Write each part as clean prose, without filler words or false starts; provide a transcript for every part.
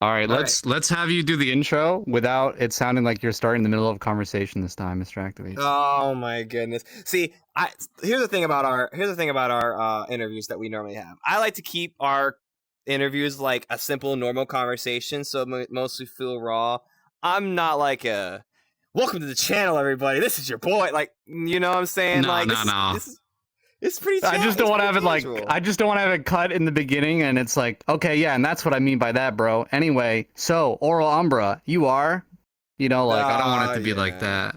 All right, let's have you do the intro without it sounding like you're starting in the middle of a conversation this time, Mr. Activeight. Oh my goodness. See, here's the thing about our interviews that we normally have. I like to keep our interviews like a simple, normal conversation, so it mostly feel raw. I'm not like a welcome to the channel, everybody. This is your boy. Like, you know what I'm saying? No. It's pretty. I just don't want to have it like I just don't want to have it cut in the beginning, and it's like, okay, yeah, and that's what I mean by that, bro. Anyway, so Aural Umbra, you are, I don't want it to be like that.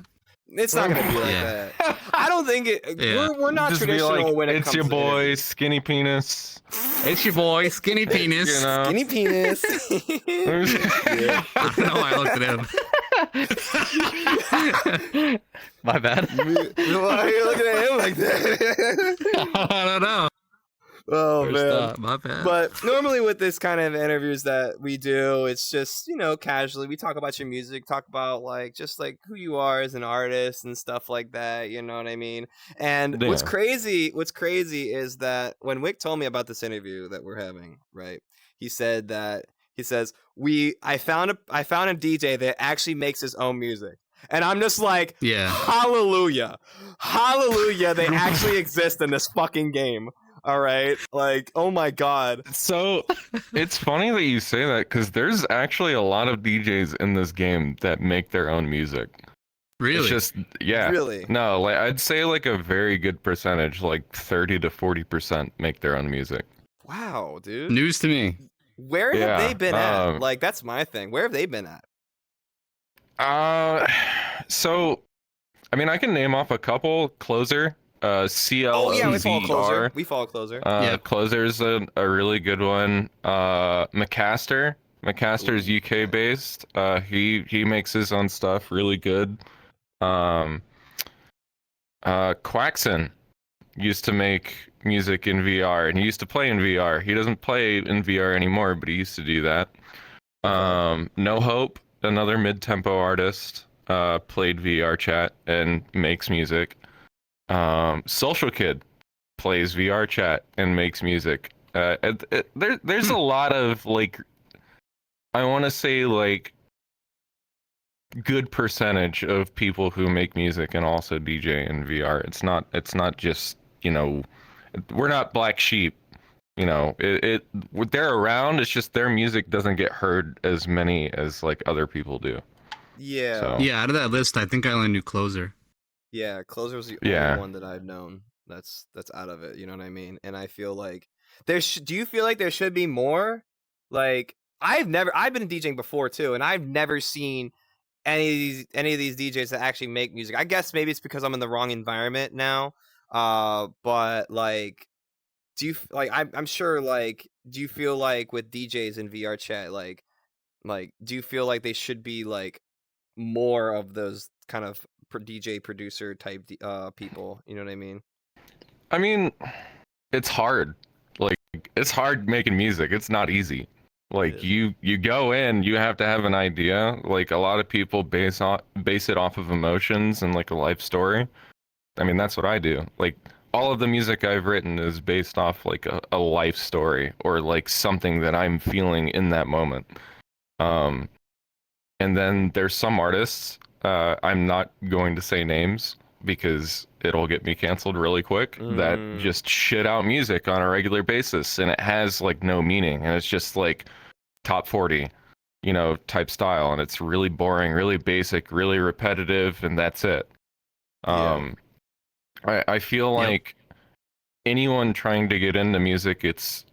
It's not gonna be like that. I don't think it. Yeah. We're not just traditional like, when it comes to your boy, Skinny Penis. It's your boy, Skinny Penis. Skinny Penis. Yeah. I don't know why I looked at him. My bad. Why are you looking at him like that? I don't know. Oh man, my bad. But normally with this kind of interviews that we do, it's just casually we talk about your music, talk about just who you are as an artist and stuff like that. You know what I mean? And what's crazy is that when Wick told me about this interview that we're having, right? He says I found a DJ that actually makes his own music. And I'm just like, yeah, hallelujah, they actually exist in this fucking game. All right, oh my god. So it's funny that you say that because there's actually a lot of DJs in this game that make their own music. Really? It's just Really? No, I'd say a very good percentage, 30 to 40% make their own music. Wow, dude. News to me. Where have they been at? That's my thing. Where have they been at? So, I mean, I can name off a couple. Closer. CLOZR. Oh yeah, we follow Closer. Yeah, Closer's a really good one. McCaster's UK based. He makes his own stuff really good. Quaxon used to make music in VR, and he used to play in VR. He doesn't play in VR anymore, but he used to do that. No Hope, another mid-tempo artist, played VRChat and makes music. Social Kid plays VRChat and makes music. There's a lot of I want to say good percentage of people who make music and also DJ in VR. It's not just we're not black sheep. They're around. It's just their music doesn't get heard as many as other people do. Yeah. So. Yeah. Out of that list, I think I only knew Closer. Yeah, Closer was the only one that I've known that's out of it, you know what I mean? And I feel like do you feel like there should be more? I've been DJing before too, and I've never seen any of these DJs that actually make music. I guess maybe it's because I'm in the wrong environment now. But do you I'm sure do you feel like with DJs in VRChat do you feel like they should be more of those kind of DJ producer type people, you know what I mean? I mean, it's hard. It's hard making music. It's not easy. You go in, you have to have an idea. A lot of people base it off of emotions and a life story. I mean, that's what I do. All of the music I've written is based off a life story or something that I'm feeling in that moment. And then there's some artists, I'm not going to say names because it'll get me canceled really quick, that just shit out music on a regular basis, and it has no meaning, and it's just top 40 type style, and it's really boring, really basic, really repetitive, and that's it. I feel like anyone trying to get into music, it's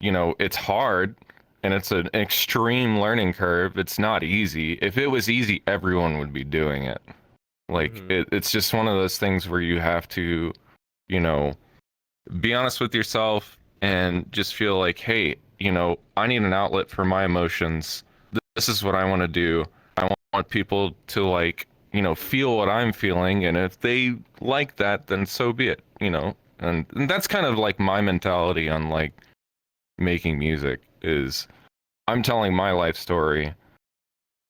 it's hard. And it's an extreme learning curve. It's not easy. If it was easy, everyone would be doing it. It's just one of those things where you have to, be honest with yourself and just feel hey, I need an outlet for my emotions. This is what I want to do. I want people to feel what I'm feeling. And if they like that, then so be it, and that's kind of my mentality on making music. Is I'm telling my life story.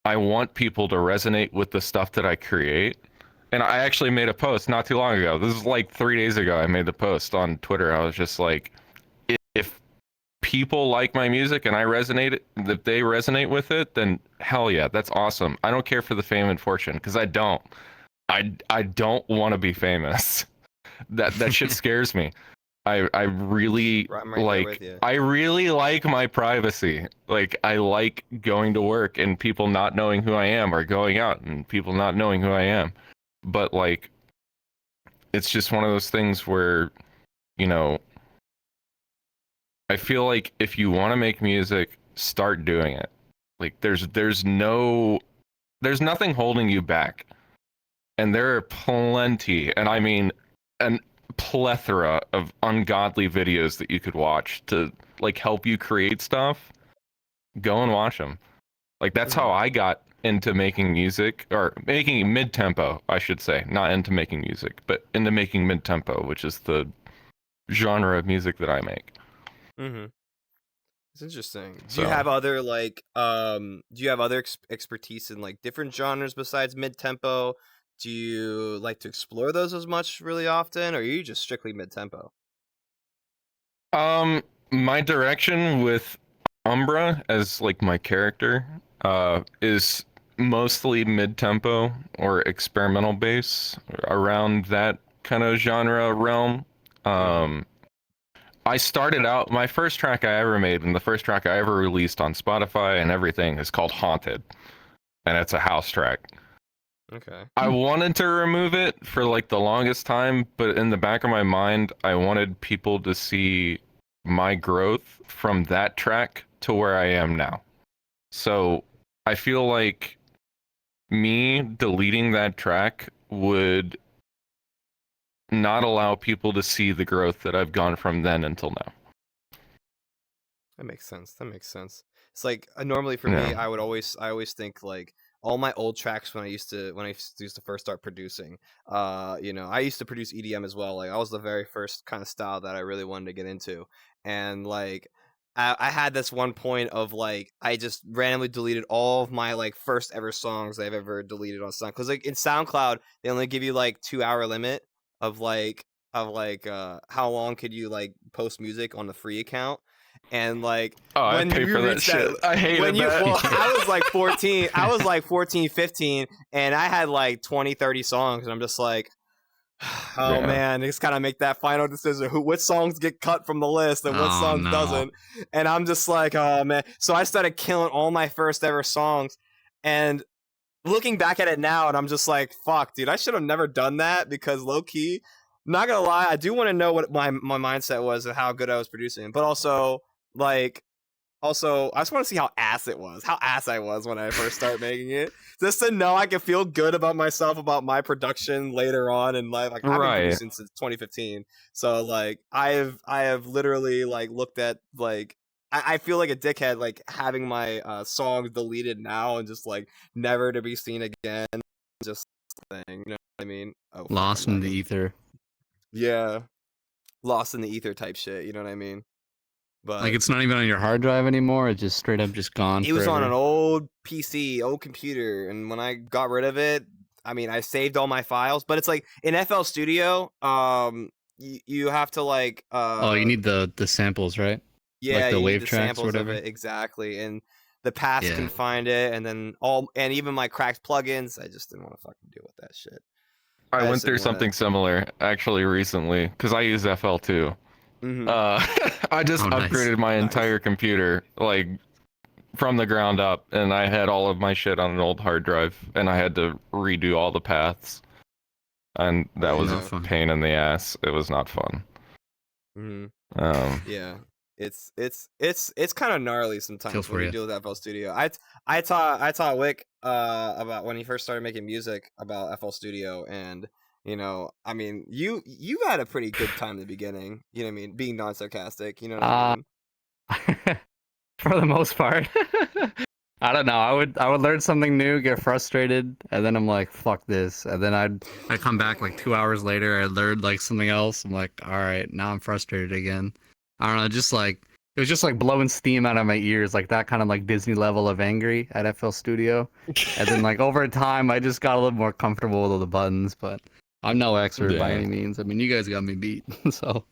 I want people to resonate with the stuff that I create. And I actually made a post not too long ago. This is 3 days ago. I made the post on Twitter. I was just if people like my music and if they resonate with it, then hell yeah, that's awesome. I don't care for the fame and fortune, because I don't want to be famous. That shit scares me. I really I really like my privacy. Like, I like going to work and people not knowing who I am, or going out and people not knowing who I am. But like, it's just one of those things where, you know, I feel like if you want to make music, start doing it. Like, there's nothing holding you back. And there are plenty, and I mean an plethora of ungodly videos that you could watch to like help you create stuff. Go and watch them. Like, that's how I got into making music, or making mid-tempo, I should say. Not into making music, but into making mid-tempo, which is the genre of music that I make. It's interesting. Do you have other like expertise in like different genres besides mid-tempo? Do you like to explore those as much really often, or are you just strictly mid-tempo? My direction with Umbra as like my character is mostly mid-tempo or experimental bass, around that kind of genre realm. I started out, my first track I ever made, and the first track I ever released on Spotify and everything, is called Haunted, and it's a house track. Okay. I wanted to remove it for like the longest time, but in the back of my mind, I wanted people to see my growth from that track to where I am now. So I feel like me deleting that track would not allow people to see the growth that I've gone from then until now. That makes sense. It's like, normally for me, I always think like all my old tracks when I used to first start producing. You know, I used to produce EDM as well. Like, I was the very first kind of style that I really wanted to get into, and like I had this one point of like, I just randomly deleted all of my like first ever songs I've ever deleted on SoundCloud, because like in SoundCloud they only give you like 2-hour limit of how long could you like post music on the free account. And like, I pay for that shit. I hated that. Well, I was like 14, 15, and I had like 20, 30 songs, and I'm just like, oh man, it's gotta make that final decision. Which songs get cut from the list and what songs doesn't. And I'm just like, oh man. So I started killing all my first ever songs, and looking back at it now, and I'm just like, fuck, dude, I should have never done that, because low key, not gonna lie, I do want to know what my mindset was and how good I was producing, but also I just want to see how ass I was when I first started making it, just to know I can feel good about myself, about my production later on in life. Like, I've been producing since 2015, so like I have literally like looked at like, I feel like a dickhead like having my songs deleted now and just like never to be seen again, just thing, you know what I mean? Lost in the ether. Yeah, lost in the ether type shit, you know what I mean? But like, it's not even on your hard drive anymore. It's just straight up just gone. It was on an old PC, old computer, and when I got rid of it, I mean, I saved all my files. But it's like in FL Studio, you have to like. You need the samples, right? Yeah, like the you wave need the tracks, samples or whatever. of it, exactly, and the past can find it, and then and even my cracked plugins. I just didn't want to fucking deal with that shit. I went through something similar actually recently, because I use FL too. I just upgraded my entire computer like from the ground up, and I had all of my shit on an old hard drive, and I had to redo all the paths, and that was a pain in the ass. It was not fun. Yeah, it's kind of gnarly sometimes when you deal with FL Studio. I taught Wick about when he first started making music about FL Studio, and you know, I mean, you had a pretty good time in the beginning. You know what I mean? Being non-sarcastic. You know what I mean? For the most part. I don't know. I would learn something new, get frustrated, and then I'm like, fuck this. And then I'd come back like 2 hours later, I learned like something else. I'm like, all right, now I'm frustrated again. I don't know, just like, it was just like blowing steam out of my ears, like that kind of like Disney level of angry at FL Studio. And then like over time, I just got a little more comfortable with all the buttons, but I'm no expert by any means. I mean, you guys got me beat, so.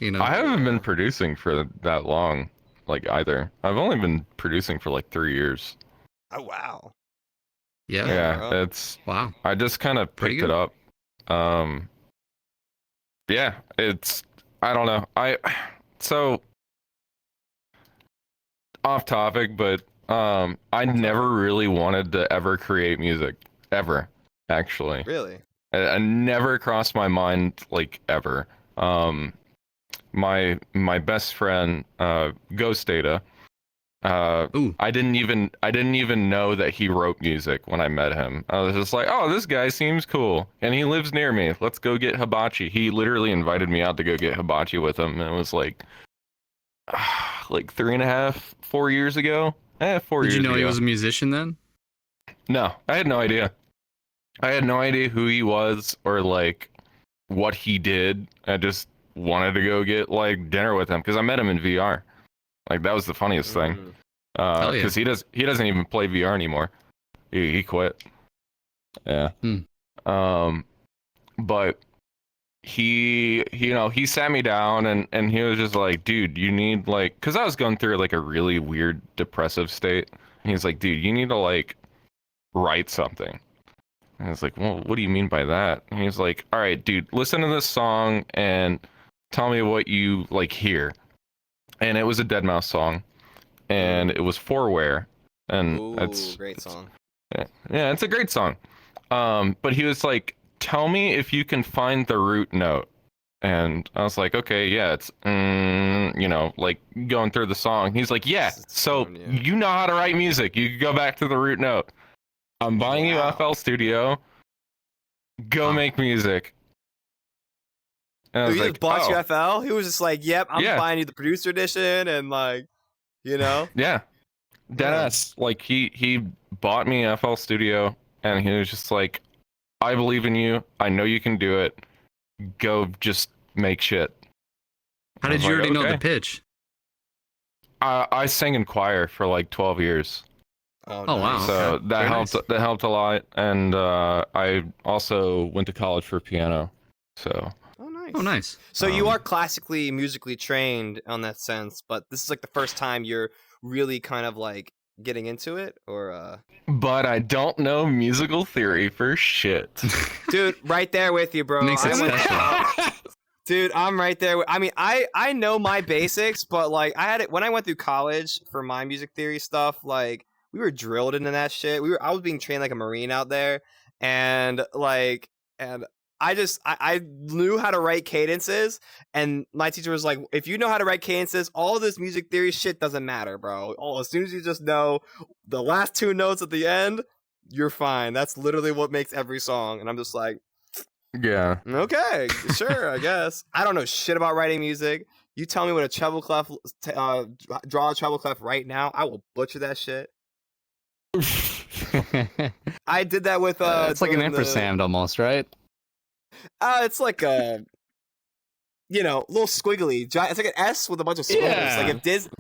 You know. I haven't been producing for that long, like either. I've only been producing for like 3 years. Oh wow. Yeah. Yeah, bro. it's Wow. I just kind of Pretty picked it up. Yeah, it's I don't know. So off topic, but I never really wanted to ever create music ever, actually. Really? I never crossed my mind like ever. My best friend Ghost Data, I didn't even know that he wrote music when I met him. I was just like, oh, this guy seems cool, and he lives near me. Let's go get hibachi. He literally invited me out to go get hibachi with him, and it was like 3.5, 4 years ago. 4 years Did you know ago. he was a musician then? No, I had no idea. I had no idea who he was or like what he did. I just wanted to go get like dinner with him because I met him in VR. Like that was the funniest thing. Hell yeah. Because he doesn't even play VR anymore. He quit. Yeah. But he sat me down and he was just like, dude, you need like, because I was going through like a really weird depressive state. And he's like, dude, you need to like write something. And I was like, well, what do you mean by that? And he's like, all right, dude, listen to this song and tell me what you like hear. And it was a Deadmau5 song, and it was Fourware, and that's great song. Yeah, it's a great song. But he was like, tell me if you can find the root note. And I was like, okay, yeah, it's like going through the song. He's like, yeah, so you know how to write music. You can go back to the root note. I'm buying you FL Studio. Go make music. And I was He like, just bought you FL? He was just like, yep, I'm buying you the producer edition and like, Yeah. Deadass. Like he bought me FL Studio and he was just like, I believe in you. I know you can do it. Go just make shit. How did you already know the pitch? I sang in choir for like 12 years. Oh, wow. So okay. that helped. Nice. That helped a lot, and I also went to college for piano. So. Oh, nice. Oh, nice. So you are classically musically trained on that sense, but this is like the first time you're really kind of like getting into it, or. But I don't know musical theory for shit. Dude, right there with you, bro. Makes it special. Dude, I'm right there. I mean, I know my basics, but like I had it when I went through college for my music theory stuff. Like we were drilled into that shit. I was being trained like a Marine out there, and I knew how to write cadences, and my teacher was like, if you know how to write cadences, all this music theory shit doesn't matter, bro. As soon as you just know the last two notes at the end, you're fine. That's literally what makes every song. And I'm just like, yeah, okay, sure, I guess. I don't know shit about writing music. You tell me what a treble clef, draw a treble clef right now, I will butcher that shit. I did that with it's like an ampersand almost, right? It's like a little squiggly. It's like an S with a bunch of squiggles. Yeah.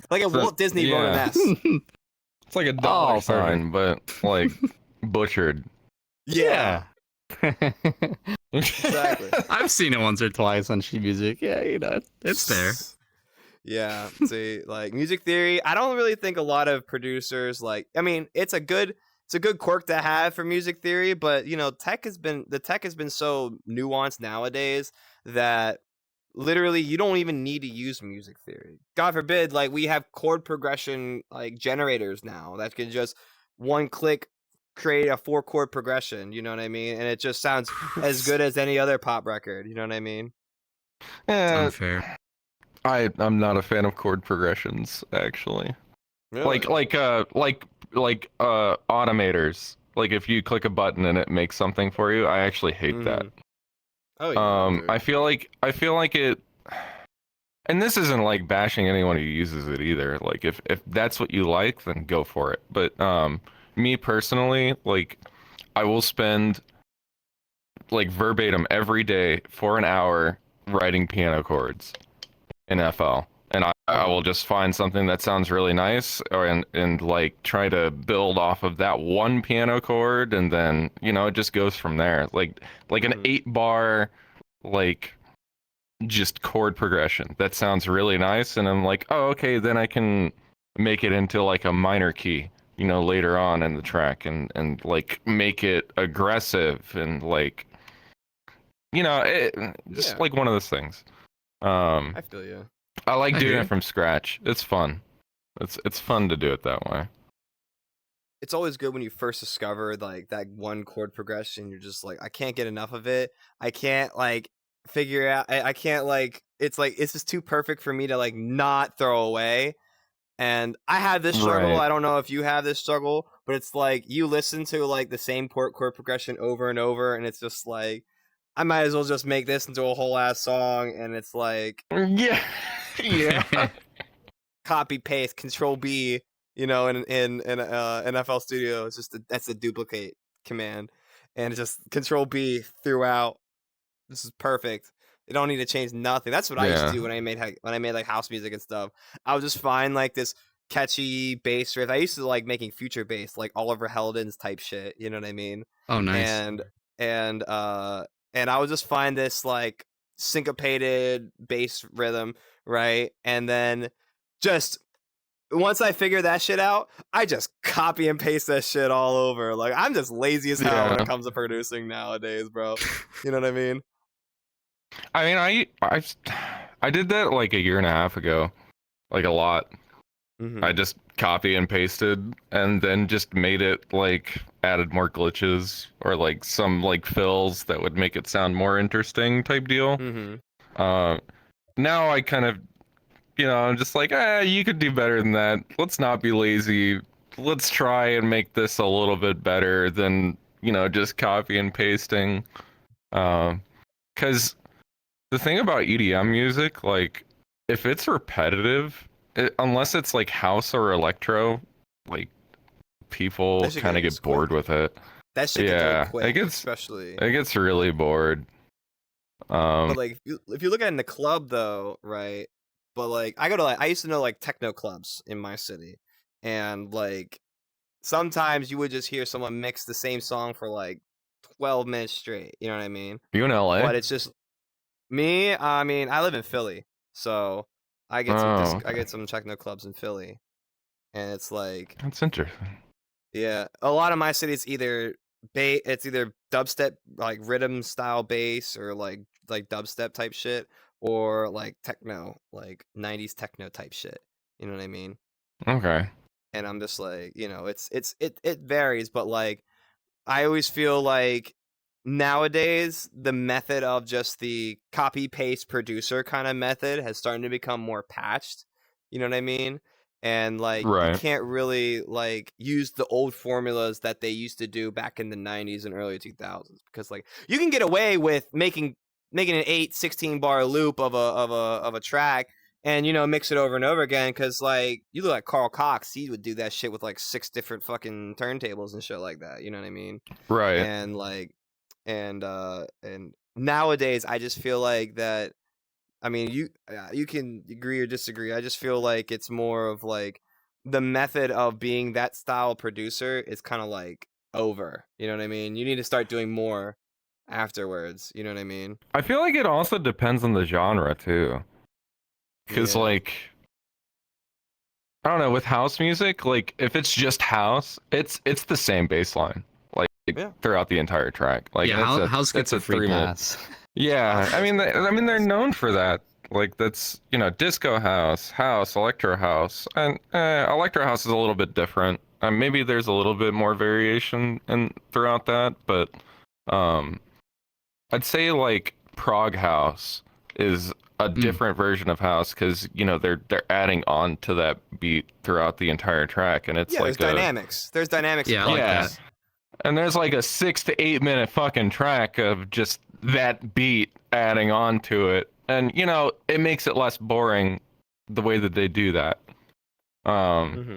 Like if Walt Disney wrote an S. It's like a dollar sign, but like butchered. Yeah. Exactly. I've seen it once or twice on sheet music. Yeah, it's there. Yeah. See, like music theory, I don't really think a lot of producers like. I mean, it's a good quirk to have for music theory, but the tech has been so nuanced nowadays that literally you don't even need to use music theory. God forbid, like we have chord progression like generators now that can just one click create a 4-chord progression, you know what I mean? And it just sounds as good as any other pop record, you know what I mean? Unfair. I'm not a fan of chord progressions, actually. Really? Like automators. Like if you click a button and it makes something for you, I actually hate that. Oh yeah. I feel like it, and this isn't like bashing anyone who uses it either. Like if that's what you like, then go for it. But me personally, like I will spend like verbatim every day for an hour writing piano chords in FL. And I will just find something that sounds really nice and like try to build off of that one piano chord, and then it just goes from there. Like an 8-bar like just chord progression that sounds really nice, and I'm like, oh, okay, then I can make it into like a minor key, you know, later on in the track, and like make it aggressive and like, you know, just like one of those things. I feel you. I like doing it from scratch. It's fun. It's fun to do it that way. It's always good when you first discover like that one chord progression. You're just like, I can't get enough of it. I can't like figure out. I can't like. It's like it's just too perfect for me to like not throw away. And I have this struggle. Right. I don't know if you have this struggle, but it's like you listen to like the same chord progression over and over, and it's just like I might as well just make this into a whole ass song. And it's like Yeah. copy paste, Control B. You know, in FL Studio, it's just that's a duplicate command, and it's just Control B throughout. This is perfect. You don't need to change nothing. That's what I used to do when I made like house music and stuff. I would just find like this catchy bass riff. I used to like making future bass, like Oliver Heldens type shit. You know what I mean? Oh, nice. And I would just find this like syncopated bass rhythm, right? And then just once I figure that shit out, I just copy and paste that shit all over. Like I'm just lazy as hell when it comes to producing nowadays, bro. You know what I mean? I mean, I did that like a year and a half ago, like a lot. Mm-hmm. I just copy and pasted, and then just made it like added more glitches or like some like fills that would make it sound more interesting type deal. Mm-hmm. Now I kind of, you know, I'm just like, you could do better than that. Let's not be lazy. Let's try and make this a little bit better than, you know, just copy and pasting. Because the thing about EDM music, like, if it's repetitive, unless it's like house or electro, like, people kind of get bored with it. That shit gets quick, especially. It gets really bored. But like, if you look at it in the club, though, right? But like, I used to know like techno clubs in my city, and like, sometimes you would just hear someone mix the same song for like 12 minutes straight. You know what I mean? You in LA? But it's just me. I mean, I live in Philly, so I get I get some techno clubs in Philly, and it's like that's interesting. Yeah, a lot of my city it's either dubstep like rhythm style bass or like dubstep type shit, or like techno, like 90s techno type shit. You know what I mean? Okay. And I'm just like, you know, it varies, but like I always feel like nowadays the method of just the copy paste producer kind of method has started to become more patched. You know what I mean? And like you can't really like use the old formulas that they used to do back in the 90s and early 2000s, because like you can get away with making an 16 bar loop of a track and, you know, mix it over and over again, because like you look like Carl Cox, he would do that shit with like 6 different fucking turntables and shit like that. You know what I mean? Right. And like and nowadays I just feel like that, I mean, you can agree or disagree. I just feel like it's more of like the method of being that style producer is kind of like over. You know what I mean? You need to start doing more afterwards. You know what I mean? I feel like it also depends on the genre too. Because like, I don't know, with house music, like if it's just house, it's the same bass line like throughout the entire track. Like house gets a free pass. Yeah, I mean they're known for that. Like that's, you know, disco house, electro house, and electro house is a little bit different. Maybe there's a little bit more variation throughout that, but I'd say like prog house is a different version of house, because, you know, they're adding on to that beat throughout the entire track, and it's like there's dynamics. There's dynamics. Yeah, like that. And there's like a 6 to 8 minute fucking track of just that beat adding on to it. And, you know, it makes it less boring the way that they do that. I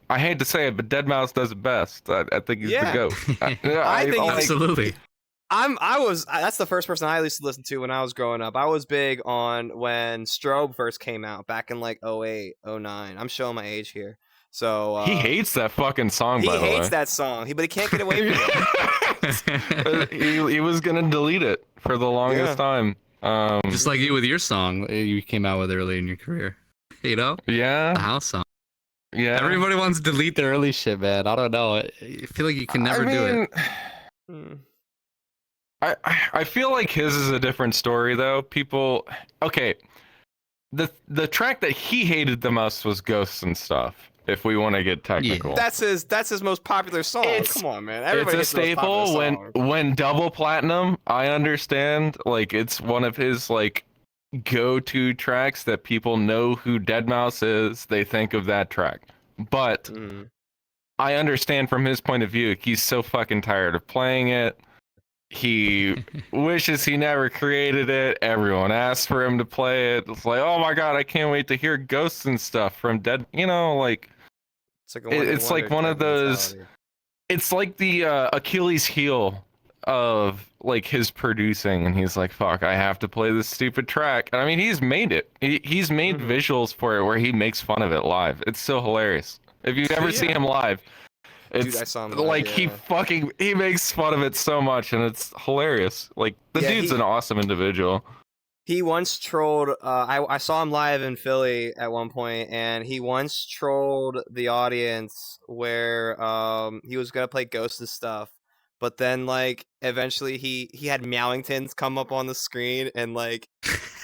hate to say it, but Deadmau5 does it best. I think he's the GOAT. I think absolutely. That's the first person I used to listen to when I was growing up. I was big on when Strobe first came out back in like 08, 09. I'm showing my age here. So he hates that fucking song, by the way. He hates that song, but he can't get away from it. he was gonna delete it for the longest time. Just like you with your song you came out with early in your career. You know? Yeah. The house song. Yeah. Everybody wants to delete their early shit, man. I don't know. I feel like you can never do it. I feel like his is a different story though. People, okay, the track that he hated the most was Ghosts and Stuff. If we want to get technical, that's his most popular song. Come on, man. Everybody it's a staple. When double platinum, I understand. Like it's one of his like go-to tracks that people know who Deadmau5 is. They think of that track, but I understand from his point of view. He's so fucking tired of playing it. He wishes he never created it. Everyone asks for him to play it. It's like, oh my god, I can't wait to hear Ghosts and Stuff from Dead. You know, like it's like one of those. Mentality. It's like the Achilles heel of like his producing, and he's like, fuck, I have to play this stupid track. And I mean, he's made it. He's made visuals for it where he makes fun of it live. It's so hilarious. If you ever see him live. It's dude, I saw him like he makes fun of it so much, and it's hilarious. Like the dude's an awesome individual. He once trolled. I saw him live in Philly at one point, and he once trolled the audience where he was gonna play Ghosts and Stuff, but then like eventually he had Meowingtons come up on the screen and like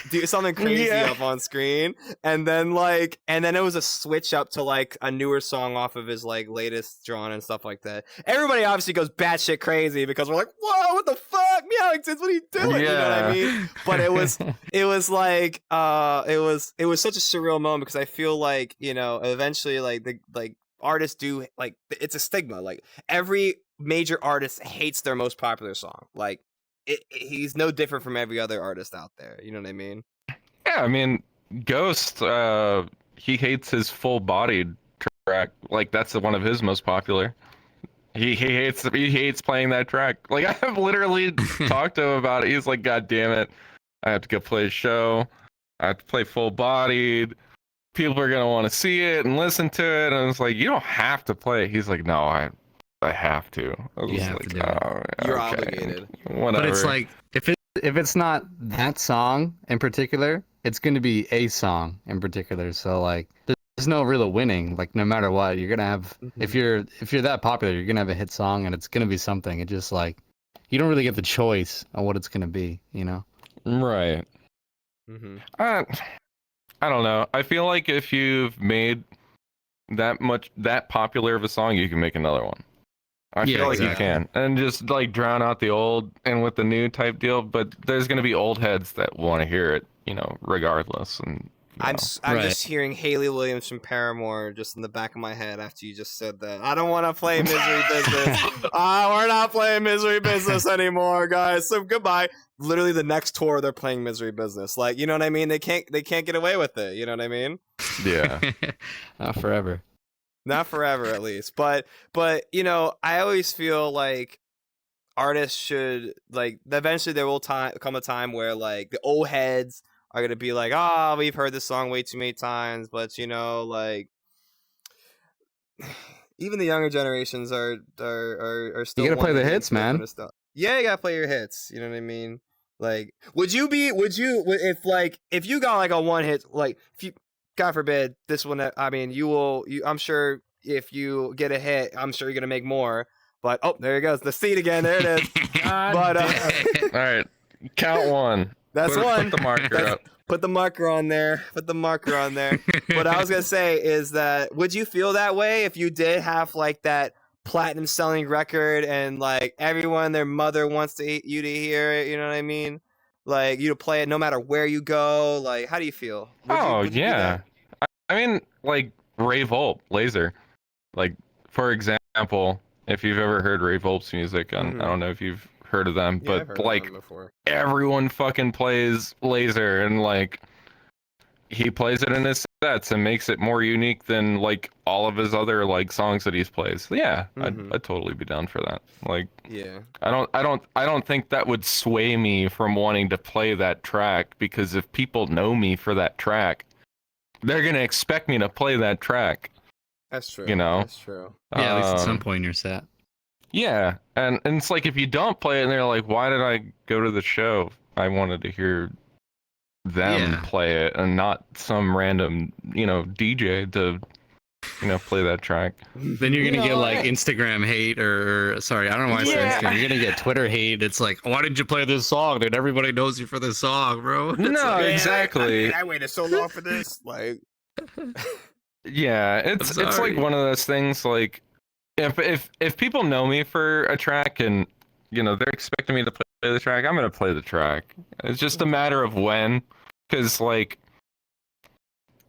do something crazy up on screen, and then it was a switch up to like a newer song off of his like latest drawn and stuff like that. Everybody obviously goes batshit crazy because we're like, whoa, what the fuck, Meowingtons, what are you doing? You know what I mean? But it was like it was such a surreal moment because I feel like, you know, eventually like artists do, like, it's a stigma. Like every major artist hates their most popular song. Like he's no different from every other artist out there. You know what I mean? Yeah, I mean, Ghost, he hates his full-bodied track. Like that's one of his most popular. He hates playing that track. Like I've literally talked to him about it. He's like, God damn it, I have to go play a show. I have to play full-bodied. People are gonna want to see it and listen to it. And it's like, you don't have to play it. He's like, no, I have to. You have to do it. Oh, You're okay. obligated. Whatever. But it's like if it's not that song in particular, it's going to be a song in particular. So like there's no real winning. Like no matter what, you're gonna have if you're that popular, you're gonna have a hit song, and it's gonna be something. It just like you don't really get the choice on what it's gonna be. You know? Right. I don't know. I feel like if you've made that popular of a song, you can make another one. I feel like you can, and just like drown out the old and with the new type deal. But there's gonna be old heads that want to hear it, you know, regardless. And I'm just hearing Hayley Williams from Paramore just in the back of my head after you just said that. I don't want to play Misery Business. We're not playing Misery Business anymore, guys. So goodbye. Literally the next tour they're playing Misery Business. Like, you know what I mean? They can't get away with it. You know what I mean? Yeah. Not forever. Not forever, at least. But you know, I always feel like artists should, like, eventually there will come a time where like the old heads are gonna be like, oh, we've heard this song way too many times, but you know, like even the younger generations are still. You gotta play the hits, man. Yeah, you gotta play your hits. You know what I mean? Like, would you if you got like a one hit, like if you, God forbid, this one, I mean, I'm sure if you get a hit, I'm sure you're gonna make more. But oh, there it goes, the seed again. There it is. But all right, count one. That's one. Put the marker up. Put the marker on there. But I was gonna say is that, would you feel that way if you did have like that platinum selling record and like everyone, their mother wants you to hear it? You know what I mean? Like you to play it no matter where you go. Like, how do you feel? Would you yeah. I mean, like Ray Volp, Laser. Like for example, if you've ever heard Ray Volp's music, I don't know if you've heard of them, but like everyone fucking plays Laser, and like he plays it in his sets and makes it more unique than like all of his other like songs that he's plays. Yeah, I'd totally be down for that. Like, yeah, I don't think that would sway me from wanting to play that track, because if people know me for that track, they're gonna expect me to play that track. That's true. You know, that's true. Yeah, at least at some point in your set. Yeah, and it's like if you don't play it, and they're like, why did I go to the show? I wanted to hear them play it and not some random, DJ to, play that track. Then you're gonna get like Instagram hate, or sorry, I don't know why I said Instagram. You're gonna get Twitter hate. It's like, why did you play this song, dude? Everybody knows you for this song, bro. No, exactly. I waited so long for this. Like, yeah, it's like one of those things. Like, if people know me for a track and they're expecting me to play the track, I'm gonna play the track. It's just a matter of when, because like,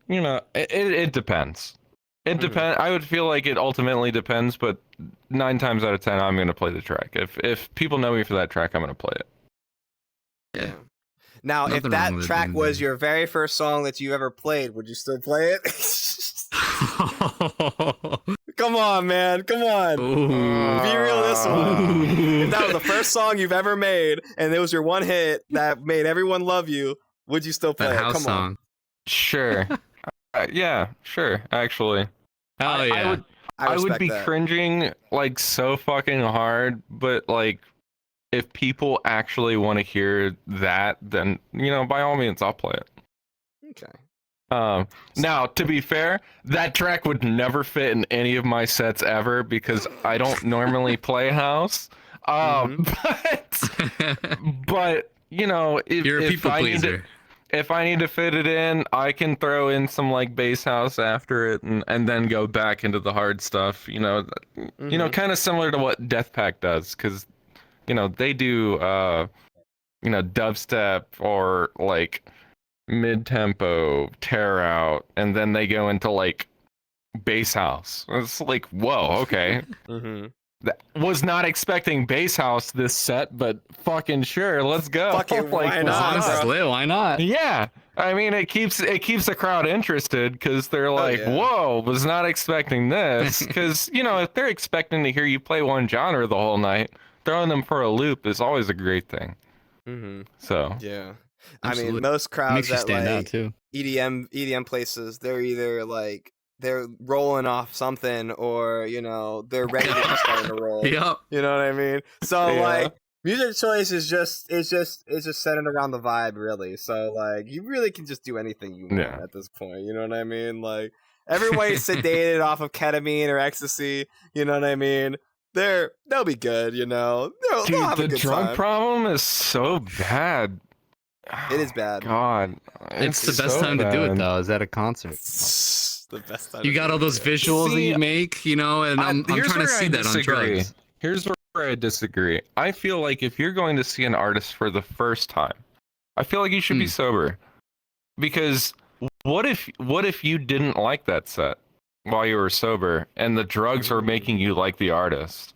it depends. It depends. I would feel like it ultimately depends, but 9 times out of 10, I'm gonna play the track. If people know me for that track, I'm gonna play it. Yeah. Now, if that track was your very first song that you ever played, would you still play it? Come on, man. Come on. Be real this one. If that was the first song you've ever made, and it was your one hit that made everyone love you, would you still play it? Come on. Sure. Yeah, sure. Actually, yeah. I would be cringing like so fucking hard, but like, if people actually want to hear that, then by all means, I'll play it. Okay. Now, to be fair, that track would never fit in any of my sets ever because I don't normally play house. But you're a people pleaser. If I need to fit it in, I can throw in some like bass house after it, and then go back into the hard stuff. Kind of similar to what Deathpack does, because they do dubstep or like mid-tempo, tear out, and then they go into like bass house. It's like, whoa, okay. Was not expecting bass house this set, but fucking sure, let's go. Fucking why not? Why not? Yeah, I mean, it keeps the crowd interested because they're like, whoa, was not expecting this. Because if they're expecting to hear you play one genre the whole night, throwing them for a loop is always a great thing. So yeah, absolutely. I mean, most crowds at like out too. EDM places, they're either like they're rolling off something, or they're ready to start to roll. Yep. You know what I mean? So like, music choice is just centered around the vibe, really. So like, you really can just do anything you want at this point. You know what I mean? Like, everybody's sedated off of ketamine or ecstasy. You know what I mean? They'll be good. They'll have a the good drug time. problem is so bad. It is bad. God, it's the best time to do it though. Is at a concert. The best time. You got all those visuals that you make, and I'm trying to see that on drugs. Here's where I disagree. I feel like if you're going to see an artist for the first time, I feel like you should be sober. Because what if you didn't like that set while you were sober, and the drugs were making you like the artist?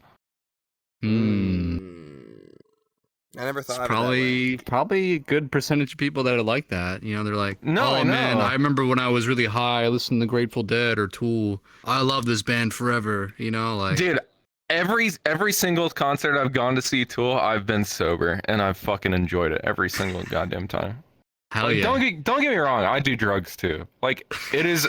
I never thought it's of it probably a good percentage of people that are like that. They're like, no, man, I remember when I was really high, I listened to Grateful Dead or Tool. I love this band forever. Like, dude, every single concert I've gone to see Tool, I've been sober and I've fucking enjoyed it every single goddamn time. Hell yeah. Don't get me wrong, I do drugs too. Like, it's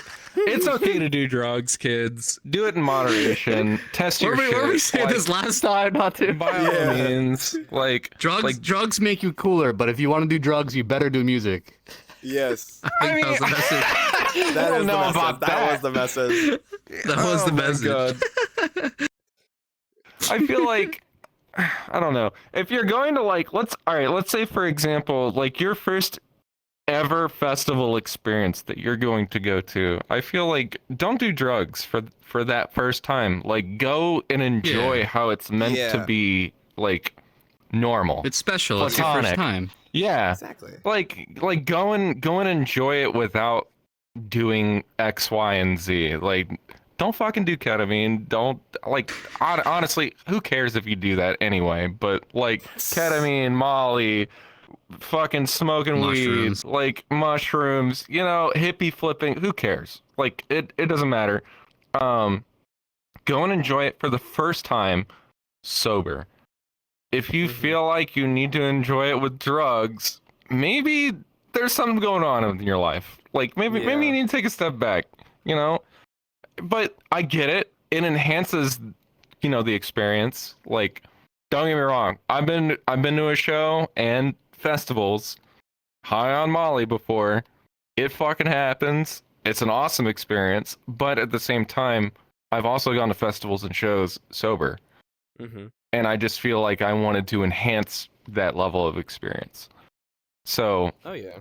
okay to do drugs, kids. Do it in moderation. Test your shit. What did we say this last time? Not to. By all means, like drugs make you cooler, but if you want to do drugs, you better do music. Yes. I think that was the message. That was the message. That was the message. I feel like, I don't know. If you're going to like, let's say for example, like your first ever festival experience that you're going to go to, I feel like don't do drugs for that first time. Like, go and enjoy how it's meant to be, like, normal. It's special. Platonic. It's your first time. Yeah, exactly. Like go and enjoy it without doing X, Y, and Z. Like, don't fucking do ketamine. Don't, like, honestly, who cares if you do that anyway? But like ketamine, Molly, fucking smoking weed, like mushrooms, hippie flipping, who cares? Like, it doesn't matter. Go and enjoy it for the first time sober. If you feel like you need to enjoy it with drugs, maybe there's something going on in your life. Like, maybe you need to take a step back, But I get it. It enhances the experience. Like, don't get me wrong, I've been to a show and festivals high on Molly before. It fucking happens. It's an awesome experience, but at the same time, I've also gone to festivals and shows sober. Mm-hmm. And I just feel like I wanted to enhance that level of experience. So, oh yeah.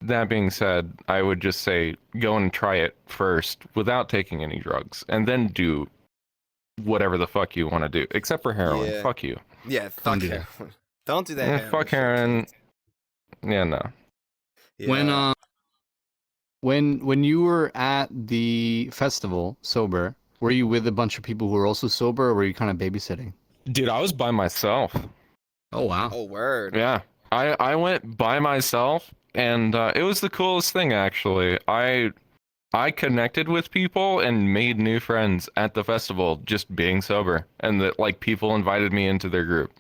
That being said, I would just say go and try it first without taking any drugs, and then do whatever the fuck you want to do, except for heroin. Yeah. Fuck you. Yeah, fuck Don't do heroin. that. Don't do that. Yeah, heroin fuck shit, heroin. kids. Yeah, no. Yeah. When you were at the festival sober, were you with a bunch of people who were also sober, or were you kind of babysitting? Dude, I was by myself. Oh wow. Oh word. Yeah, I went by myself, and it was the coolest thing actually. I connected with people and made new friends at the festival just being sober, and that like people invited me into their group.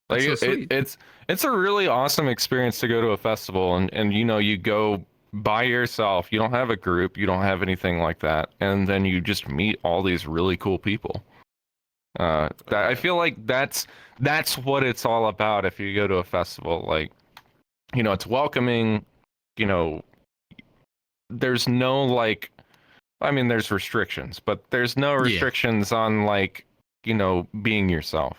Like That's so sweet. it's a really awesome experience to go to a festival and you go by yourself. You don't have a group, you don't have anything like that, and then you just meet all these really cool people. I feel like that's what it's all about. If you go to a festival, like, it's welcoming. There's no like, I mean, there's restrictions, but there's no restrictions on like, being yourself.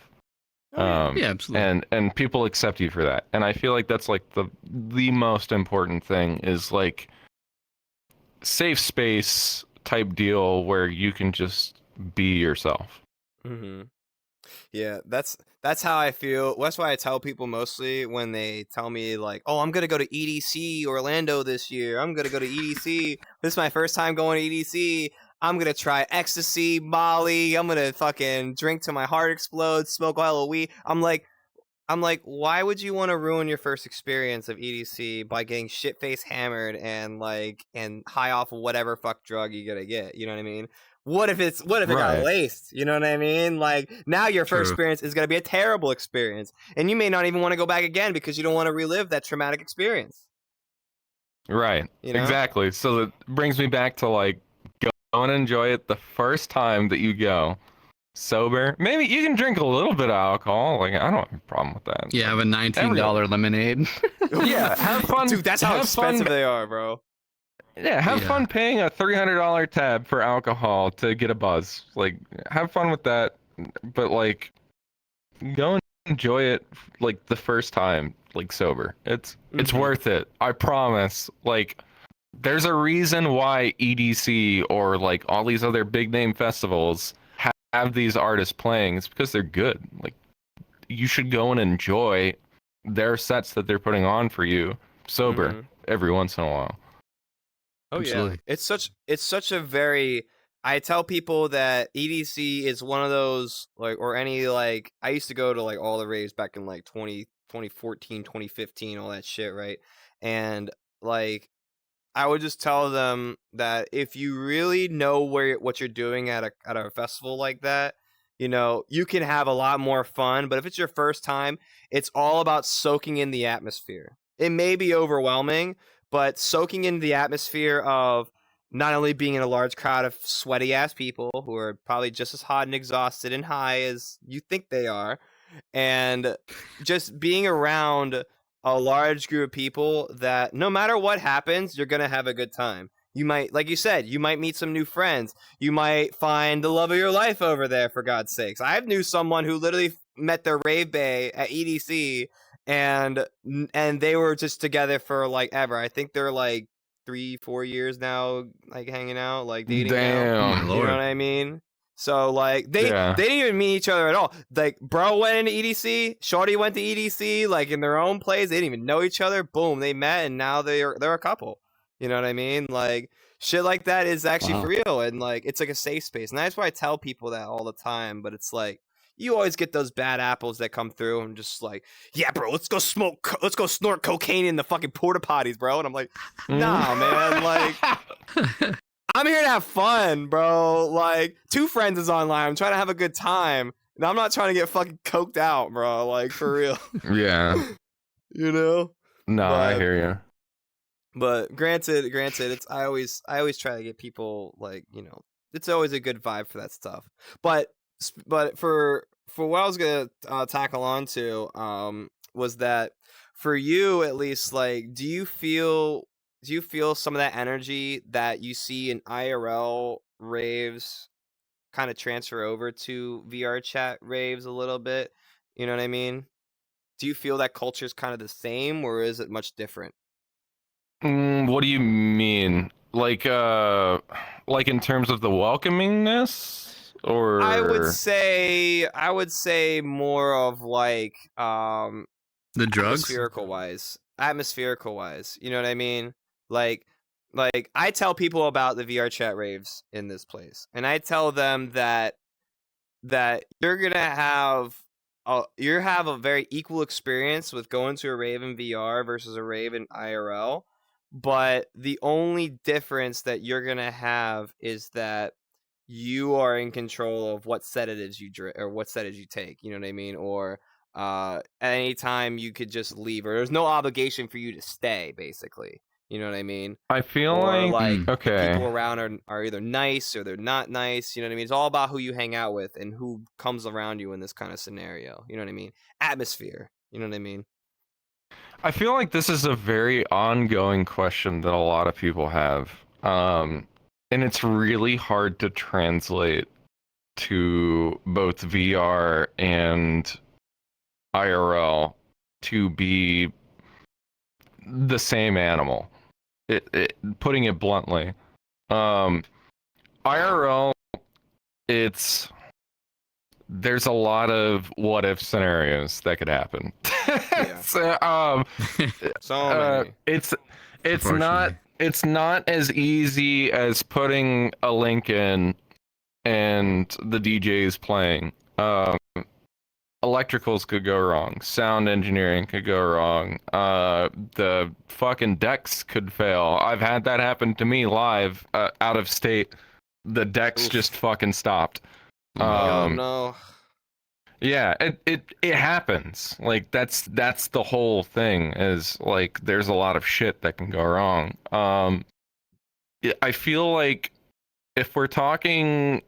Yeah, absolutely. And people accept you for that, and I feel like that's like the most important thing is like safe space type deal where you can just be yourself. Mm-hmm. Yeah, that's how I feel. That's why I tell people mostly when they tell me like, "Oh, I'm gonna go to EDC Orlando this year. I'm gonna go to EDC. This is my first time going to EDC. I'm gonna try ecstasy, Molly. I'm gonna fucking drink till my heart explodes, smoke all the weed." I'm like, why would you want to ruin your first experience of EDC by getting shit-faced hammered and high off of whatever fuck drug you're gonna get? You know what I mean? What if it got laced? You know what I mean? Like, now your first experience is gonna be a terrible experience, and you may not even want to go back again because you don't want to relive that traumatic experience. Right. Exactly. So that brings me back to like, go and enjoy it the first time that you go. Sober. Maybe you can drink a little bit of alcohol. Like, I don't have a problem with that. Yeah, have a $19 lemonade. Yeah, have fun. Dude, that's how expensive they are, bro. Yeah, have fun paying a $300 tab for alcohol to get a buzz. Like, have fun with that. But like, go and enjoy it like the first time, like sober. It's worth it. I promise. Like, there's a reason why EDC or like all these other big name festivals have these artists playing. It's because they're good. Like, you should go and enjoy their sets that they're putting on for you sober every once in a while. Oh yeah, it's such a very. I tell people that EDC is one of those like, or any like, I used to go to like all the raves back in like 2014, 2015, all that shit, right? And like, I would just tell them that if you really know what you're doing at a festival like that, you can have a lot more fun. But if it's your first time, it's all about soaking in the atmosphere. It may be overwhelming, but soaking in the atmosphere of not only being in a large crowd of sweaty ass people who are probably just as hot and exhausted and high as you think they are, and just being around a large group of people that no matter what happens, you're going to have a good time. You might, like you said, you might meet some new friends. You might find the love of your life over there, for God's sakes. I knew someone who literally met their rave bay at EDC, and they were just together for like ever. I think they're like 3-4 years now, like hanging out, like dating now. Damn. You know what I mean? So like they didn't even meet each other at all. Like, bro went into EDC, shorty went to EDC, like in their own place. They didn't even know each other. Boom, they met, and now they're a couple. You know what I mean? Like, shit like that is actually for real, and like, it's like a safe space. And that's why I tell people that all the time. But it's like, you always get those bad apples that come through and just like, yeah, bro, let's go snort cocaine in the fucking porta potties, bro. And I'm like, nah, man, like, I'm here to have fun, bro. Like, two friends is online. I'm trying to have a good time, and I'm not trying to get fucking coked out, bro. Like, for real. Yeah. No, I hear you. But granted, it's I always try to get people like, it's always a good vibe for that stuff. But but for what I was gonna tackle on to was that for you at least, like, do you feel some of that energy that you see in IRL raves kind of transfer over to VRChat raves a little bit? You know what I mean? Do you feel that culture is kind of the same, or is it much different? What do you mean? Like in terms of the welcomingness, or I would say more of like The drugs? atmospherical wise. You know what I mean? Like I tell people about the VRChat raves in this place, and I tell them that you're gonna have a very equal experience with going to a rave in VR versus a rave in IRL. But the only difference that you're gonna have is that you are in control of what sedatives you drink or what sedatives you take. You know what I mean? Or at any time you could just leave, or there's no obligation for you to stay. Basically, you know what I mean? I feel Or like the okay. people around are either nice or they're not nice. You know what I mean? It's all about who you hang out with and who comes around you in this kind of scenario. You know what I mean? Atmosphere. You know what I mean? I feel like this is a very ongoing question that a lot of people have. And it's really hard to translate to both VR and IRL to be the same animal. Putting it bluntly. IRL, there's a lot of what if scenarios that could happen. Yeah. So many. It's not as easy as putting a link in and the DJ is playing. Electricals could go wrong. Sound engineering could go wrong. The fucking decks could fail. I've had that happen to me live, out of state. The decks just fucking stopped. Oh no. Yeah, it happens. Like that's the whole thing, is like there's a lot of shit that can go wrong. I feel like if we're talking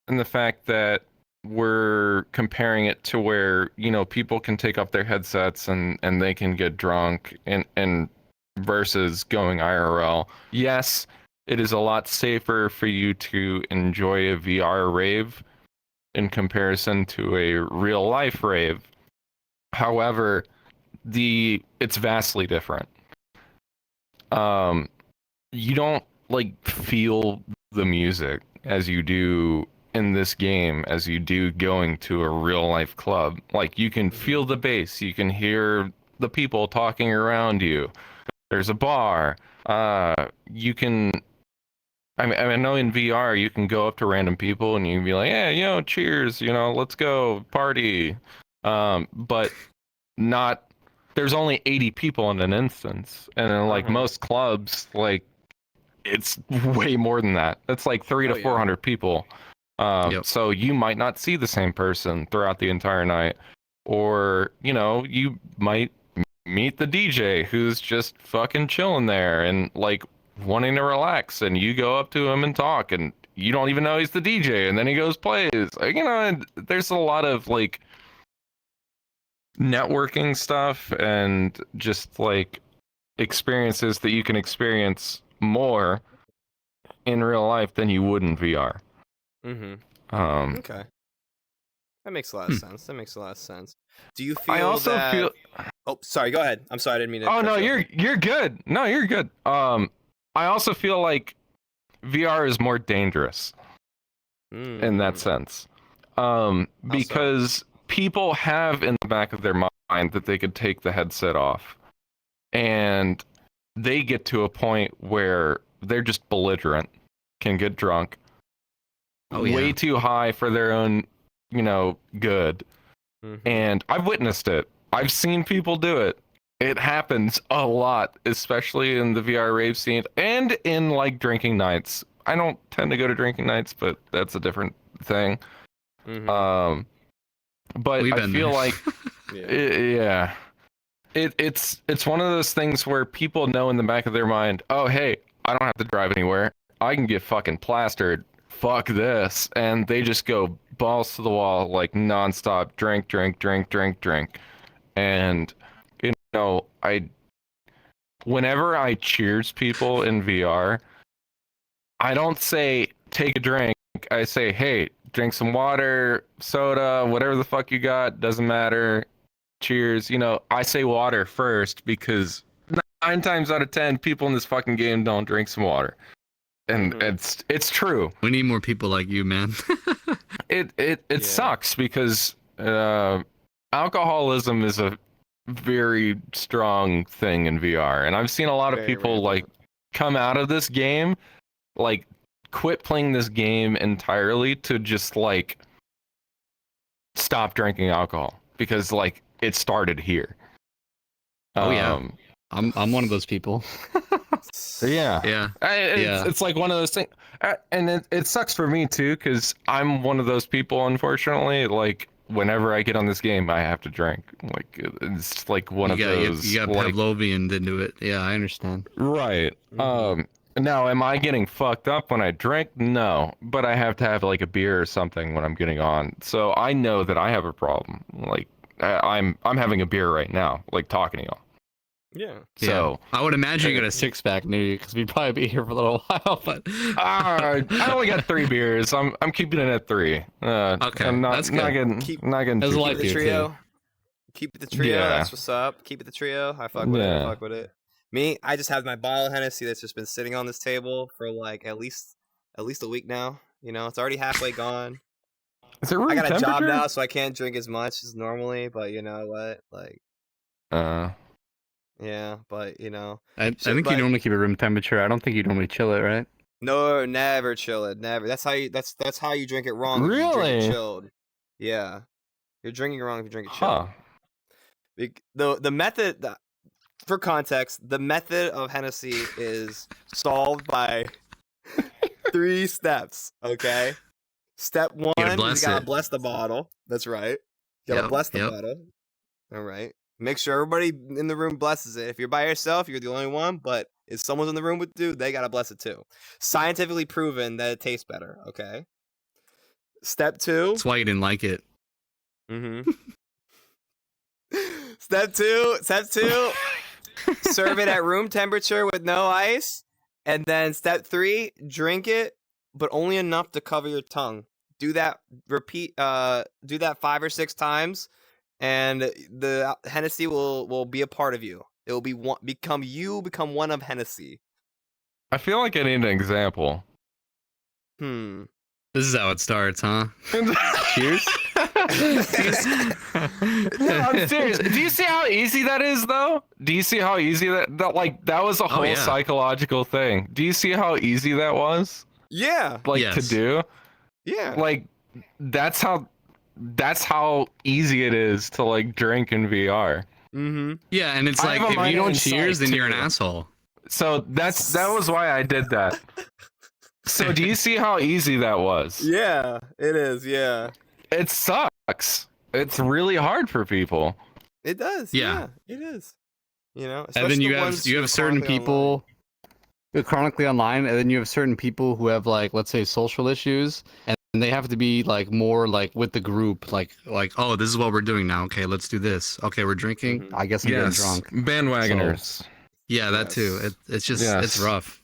in the fact that we're comparing it to where, you know, people can take off their headsets and they can get drunk and versus going IRL. Yes, it is a lot safer for you to enjoy a VR rave in comparison to a real life rave. However, it's vastly different. You don't like feel the music as you do in this game as you do going to a real life club. Like, you can feel the bass, you can hear the people talking around you. There's a bar. You can I know in VR you can go up to random people and you can be like, yeah, you know, cheers, you know, let's go party. But not, there's only 80 people in an instance. And then like most clubs, like it's way more than that. It's like 300 to 400 people. So you might not see the same person throughout the entire night. Or, you know, you might meet the DJ who's just fucking chilling there and like wanting to relax, and you go up to him and talk, and you don't even know he's the DJ, and then he goes plays. Like, you know, there's a lot of like networking stuff and just like experiences that you can experience more in real life than you would in VR. Okay. That makes a lot of sense. Do you feel feel... Oh, sorry, go ahead. I'm sorry, I didn't mean to... Oh, no, you're good. No, you're good. I also feel like VR is more dangerous in that sense. Because people have in the back of their mind that they could take the headset off, and they get to a point where they're just belligerent, can get drunk, way too high for their own, you know, good. And I've witnessed it. I've seen people do it. It happens a lot, especially in the VR rave scene and in like drinking nights. I don't tend to go to drinking nights, but that's a different thing. But I feel like it's one of those things where people know in the back of their mind, oh hey, I don't have to drive anywhere. I can get fucking plastered fuck this, and they just go balls to the wall, like nonstop, drink, drink, drink, drink, drink. And whenever I cheers people in VR, I don't say take a drink. I say, hey, drink some water, soda, whatever the fuck you got, doesn't matter. Cheers. I say water first because 9 times out of 10 people in this fucking game don't drink some water. And it's true. We need more people like you, man. It sucks because alcoholism is a very strong thing in VR, and I've seen a lot of people like come out of this game, like quit playing this game entirely to just like stop drinking alcohol because like it started here. Oh yeah, I'm one of those people. Yeah. It's like one of those things, and it sucks for me too because I'm one of those people. Unfortunately, like whenever I get on this game, I have to drink. Like it's like one of those. You got like, Pavlovian into it. Yeah, I understand. Right. Now, am I getting fucked up when I drink? No, but I have to have like a beer or something when I'm getting on. So I know that I have a problem. Like I'm having a beer right now, like talking to y'all. Yeah. So I would imagine you got a 6-pack near you because we'd probably be here for a little while. But I only got 3 beers. I'm keeping it at 3. Okay, I'm that's good. not getting Keep too it the trio. Keep it the trio. Yeah. That's what's up. Keep it the trio. I fuck with it. I fuck with it. Me, I just have my bottle of Hennessy that's just been sitting on this table for like at least a week now. It's already halfway gone. Is it room I got a job temperature? now, so I can't drink as much as normally. But you know what? Like, yeah, but I think you normally keep it room temperature. I don't think you normally chill it, right? No, never chill it. Never. That's how you. That's how you drink it wrong. Really? If you drink it chilled. Yeah, you're drinking it wrong if you drink it chilled. The method. For context, the method of Hennessy is solved by 3 steps. Okay. Step 1, you gotta bless the bottle. That's right. You gotta bless the bottle. All right. Make sure everybody in the room blesses it. If you're by yourself, you're the only one. But if someone's in the room with you, they gotta bless it too. Scientifically proven that it tastes better. Okay. Step 2. That's why you didn't like it. Step two. Serve it at room temperature with no ice. And then step 3, drink it, but only enough to cover your tongue. Do that 5 or 6 times, and the Hennessy will be a part of you. It will become one of Hennessy. I feel like I need an example. This is how it starts, huh? Cheers. No, I'm serious. Do you see how easy that is, though? Do you see how easy that was a whole psychological thing? Do you see how easy that was? Yeah. To do? Yeah. Like that's how easy it is to like drink in VR. Yeah, and it's like if you don't cheers, then you're an asshole. So that was why I did that. So do you see how easy that was? Yeah, it is. Yeah. It sucks. It's really hard for people. It does. Yeah, it is. And then you have certain people chronically online, and then you have certain people who have like, let's say, social issues, and they have to be like more like with the group, like oh, this is what we're doing now. Okay, let's do this. Okay, we're drinking. I guess I'm getting drunk. Bandwagoners. So, yeah, that too. It's just it's rough.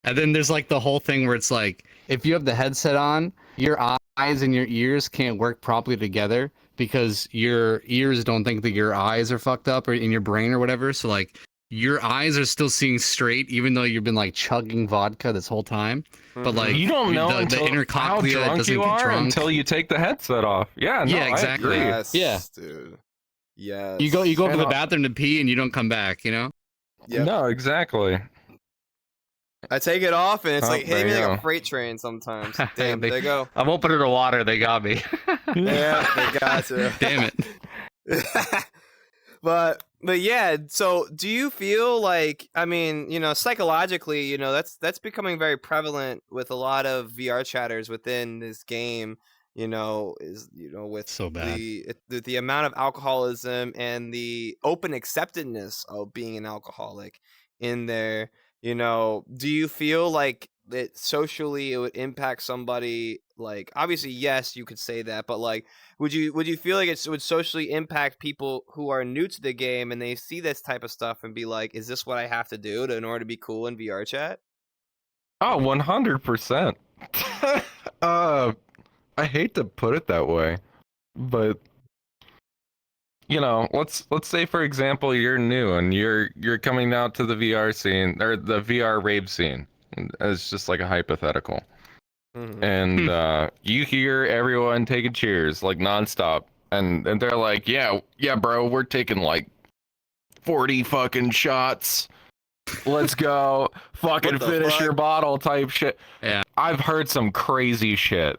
And then there's like the whole thing where it's like if you have the headset on, your eyes and your ears can't work properly together because your ears don't think that your eyes are fucked up or in your brain or whatever. So like your eyes are still seeing straight even though you've been like chugging vodka this whole time. But like you don't know the inner cochlea how drunk you are until you take the headset off. Yeah, no, exactly. Yes, dude. Yeah. You go to the bathroom to pee and you don't come back, you know? Yeah. No, exactly. I take it off and it's like hitting me like a freight train sometimes. Damn, there you go. I'm opening the water, they got me. Yeah, they got you. Damn it. But yeah, so do you feel like, I mean, psychologically, that's becoming very prevalent with a lot of VR chatters within this game, with so bad. The amount of alcoholism and the open acceptedness of being an alcoholic in there. Do you feel like it socially it would impact somebody? Like, obviously, yes, you could say that, but like, would you feel like it would socially impact people who are new to the game and they see this type of stuff and be like, is this what I have to do in order to be cool in VR chat? Oh, 100%. I hate to put it that way, but you know, let's say for example you're new and you're coming out to the VR scene or the VR rave scene. It's just like a hypothetical. And you hear everyone taking cheers like nonstop, and they're like, yeah, bro, we're taking like 40 fucking shots. Let's go, fucking finish your bottle type shit. Yeah, I've heard some crazy shit.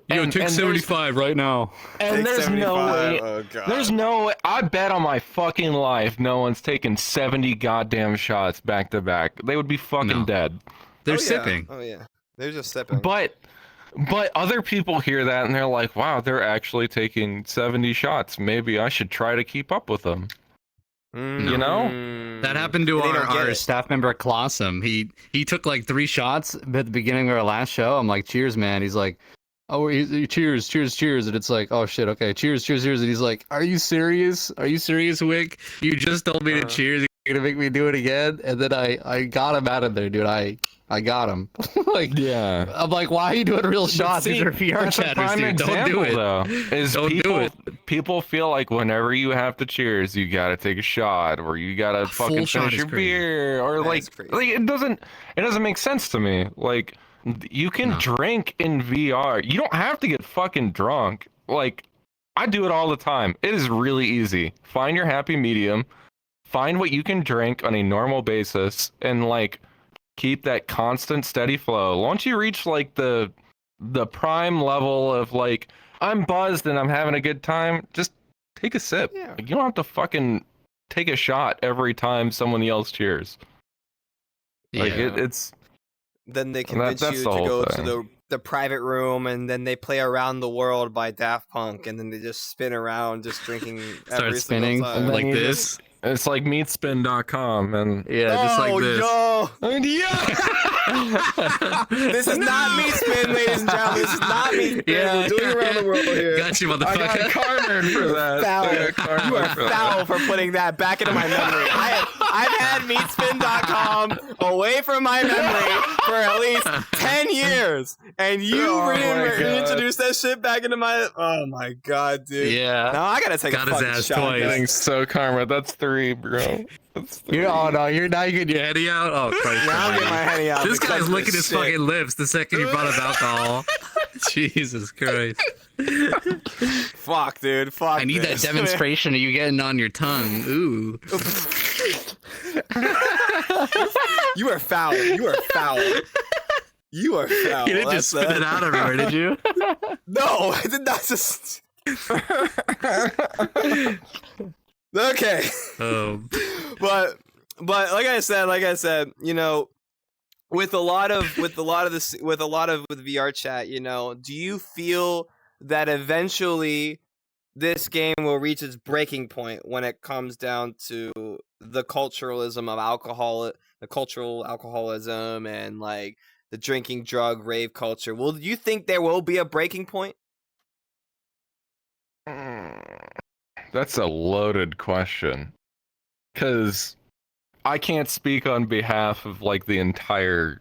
Yo, take 75 right now. And there's no way. Oh, God. There's no way. I bet on my fucking life, no one's taking 70 goddamn shots back to back. They would be fucking dead. They're sipping. Oh yeah, they're just sipping. But other people hear that and they're like, wow, they're actually taking 70 shots. Maybe I should try to keep up with them. You know? That happened to our staff member at Colosseum. He took like 3 shots at the beginning of our last show. I'm like, cheers, man. He's like, oh, cheers, cheers, cheers. And it's like, oh shit, okay, cheers, cheers, cheers. And he's like, are you serious? Are you serious, Wick? You just told me to cheers. You're gonna make me do it again? And then I got him out of there, dude. I got him. Like, yeah. I'm like, why are you doing real shots? These are VR chatters, dude. Don't do it. Though, is don't do it. People feel like whenever you have to cheers, you gotta take a shot, or you gotta fucking finish your beer, or like it doesn't make sense to me. Like, you can drink in VR. You don't have to get fucking drunk. Like, I do it all the time. It is really easy. Find your happy medium. Find what you can drink on a normal basis, and like, keep that constant steady flow. Once you reach like the prime level of like, I'm buzzed and I'm having a good time, just take a sip. Yeah. Like, you don't have to fucking take a shot every time someone yells cheers. Like, it's then they convince you to go to the private room, and then they play Around the World by Daft Punk, and then they just spin around just drinking start spinning like this. It's like meatspin.com, and just like this. Yo. Yeah. This is not Meatspin, ladies and gentlemen. This is not Meatspin. Yeah. We're doing Around the World here. Got you, motherfucker. I got cornered for that. You are foul for putting that back into my memory. I've had meatspin.com away from my memory for at least 10 years, and you reintroduced that shit back into my. Oh my god, dude. Yeah. Now I gotta take a fucking his ass shot. twice. Thanks, so karma. That's 3, bro. That's 3. You're now you getting your heady out. Oh Christ! Now I'm getting my heady out. This guy's licking his fucking lips the second you brought up alcohol. Jesus Christ! Fuck, dude. Fuck. I need that demonstration of you getting on your tongue. Ooh. You are foul. You are foul. You are foul. You didn't just spit it out everywhere, did you? No, I did not just. Okay. But like I said, you know, with VRChat, you know, do you feel that eventually this game will reach its breaking point when it comes down to the culturalism of alcohol, the cultural alcoholism, and like the drinking drug rave culture? Will you think there will be a breaking point? That's a loaded question, because I can't speak on behalf of like the entire,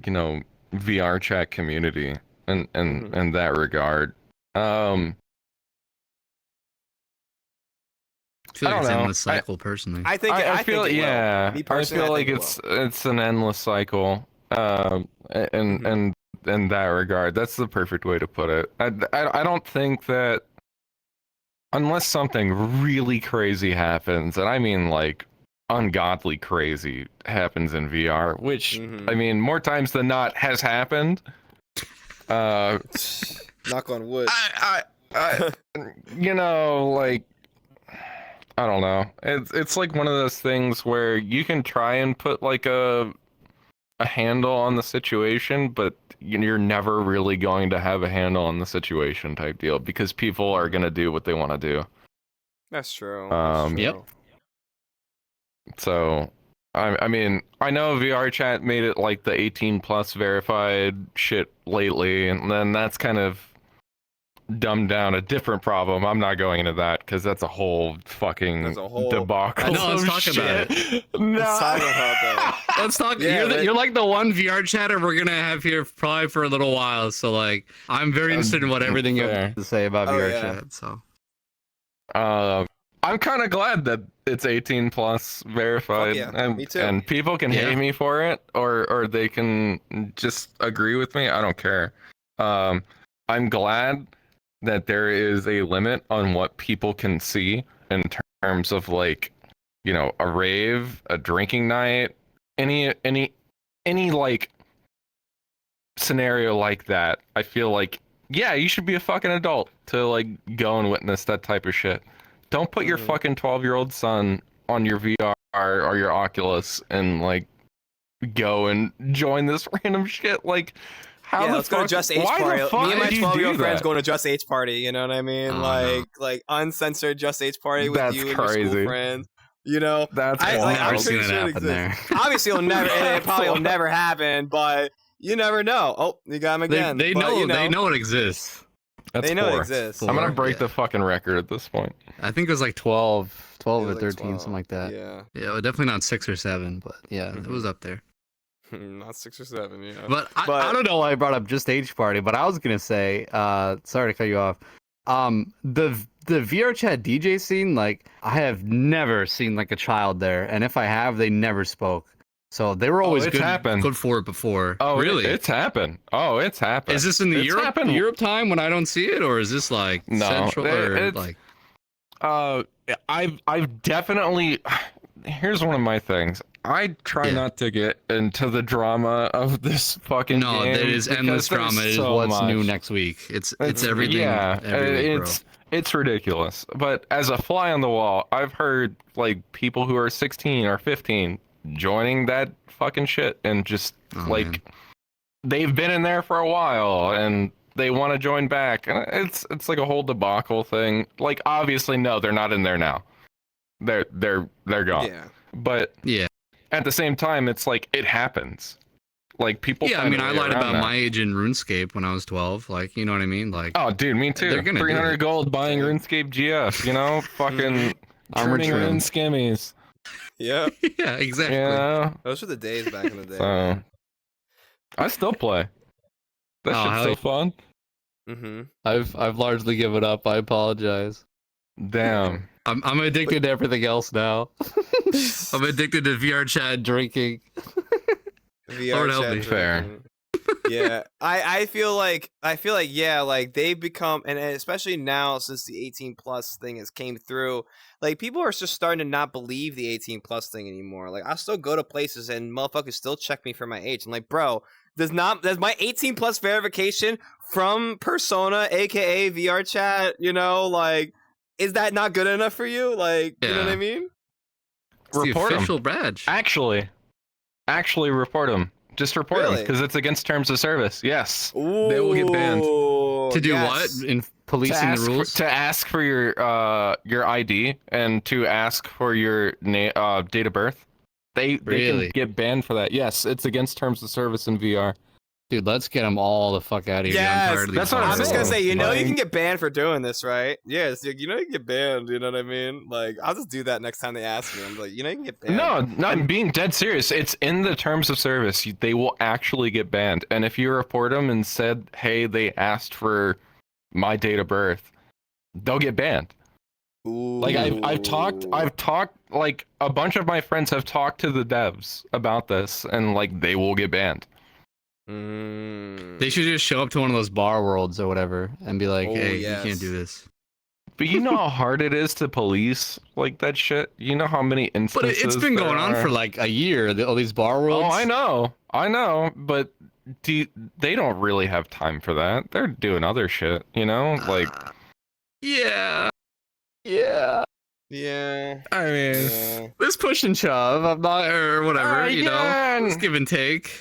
you know, VRChat community in that regard. I feel like it's an endless cycle, personally. I feel like it's an endless cycle. In that regard, that's the perfect way to put it. I don't think that unless something really crazy happens, and I mean like ungodly crazy happens in VR, which I mean more times than not has happened. Knock on wood. I you know, like, I don't know. It's like one of those things where you can try and put like a handle on the situation, but you're never really going to have a handle on the situation type deal, because people are going to do what they want to do. That's true. Yep. So I mean, I know VRChat made it like the 18 plus verified shit lately, and then that's kind of dumbed down a different problem. I'm not going into that because that's a whole fucking debacle. I know, let's talk about it. No. Let's talk about that. Let's talk. Yeah, you're like the one VR chatter we're gonna have here probably for a little while. So like, I'm very interested in what everything you have to say about VRChat. So, I'm kind of glad that it's 18 plus verified, and me too. And people can hate me for it, or they can just agree with me. I don't care. I'm glad that there is a limit on what people can see in terms of like, you know, a rave, a drinking night, any like scenario like that. I feel like, yeah, you should be a fucking adult to like go and witness that type of shit. Don't put your fucking 12-year-old son on your VR or your Oculus and like go and join this random shit. Like, how the let's fuck? go to Just H Why Party. the fuck Me and my did you 12-year-old do friends that? going to Just H Party. You know what I mean? Oh, like uncensored Just H Party with That's you and your school crazy. friends. You know, That's I've wild. never I'm seen pretty that sure it happen there. Obviously, it'll never. It probably will never happen, but you never know. Oh, you got him again. they But, know, you they know it exists. That's they know it 4. exists. I'm gonna break Yeah. the fucking record at this point. I think it was like 12 It was or like 13, 12. something like that. Yeah, Yeah, well, definitely not 6 or 7, but yeah, it was up there. not 6 or 7. Yeah, But I don't know why I brought up Just H Party, but I was gonna say, sorry to cut you off. The VRChat DJ scene, like I have never seen like a child there, and if I have, they never spoke. So they were always it's happened. good for it before. Oh, really? It's happened. Oh, it's happened. Is this in the It's happened. Europe time when I don't see it, or is this like No, central or it's- like? I've definitely. Here's one of my things. I try not to get into the drama of this fucking No, game there is endless because drama. It there's is so what's new much. next week. It's everything. Yeah, every week, it's ridiculous. But as a fly on the wall, I've heard like people who are 16 or 15 joining that fucking shit and just man. they've been in there for a while and they want to join back. And it's like a whole debacle thing. Like obviously no, they're not in there now. They're gone. yeah. But Yeah. at the same time, it's like it happens. Like people. Yeah, I find mean, a I way lied around about that. my age in RuneScape when I was 12. Like, you know what I mean? Like, Oh, dude, me too. They're gonna do 300 it. gold buying RuneScape GF. You know, fucking Armored turning trim. rune skimmies. Yeah, yeah, exactly. Yeah. those were the days back in the day. So I still play. That Oh, shit's hell so yeah. fun. Mm-hmm. I've largely given up. I apologize. Damn. I'm addicted to everything else now. I'm addicted to VR chat drinking. Lord help me. Fair. Yeah, I feel like yeah, like they've become, and especially now since the 18 plus thing has came through, like people are just starting to not believe the 18 plus thing anymore. Like I still go to places and motherfuckers still check me for my age. I'm like, bro, does my 18 plus verification from Persona, aka VRChat, you know, like is that not good enough for you? Like, you know what I mean? It's the Report 'em. official badge. Actually report them. Just report them Really? because it's against terms of service. Yes. They will get banned. To do yes. what? In policing the rules? To ask for your ID and to ask for your date of birth. They Really? can get banned for that. Yes, it's against terms of service in VR. Dude, let's get them all the fuck out of here. Yes, I'm tired of that's these what I'm I'm just gonna viral say, you know, you Like- can get banned for doing this, right? Yes, you know, you can get banned. You know what I mean? Like, I'll just do that next time they ask me. I'm like, you know, you can get banned. No, I'm being dead serious. It's in the terms of service. They will actually get banned. And if you report them and said, "Hey, they asked for my date of birth," they'll get banned. Like I've talked like a bunch of my friends have talked to the devs about this, and like they will get banned. They should just show up to one of those bar worlds or whatever and be like, Oh, hey, yes. you can't do this. But you know how hard it is to police like that shit. You know how many But instances. it's been going on there for are? like a year, all these bar worlds. Oh, I know, but they don't really have time for that. They're doing other shit, you know? Like, Yeah. Yeah. I mean, Yeah. This push and shove, I'm not, or whatever, you yeah, know? It's give and take.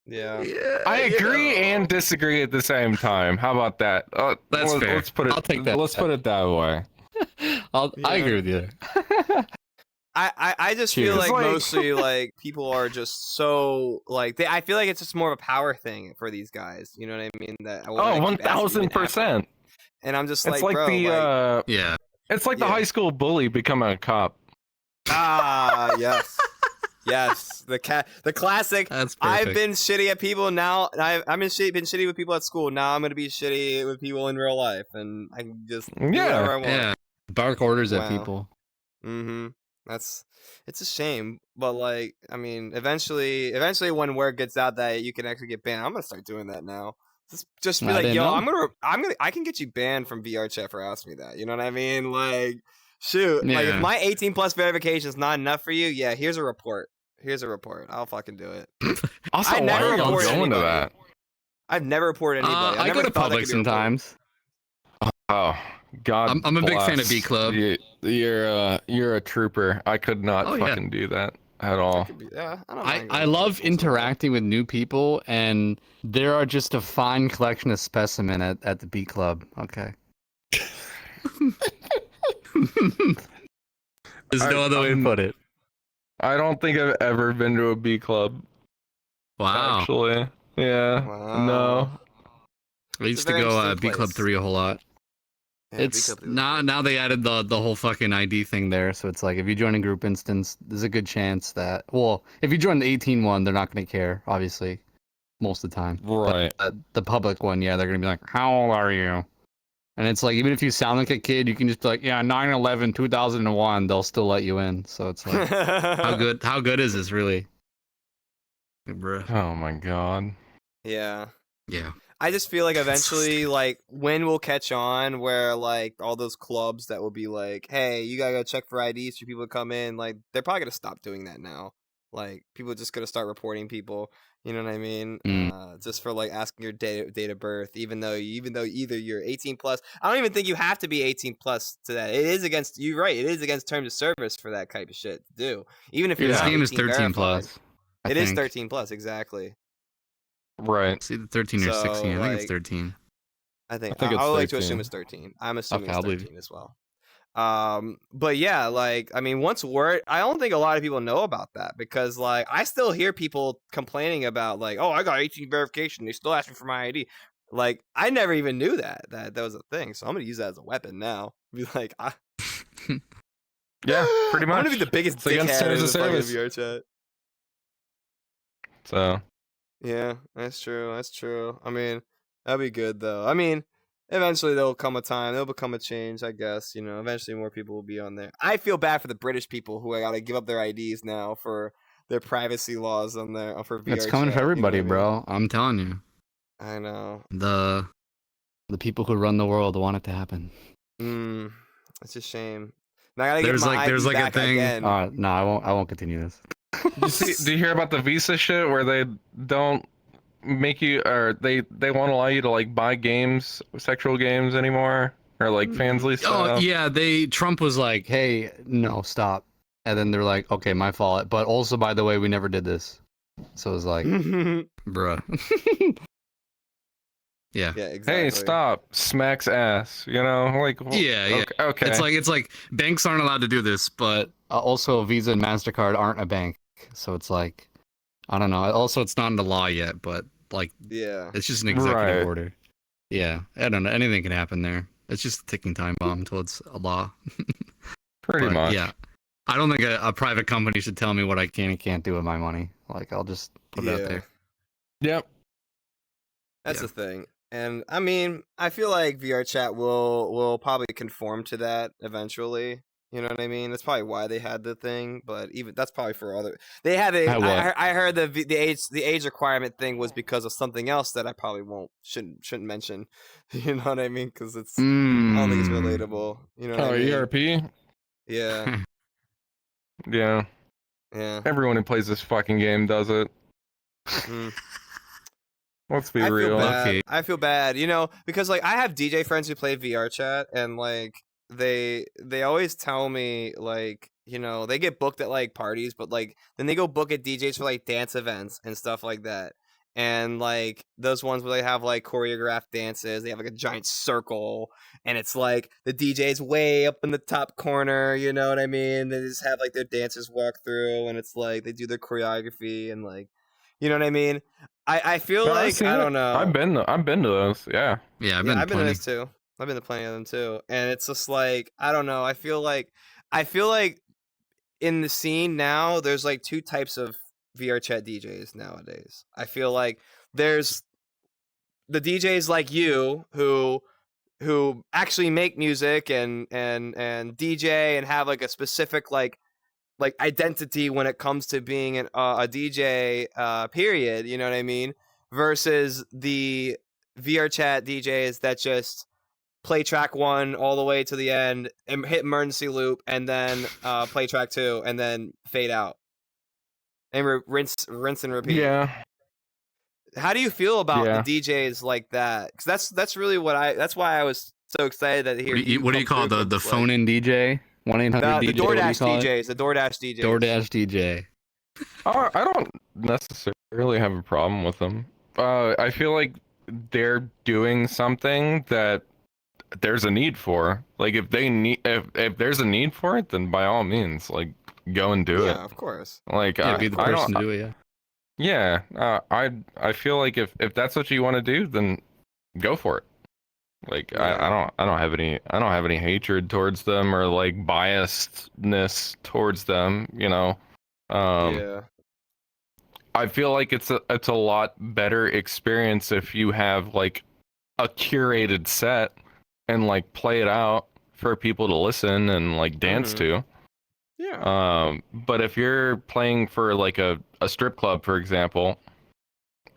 Yeah. Yeah. I you agree know. and disagree at the same time. How about that? That's fair. Let's put it. I'll take that. Let's put it that way. I agree with you. I just feel Cheers. like Like- mostly like people are just so like I feel like it's just more of a power thing for these guys. You know what I mean? That Oh, 1000%. And I'm just It's like, like bro, the Yeah. it's like the Yeah. high school bully becoming a cop. yes, yes, the classic. That's perfect. I've been shitty at people now. I've been shitty with people at school. Now I'm gonna be shitty with people in real life, and I can just do Yeah. whatever I want. Yeah. Bark orders at Wow. people. Mm-hmm. It's a shame, but like, I mean, eventually when word gets out that you can actually get banned, I'm gonna start doing that now. Just be I like, didn't yo, know. I can get you banned from VRChat for asking me that. You know what I mean? Like, shoot, like if Yeah. my 18 plus verification is not enough for you, yeah, here's a report. I'll fucking do it. Also, I why never are y'all reported going to anybody. that? I've never reported anybody. I go to public sometimes. Oh, God. I'm a big fan of bless. B Club. You're a trooper. I could not Oh, yeah. fucking do that at all. Yeah, I don't I mind going to love people sometimes. interacting with new people, and there are just a fine collection of specimen at the B Club. Okay. There's no other way to put it. I don't think I've ever been to a B club. Wow. Actually, yeah, Wow. no. I used a to very go interesting B Club place. 3 a whole lot. Yeah, B It's Club is now they added the whole fucking ID thing there, so it's like if you join a group instance, there's a good chance that, well, if you join the 18 one, they're not going to care, obviously, most of the time. Right. But the public one, yeah, they're going to be like, how old are you? And it's like, even if you sound like a kid, you can just be like, yeah, 9/11, 2001, they'll still let you in. So it's like, how good is this really? Like, bruh. Oh my God. Yeah. Yeah. I just feel like eventually, like, when we'll catch on where, like, all those clubs that will be like, hey, you gotta go check for IDs for people to come in, like, they're probably gonna stop doing that now. Like, people are just gonna start reporting people, you know what I mean? Just for, like, asking your date of birth, even though either you're 18 plus. I don't even think you have to be 18 plus to that. It is against, you're right, it is against terms of service for that type of shit to do. Even if you're This not game is 18 13 verified. plus. It is 13 plus, exactly. Right. It's either 13 or So, 16. I think like, it's 13. I think it's I would like to 13. assume it's 13. I'm assuming Okay, I'll it's believe 13 as well. But yeah, like, I mean, once word, I don't think a lot of people know about that because, like, I still hear people complaining about, like, oh, I got 18 verification. They still ask me for my ID. Like, I never even knew that was a thing. So I'm gonna use that as a weapon now. Be like, Yeah, pretty I'm much. gonna be the biggest It's against dickhead in terms the of fucking service. VRChat. So Yeah, that's true. That's true. I mean, that'd be good though. I mean, eventually there'll come a time, there'll become a change, I guess. You know, eventually more people will be on there. I feel bad for the British people who gotta give up their IDs now for their privacy laws on there for VRChat. It's coming for everybody, bro. I'm telling you. I know. The people who run the world want it to happen. It's a shame. Now I gotta There's get my like ID there's like a back thing. again. No, I won't continue this. do you hear about the visa shit where they don't make you, or they won't allow you to like buy games, sexual games anymore, or like fansly stuff? Oh yeah, Trump was like, hey, no, stop. And then they're like, okay, my fault. But also, by the way, we never did this. So it was like, bruh. Yeah. Yeah, exactly. Hey, stop! Smacks ass. You know, like Yeah. Okay. It's like banks aren't allowed to do this, but also Visa and MasterCard aren't a bank. So it's like, I don't know. Also, it's not in the law yet, but like, Yeah. it's just an executive Right. order. Yeah, I don't know. Anything can happen there. It's just a ticking time bomb until it's a law. Pretty But, much. Yeah. I don't think a private company should tell me what I can and can't do with my money. Like, I'll just put it out there. Yep. That's Yeah. the thing. And I mean, I feel like VRChat will probably conform to that eventually. You know what I mean? That's probably why they had the thing, but even that's probably for other. They had a. I heard the age requirement thing was because of something else that I probably shouldn't mention. You know what I mean? Because it's I don't think it's relatable. You know what I mean? ERP. Yeah. Yeah. Yeah. Everyone who plays this fucking game does it. Let's be real. I feel bad, you know, because like I have DJ friends who play VRChat, and like they always tell me like, you know, they get booked at like parties, but like then they go book at DJs for like dance events and stuff like that. and like those ones where they have like choreographed dances. They have like a giant circle, and it's like the DJ's way up in the top corner. You know what I mean? They just have like their dancers walk through, and it's like they do their choreography and like, you know what I mean? I feel like I don't know. I've been to those. Yeah. Yeah, I've been to those too. I've been to plenty of them too, and it's just like I don't know. I feel like in the scene now, there's like two types of VRChat DJs nowadays. I feel like there's the DJs like you who actually make music and DJ and have like a specific like identity when it comes to being a DJ period, you know what I mean? Versus the VRChat DJs that just play track 1 all the way to the end and hit emergency loop and then play track 2 and then fade out and rinse and repeat. Yeah. How do you feel about the DJs like that? Because that's really that's why I was so excited that here. What do you call the phone in DJ? 1-800 DJ. The Doordash DJs. The Doordash DJs. Doordash DJ. I don't necessarily have a problem with them. I feel like they're doing something that there's a need for. Like if there's a need for it, then by all means, like go and do it. Yeah, of course. Like be the person to do it. Yeah. I feel like if that's what you want to do, then go for it. Like Yeah. I don't have any hatred towards them or like biasedness towards them, you know. Yeah. I feel like it's a lot better experience if you have like a curated set and like play it out for people to listen and like dance to. Yeah. But if you're playing for like a strip club, for example,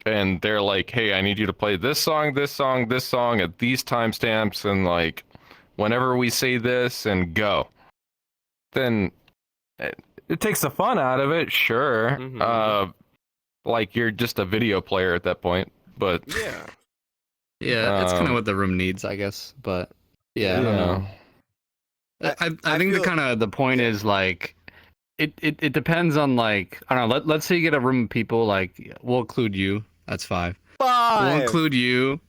and they're like, hey, I need you to play this song, this song, this song at these timestamps, and like whenever we say this and go, then it takes the fun out of it, sure. Like you're just a video player at that point, but yeah, that's kind of what the room needs, I guess. But yeah, I don't know. I think the point is like it depends on like I don't know. Let's say you get a room of people, like we'll include you. That's 5. We'll include you,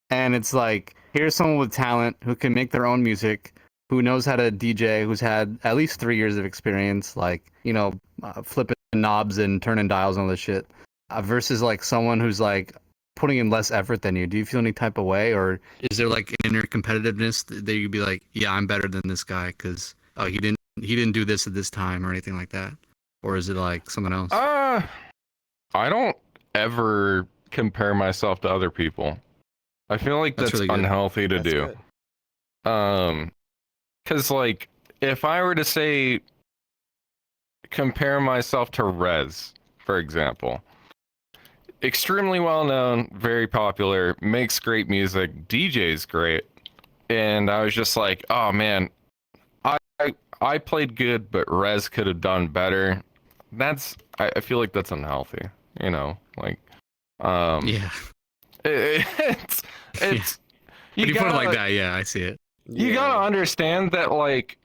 and it's like here's someone with talent who can make their own music, who knows how to DJ, who's had at least 3 years of experience, like flipping knobs and turning dials and all this shit, versus like someone who's like putting in less effort than you. Do you feel any type of way, or is there like an inner competitiveness that you'd be like, yeah, I'm better than this guy because he didn't do this at this time or anything like that, or is it like something else? I don't ever compare myself to other people. I feel like that's really unhealthy to do. Good. Cause like if I were to say compare myself to Rez, for example, extremely well known, very popular, makes great music, DJ's great, and I was just like, oh man, I played good, but Rez could have done better. I feel like that's unhealthy, you know, like yeah. It's when you put it like that, yeah, I see it. You gotta understand that like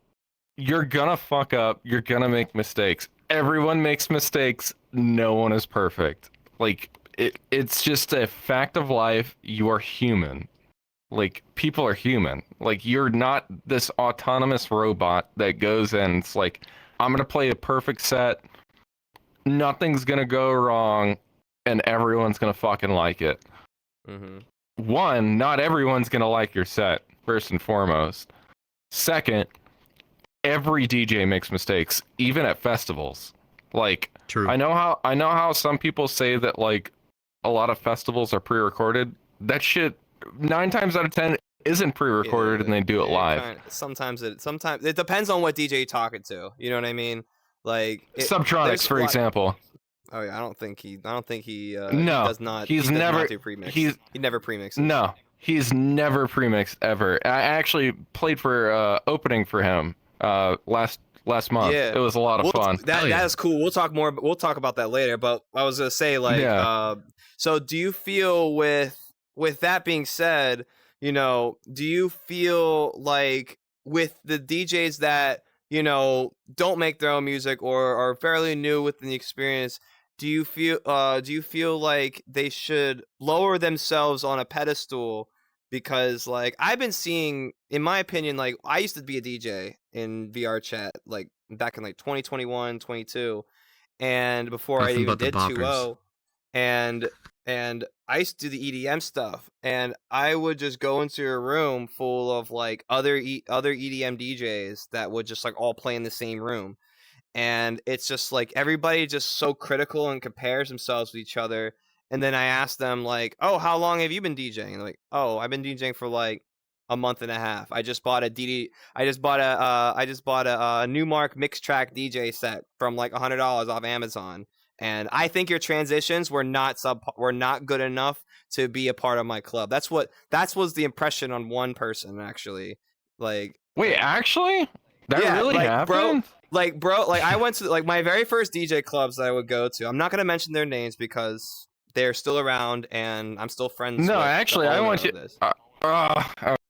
you're gonna fuck up, you're gonna make mistakes. Everyone makes mistakes, no one is perfect. Like it's just a fact of life. You are human. Like people are human. Like you're not this autonomous robot that goes and it's like, I'm gonna play a perfect set, nothing's gonna go wrong, and everyone's gonna fucking like it. One, not everyone's gonna like your set, first and foremost. Second, every DJ makes mistakes, even at festivals. Like, true. I know how some people say that like a lot of festivals are pre-recorded. That shit 9 times out of 10 isn't pre-recorded, and they do it live. Sometimes it depends on what DJ you're talking to. You know what I mean? Like Subtronics, for example. Oh yeah, I don't think he no, he does not. He never premixes. No, he's never premixed ever. I actually played for opening for him last month. Yeah. It was a lot of fun. That is cool. We'll talk about that later. But I was gonna say like, so do you feel with that being said, you know, do you feel like with the DJs that don't make their own music or are fairly new within the experience, do you feel like they should lower themselves on a pedestal? Because like I've been seeing, in my opinion, like I used to be a DJ in VRChat like back in like 2021, 22, and before I Nothing even but the did boppers. 2-0, and I used to do the EDM stuff, and I would just go into a room full of like other EDM DJs that would just like all play in the same room, and it's just like everybody just so critical and compares themselves with each other. And then I asked them like, "Oh, how long have you been DJing?" And they're like, "Oh, I've been DJing for like a month and a half. I just bought a Newmark mix track DJ set from like $100 off Amazon. And I think your transitions were not good enough to be a part of my club." That was the impression on one person actually. Like, wait, actually, that yeah, really like, happened? bro, like I went to like my very first DJ clubs that I would go to. I'm not gonna mention their names because they're still around and I'm still friends. No, with actually, the I owner want you. of this.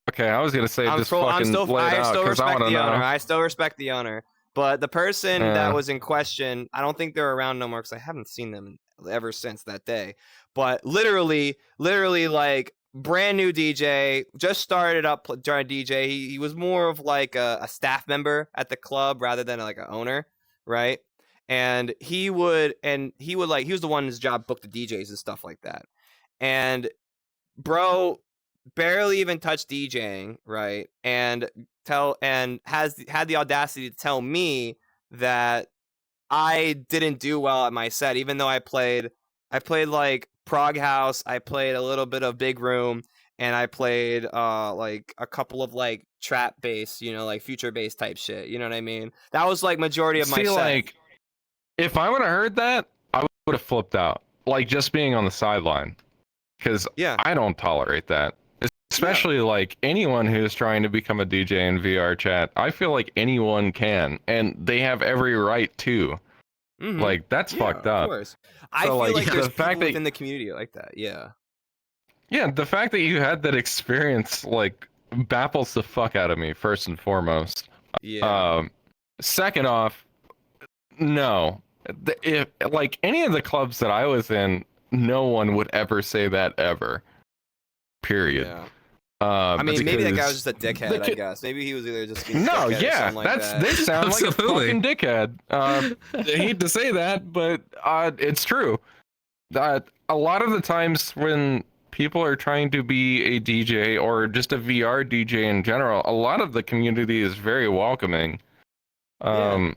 Okay, I was gonna say I just fucking still lay it out because I respect want to the owner. know. I still respect the owner. But the person Yeah. that was in question, I don't think they're around no more because I haven't seen them ever since that day. But literally, like brand new DJ, just started up trying to DJ. He was more of like a staff member at the club rather than like an owner, right? And he was the one whose job booked the DJs and stuff like that. And bro barely even touched DJing, right? And had the audacity to tell me that I didn't do well at my set, even though I played like prog house, I played a little bit of big room, and I played like a couple of like trap bass, like future bass type shit. You know what I mean? That was like majority of my set. Like, if I would have heard that, I would have flipped out. Like just being on the sideline, because I don't tolerate that. Especially like anyone who's trying to become a DJ in VRChat, I feel like anyone can, and they have every right to. Like that's fucked up. Of course. I feel like there's people within the community like that. Yeah. Yeah, the fact that you had that experience like baffles the fuck out of me. First and foremost. Yeah. Second off, no. If like any of the clubs that I was in, no one would ever say that ever. Period. Yeah. I mean, maybe that guy was just a dickhead. I guess maybe he was either just being no, or yeah, like that. They sound like a fucking dickhead. I hate to say that, but it's true. A lot of the times when people are trying to be a DJ or just a VR DJ in general, a lot of the community is very welcoming. And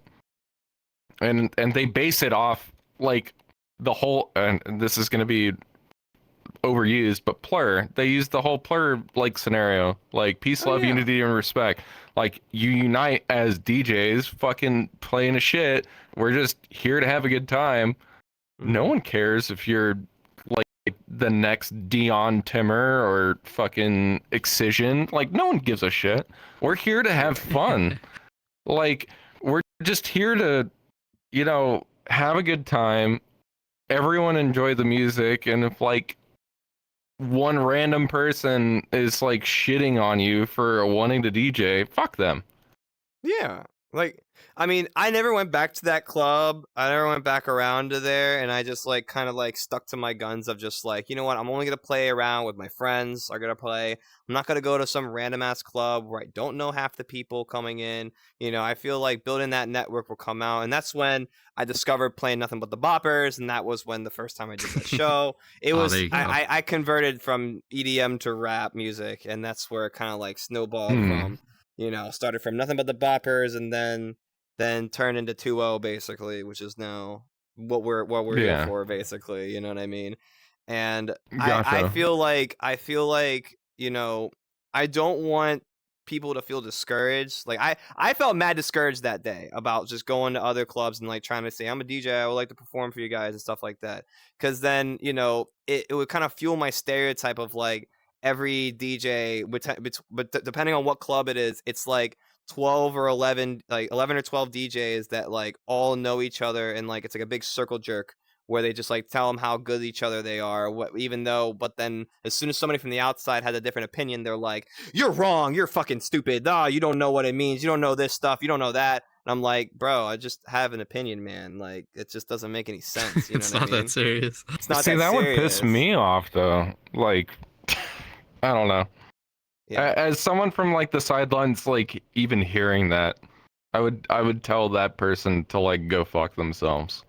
they base it off like the whole, and this is going to be overused, but plur. They use the whole plur like scenario, like peace, love, unity, and respect. Like you unite as DJs, fucking playing a shit. We're just here to have a good time. No one cares if you're like the next Dion Timmer or fucking Excision. Like no one gives a shit. We're here to have fun. Like we're just here to, have a good time. Everyone enjoy the music, and if like one random person is like shitting on you for wanting to DJ, fuck them. Yeah. Like, I mean, I never went back to that club. I never went back around to there, and I just like kind of like stuck to my guns of just like, you know what, I'm only gonna play around with my friends are gonna play. I'm not gonna go to some random ass club where I don't know half the people coming in. I feel like building that network will come out, and that's when I discovered playing nothing but the boppers, and that was when the first time I did that show. It was I converted from EDM to rap music, and that's where it kind of like snowballed from. Started from nothing but the boppers, and then turned into 2-0 basically, which is now what we're here for basically. You know what I mean? And I feel like I don't want people to feel discouraged. Like I felt mad discouraged that day about just going to other clubs and like trying to say I'm a DJ, I would like to perform for you guys and stuff like that. Because then it would kind of fuel my stereotype of like every DJ but depending on what club it is, it's like 12 or 11 or 12 DJs that like all know each other, and like it's like a big circle jerk where they just like tell them how good each other they are, but then as soon as somebody from the outside has a different opinion, they're like, you're wrong, you're fucking stupid, you don't know what it means, you don't know this stuff, you don't know that. And I'm like, bro, I just have an opinion, man. Like, it just doesn't make any sense. You know It's what I not mean? that serious. It's not See, that that would serious. piss me off though. Like, I don't know. Yeah. As someone from like the sidelines, like even hearing that, I would tell that person to like go fuck themselves.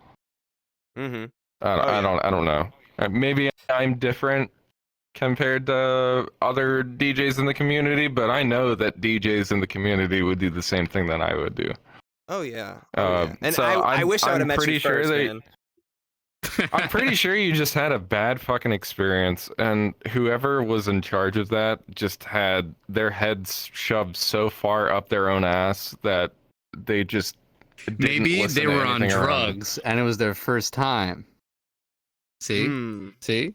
Mm-hmm. I don't know. Maybe I'm different compared to other DJs in the community, but I know that DJs in the community would do the same thing that I would do. Oh yeah. Oh yeah. And So I wish I would have met pretty you sure first, that man. I'm pretty sure you just had a bad fucking experience, and whoever was in charge of that just had their heads shoved so far up their own ass that they just didn't Maybe listen they to were on anything around them. drugs and it was their first time. See? Hmm. See?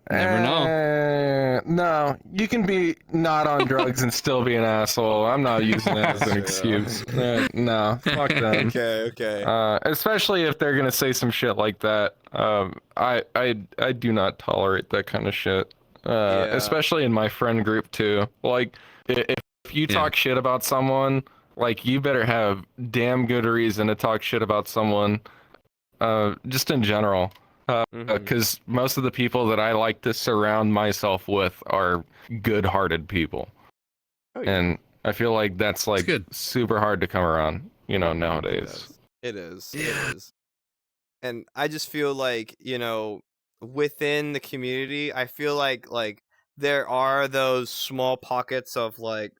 Never know. No, you can be not on drugs and still be an asshole. I'm not using that as an True. excuse. No, fuck them. Okay. Especially if they're gonna say some shit like that. I do not tolerate that kind of shit. Yeah. Especially in my friend group too. Like, if you talk shit about someone, like you better have damn good reason to talk shit about someone. Just in general. Because most of the people that I like to surround myself with are good-hearted people, and I feel like that's like super hard to come around, nowadays. It is. And I just feel like, within the community, I feel like there are those small pockets of like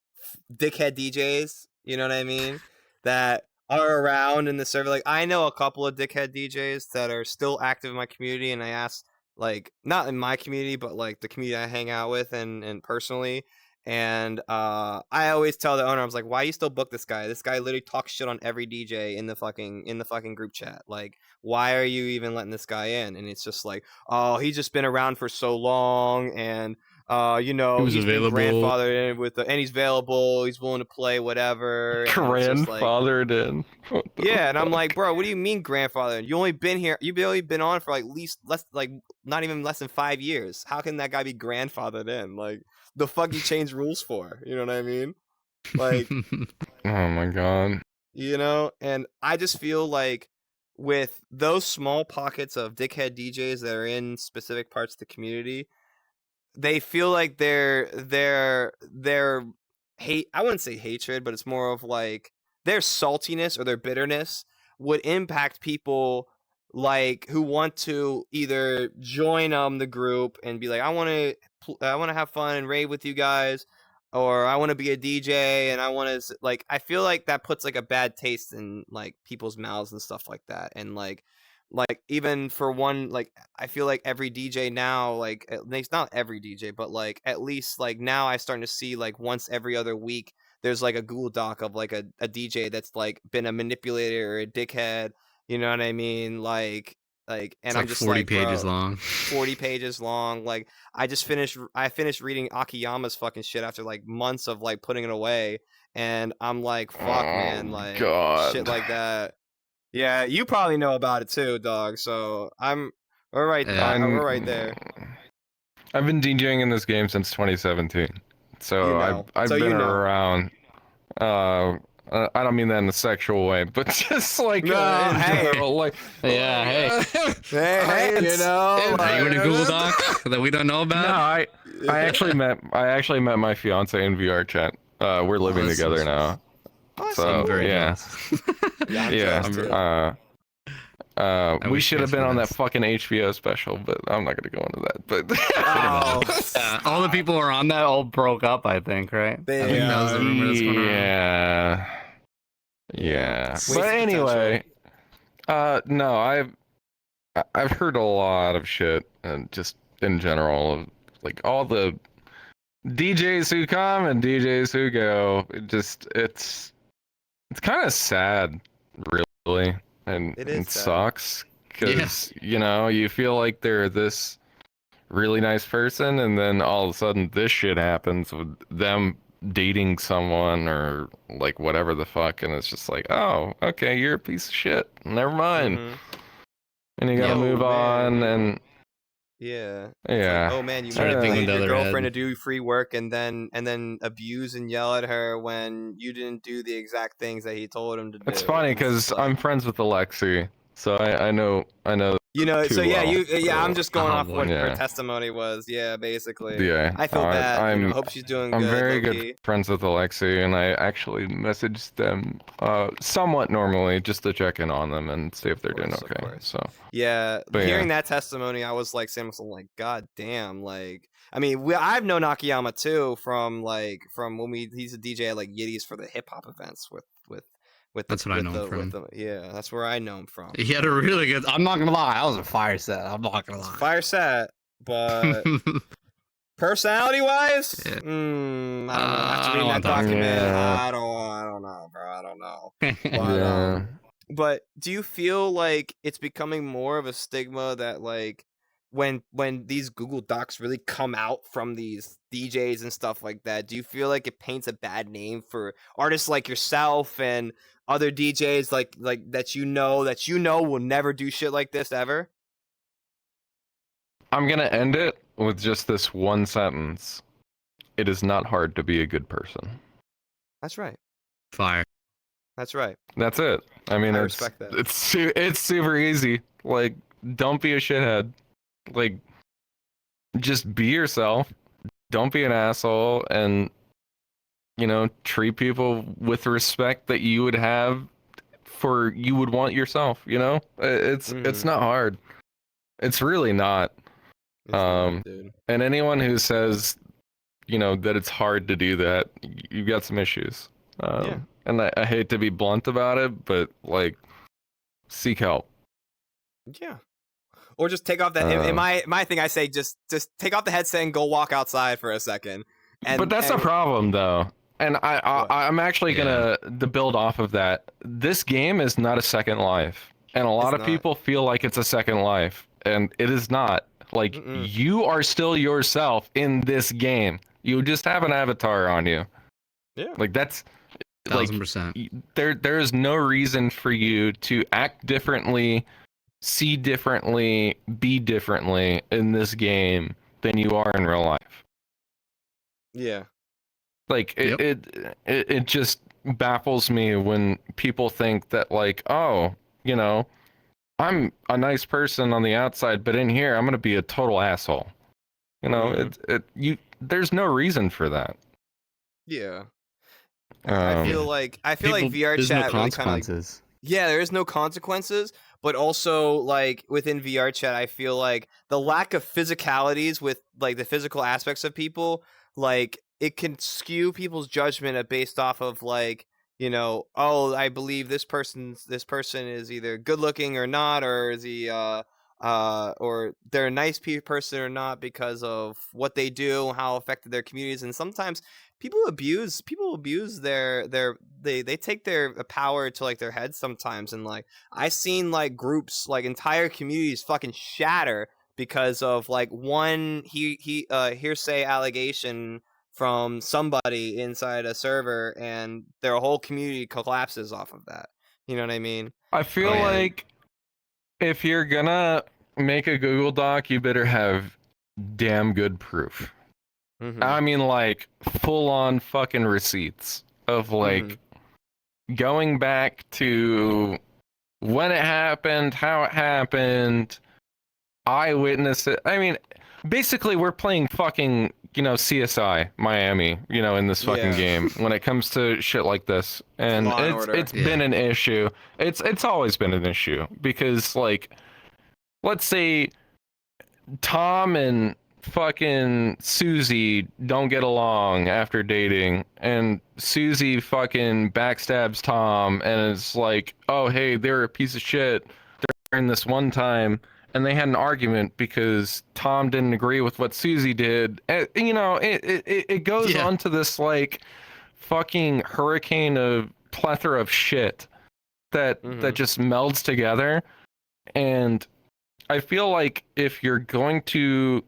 dickhead DJs, you know what I mean, that are around in the server. Like, I know a couple of dickhead DJs that are still active in my community, and I ask, like, not in my community, but like the community I hang out with and personally. And I always tell the owner, I was like, why you still book this guy? This guy literally talks shit on every DJ in the fucking group chat. Like, why are you even letting this guy in? And it's just like, oh, he's just been around for so long, and he's available. been grandfathered in and he's available. He's willing to play whatever. Grandfathered in. Yeah, and I'm like, bro, what do you mean grandfathered? You only been here. You've only been on for not even less than 5 years. How can that guy be grandfathered in? Like, the fuck you change rules for? You know what I mean? Like, oh my god. And I just feel like with those small pockets of dickhead DJs that are in specific parts of the community, they feel like their hate, I wouldn't say hatred, but it's more of like their saltiness or their bitterness would impact people like who want to either join the group and be like, I want to have fun and rave with you guys, or I want to be a DJ and I want to, like, I feel like that puts like a bad taste in like people's mouths and stuff like that. And like even for one, like, I feel like every DJ now, like, at least not every DJ, but like at least like now I'm starting to see like once every other week there's like a Google Doc of like a DJ that's like been a manipulator or a dickhead, you know what I mean? Like and it's I'm like just 40 like, pages bro, long. 40 pages long. Like, I finished reading Akiyama's fucking shit after like months of like putting it away, and I'm like, fuck, man, like, God. shit like that. Yeah, you probably know about it too, dog. So we're right there. I've been DJing in this game since 2017, so I've been around. I don't mean that in a sexual way, but just like in general, like, hey, hey, are you in a Google Doc that we don't know about? No, I actually met my fiance in VRChat. We're living together now. Awesome. So we should have been on that fucking HBO special, but I'm not gonna go into that. But all the people who are on that all broke up, I think, right? I think that was the rumor that's going on. Yeah. But anyway, no, I've heard a lot of shit, and just in general, of like all the DJs who come and DJs who go. It's kind of sad, really, and it sucks because you feel like they're this really nice person, and then all of a sudden this shit happens with them dating someone or like whatever the fuck, and it's just like, oh, okay, you're a piece of shit. Never mind. And you gotta move on, and Yeah. It's Yeah. like, oh man, you Started thinking manipulated the your other girlfriend head. to do free work and then abuse and yell at her when you didn't do the exact things that he told him to do. It's funny And it's because like, I'm friends with Alexi, so I know you know, too so yeah, well. I'm just going Oh, off boy. what her Yeah. testimony was. Yeah, basically. Yeah. I feel bad. You know, I'm hope she's doing I'm good. very Low good key. friends with Alexi, and I actually messaged them somewhat normally just to check in on them and see if they're doing Of okay. course. So Yeah, But hearing yeah. that testimony, I was like saying to myself, like, God damn, like, I mean, I've known Akiyama too from when he's a DJ at like Yiddies for the hip hop events That's what I know him from. yeah, that's where I know him from. He had a really good. I'm not gonna lie, that was a fire set. I'm not gonna It's a lie. fire set, but personality wise, Yeah. I don't know. After I reading don't that wanna talk document, Yeah. I don't know, bro. I don't know. But Yeah. But do you feel like it's becoming more of a stigma that like when these Google Docs really come out from these DJs and stuff like that, do you feel like it paints a bad name for artists like yourself and other DJs like that you know will never do shit like this ever? I'm gonna end it with just this one sentence. It is not hard to be a good person. That's right. Fire. That's right. That's it. I mean, I it's respect that. it's super easy. Like, don't be a shithead. Like, just be yourself. Don't be an asshole, and treat people with respect that you would have you would want yourself. It's not hard. It's really not. It's not, dude. And anyone who says, that it's hard to do that, you've got some issues. Yeah. And I hate to be blunt about it, but like, seek help. Yeah. Or just take off the in my thing I say just take off the headset and go walk outside for a second. But that's a problem though. And I'm actually gonna build off of that. This game is not a second life. And a lot of people feel like it's a second life. And it is not. Like, you are still yourself in this game. You just have an avatar on you. Yeah. Like, that's 1000%. There is no reason for you to act differently, see differently, be differently in this game than you are in real life. Yeah. Like, it just baffles me when people think that, like, oh, I'm a nice person on the outside, but in here I'm gonna be a total asshole. There's no reason for that. Yeah. I feel like VRChat there's no really consequences. there is no consequences, but also like within VRChat, I feel like the lack of physicalities with like the physical aspects of people, like it can skew people's judgment based off of like, oh, I believe this person is either good looking or not, or is he or they're a nice person or not because of what they do, how affected their communities, and sometimes people abuse they take their power to like their heads sometimes, and like I've seen like groups, like entire communities fucking shatter because of like one hearsay allegation from somebody inside a server, and their whole community collapses off of that. You know what I mean? I feel like if you're gonna make a Google Doc, you better have damn good proof. I mean, like, full-on fucking receipts of, like, going back to when it happened, how it happened, eyewitness it. I mean, basically, we're playing fucking, CSI Miami, in this fucking game when it comes to shit like this. And it's been an issue. It's always been an issue because, like, let's say Tom and fucking Susie don't get along after dating, and Susie fucking backstabs Tom, and it's like, oh hey, they're a piece of shit during this one time, and they had an argument because Tom didn't agree with what Susie did. And, it goes on to this like fucking hurricane of plethora of shit that just melds together. And I feel like if you're going to,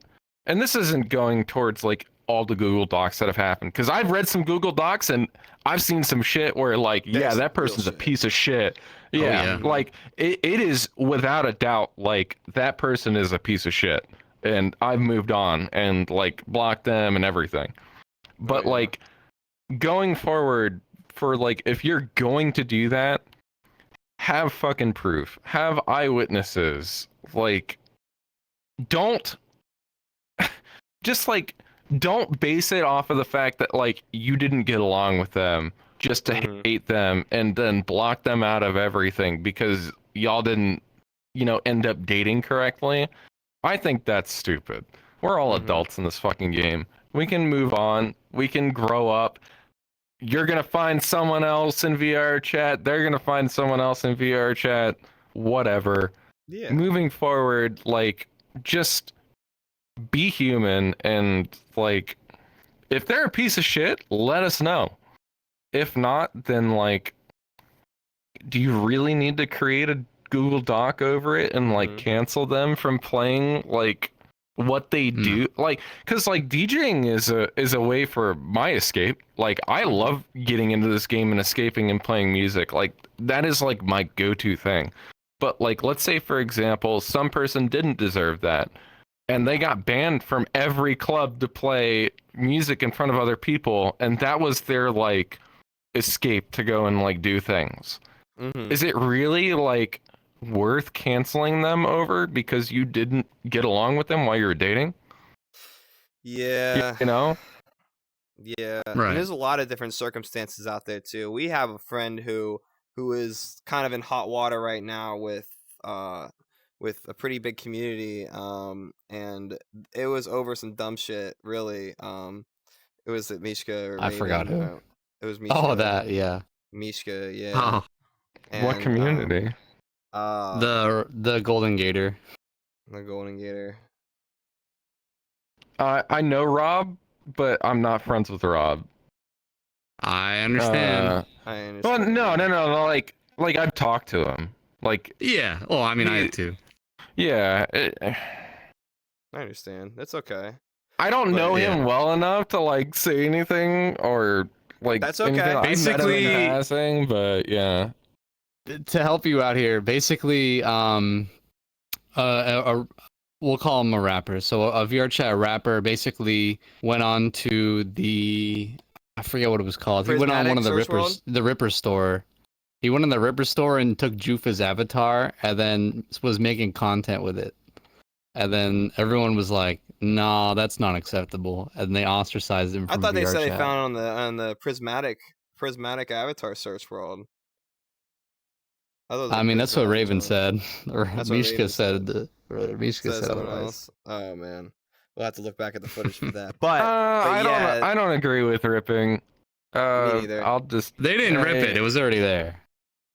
and this isn't going towards like all the Google Docs that have happened, because I've read some Google Docs and I've seen some shit where like, that person's a piece of shit. Like it is without a doubt, like that person is a piece of shit. and I've moved on and like blocked them and everything. But like going forward, for like, if you're going to do that, have fucking proof, have eyewitnesses. Like, don't just like, don't base it off of the fact that like you didn't get along with them just to hate them and then block them out of everything because y'all didn't, you know, end up dating correctly. I think that's stupid. We're all adults in this fucking game. We can move on. We can grow up. You're gonna find someone else in VRChat. They're gonna find someone else in VRChat. Whatever. Yeah. Moving forward, like, just be human, and like, if they're a piece of shit, let us know. If not, then like, do you really need to create a Google Doc over it and like cancel them from playing like what they do? Like, because like DJing is a way for my escape. Like, I love getting into this game and escaping and playing music. Like, that is like my go-to thing. But like, let's say for example, some person didn't deserve that and they got banned from every club to play music in front of other people, and that was their like escape to go and like do things. Is it really like worth canceling them over because you didn't get along with them while you were dating? Yeah. You know? Yeah. Right. And there's a lot of different circumstances out there too. We have a friend who is kind of in hot water right now with a pretty big community, and it was over some dumb shit, really. It was at Mishka or I forgot who. it was Mishka. Oh, that, yeah. Mishka, yeah. Oh, And, What community? the Golden Gator. The Golden Gator. I know Rob, but I'm not friends with Rob. I understand. I understand. Well, no. Like I've talked to him. Like, Yeah. Well, I mean, I have too. yeah. I understand. That's okay. I don't know him well enough to like say anything or like That's okay. anything. Basically, I met him in passing, but yeah. To help you out here, basically, we'll call him a rapper. So a VRChat rapper basically went on to I forget what it was called. He went on one of the Ripper store. He went in the Ripper store and took Jufa's avatar and then was making content with it. And then everyone was like, "No, that's not acceptable," and they ostracized him from I thought they VRChat. said they found it on the prismatic avatar search world. I mean, that's what Raven said. Or That's what Mishka Raven said. Mishka said someone otherwise. else. Oh man, we'll have to look back at the footage for that. But, I don't agree with ripping. Me neither. I'll just. They didn't rip it. It was already there.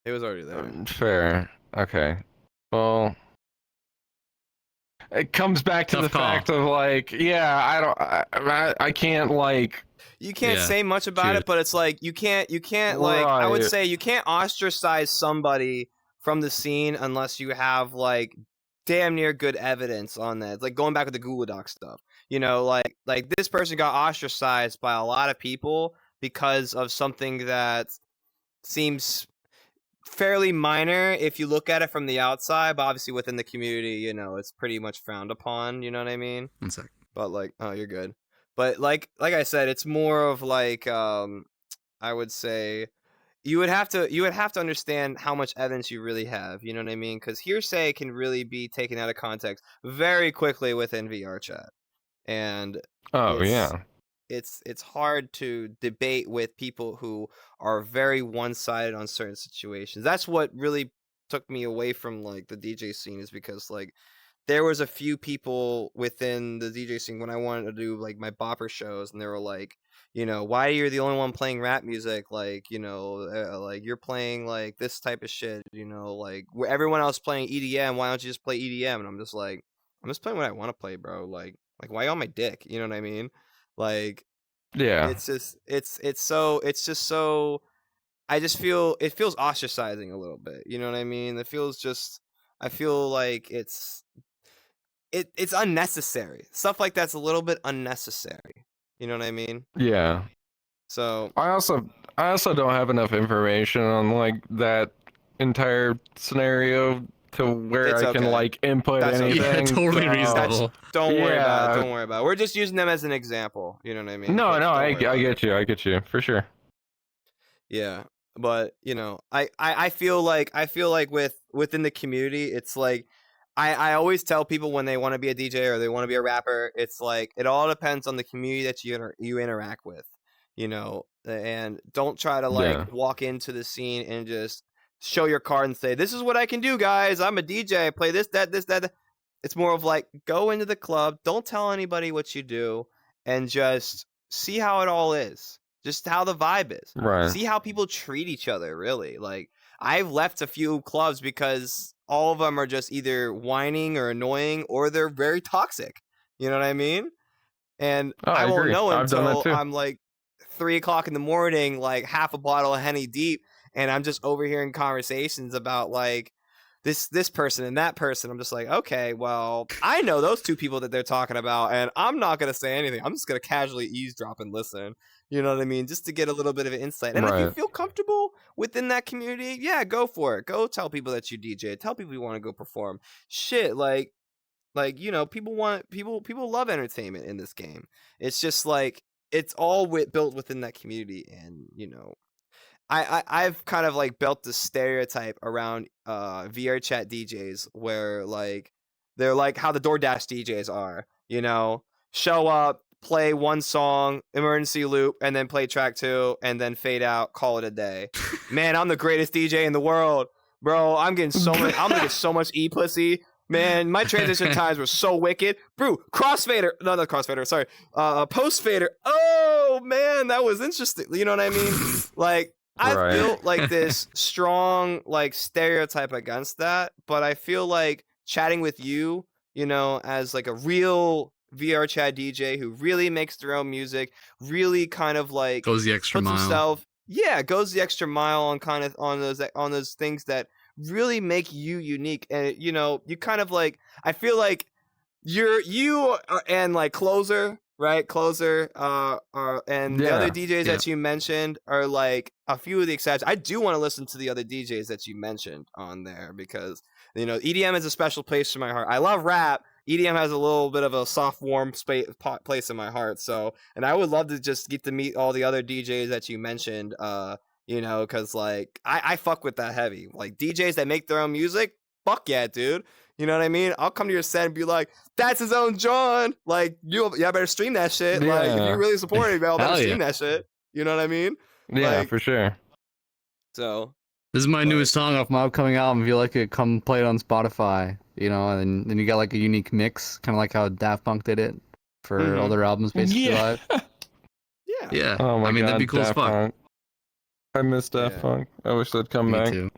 It was already there. Fair. Okay. Well, it comes back to the fact of like, yeah, I can't like. You can't say much about it, but it's like you can't like, I would say you can't ostracize somebody from the scene unless you have like damn near good evidence on that. It's like going back with the Google Doc stuff. You know, like this person got ostracized by a lot of people because of something that seems fairly minor if you look at it from the outside, but obviously within the community, you know, it's pretty much frowned upon, you know what I mean? One sec. But like, oh, you're good. But like I said, it's more of like I would say you would have to understand how much evidence you really have, you know what I mean? Cuz hearsay can really be taken out of context very quickly within VRChat. And it's hard to debate with people who are very one-sided on certain situations. That's what really took me away from like the DJ scene, is because like there was a few people within the DJ scene when I wanted to do like my bopper shows, and they were like, you know, why you're the only one playing rap music? Like, you know, like you're playing like this type of shit, you know, like where everyone else playing EDM, why don't you just play EDM? And I'm just like, I'm just playing what I want to play, bro. Like why you on my dick? You know what I mean? Like, yeah, it's just so I just feel it feels ostracizing a little bit. You know what I mean? It feels just, I feel like it's unnecessary. Stuff like that's a little bit unnecessary. You know what I mean? Yeah. So I also don't have enough information on like that entire scenario to where It's I can okay. like input That's okay. anything. Yeah, totally so- reasonable. Don't worry about it. Yeah. Don't worry about it. We're just using them as an example. You know what I mean? No, But no, don't I worry about it. get you for sure. Yeah, but I feel like within the community, it's like I always tell people when they want to be a DJ or they want to be a rapper, it's like it all depends on the community that you interact with, and don't try to Yeah. walk into the scene and just show your card and say, "This is what I can do, guys. I'm a DJ. I play this, that, this, that." It's more of like go into the club, don't tell anybody what you do, and just see how it all is. Just how the vibe is. Right. See how people treat each other, really. Like, I've left a few clubs because all of them are just either whining or annoying or they're very toxic. You know what I mean? And I won't agree. know I've done that until too. I'm like 3 o'clock in the morning, like half a bottle of Henny deep, and I'm just overhearing conversations about like this person and that person. I'm just like, okay, well, I know those two people that they're talking about, and I'm not gonna say anything. I'm just gonna casually eavesdrop and listen. You know what I mean? Just to get a little bit of insight. And if you Right. feel comfortable within that community, yeah, go for it. Go tell people that you DJ. Tell people you want to go perform. Shit, people love entertainment in this game. It's just like it's all built within that community, and I've kind of like built this stereotype around VRChat DJs where like they're like how the Doordash DJs are, show up, play one song, emergency loop, and then play track 2, and then fade out, call it a day. Man, I'm the greatest DJ in the world, bro. I'm gonna get so much e-pussy. Man, my transition times were so wicked. Bro, crossfader. No, not crossfader. Sorry. Post fader. Oh, man, that was interesting. You know what I mean? Like, I've built like this strong like stereotype against that, but I feel like chatting with you, as like a real VRChat DJ who really makes their own music, really kind of like Goes the extra puts mile. himself, goes the extra mile on kind of on those things that really make you unique. And you kind of like, I feel like you are, and like Closer, right? Closer, and the other DJs that you mentioned are like a few of the exceptions. I do want to listen to the other DJs that you mentioned on there because EDM is a special place in my heart. I love rap. EDM has a little bit of a soft, warm place in my heart. So, and I would love to just get to meet all the other DJs that you mentioned. Because like I fuck with that heavy. Like DJs that make their own music, fuck yeah, dude. You know what I mean? I'll come to your set and be like, "That's his own John." Like y'all better stream that shit. Yeah. Like if you really support it, y'all better stream that shit. You know what I mean? Yeah, Like, for sure. So this is my newest song off my upcoming album. If you like it, come play it on Spotify. And then you got like a unique mix, kind of like how Daft Punk did it for all their albums, basically live. Yeah. Yeah. Oh my I mean, God, that'd be cool Daft as fuck. Punk. I miss Daft Punk. I wish they'd come Me back. too.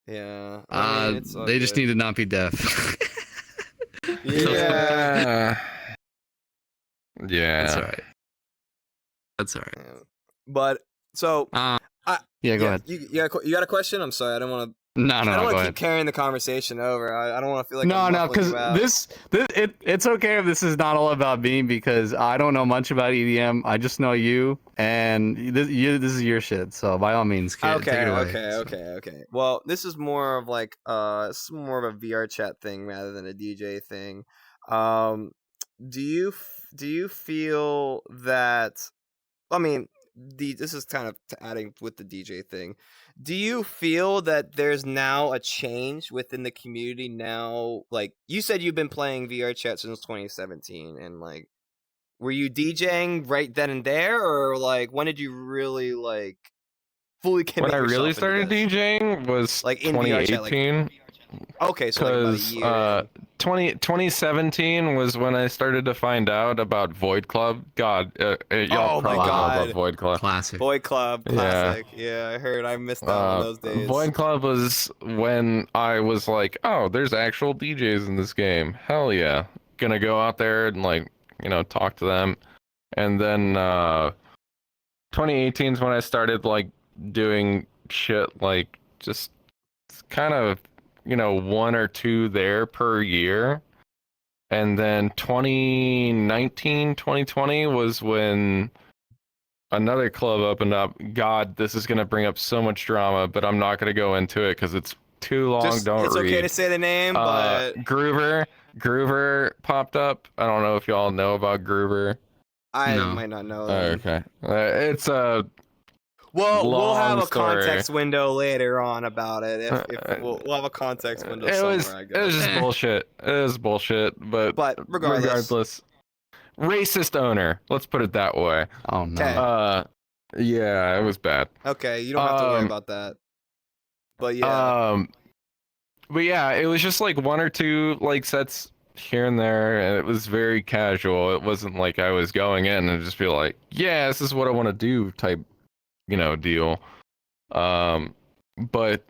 Yeah. I mean, it's all they just good. need to not be deaf. Yeah. That's all right. That's all right. Yeah. But so Yeah, go ahead. You got a question? I'm sorry, I don't want to. No, I don't go want to ahead. keep carrying the conversation over. I don't want to feel like No, I'm because it's okay if this is not all about me because I don't know much about EDM. I just know you, and this is your shit. So by all means, kid, take it away. Okay. Well, this is more of like it's more of a VR chat thing rather than a DJ thing. Do you feel that? I mean, this is kind of adding with the DJ thing. Do you feel that there's now a change within the community now? Like you said, you've been playing VRChat since 2017, and like, were you DJing right then and there, or like when did you really like fully commit? When I really started DJing was like in VRChat, 2018. Okay, so like about a year. 2017 was when I started to find out about Void Club. God, y'all probably know about Void Club. Classic. Void Club, classic. Yeah, I heard. I missed out on those days. Void Club was when I was like, oh, there's actual DJs in this game. Hell yeah. Gonna go out there and like, talk to them. And then 2018 is when I started like doing shit like just kind of one or two there per year. And then 2019, 2020 was when another club opened up. God, this is going to bring up so much drama, but I'm not going to go into it because it's too long. Just, Don't it's read. okay to say the name, but Groover popped up. I don't know if y'all know about Groover. I No. might not know Oh, them. okay. It's a Well, we'll have long a story. context window later on about it. If we'll have a context window somewhere, I guess. It was just bullshit. It was bullshit, but regardless, racist owner. Let's put it that way. Oh no. Okay. Yeah, it was bad. Okay, you don't have to worry about that. But yeah. But yeah, it was just like one or two like sets here and there, and it was very casual. It wasn't like I was going in and just feel like, yeah, this is what I want to do type, deal. But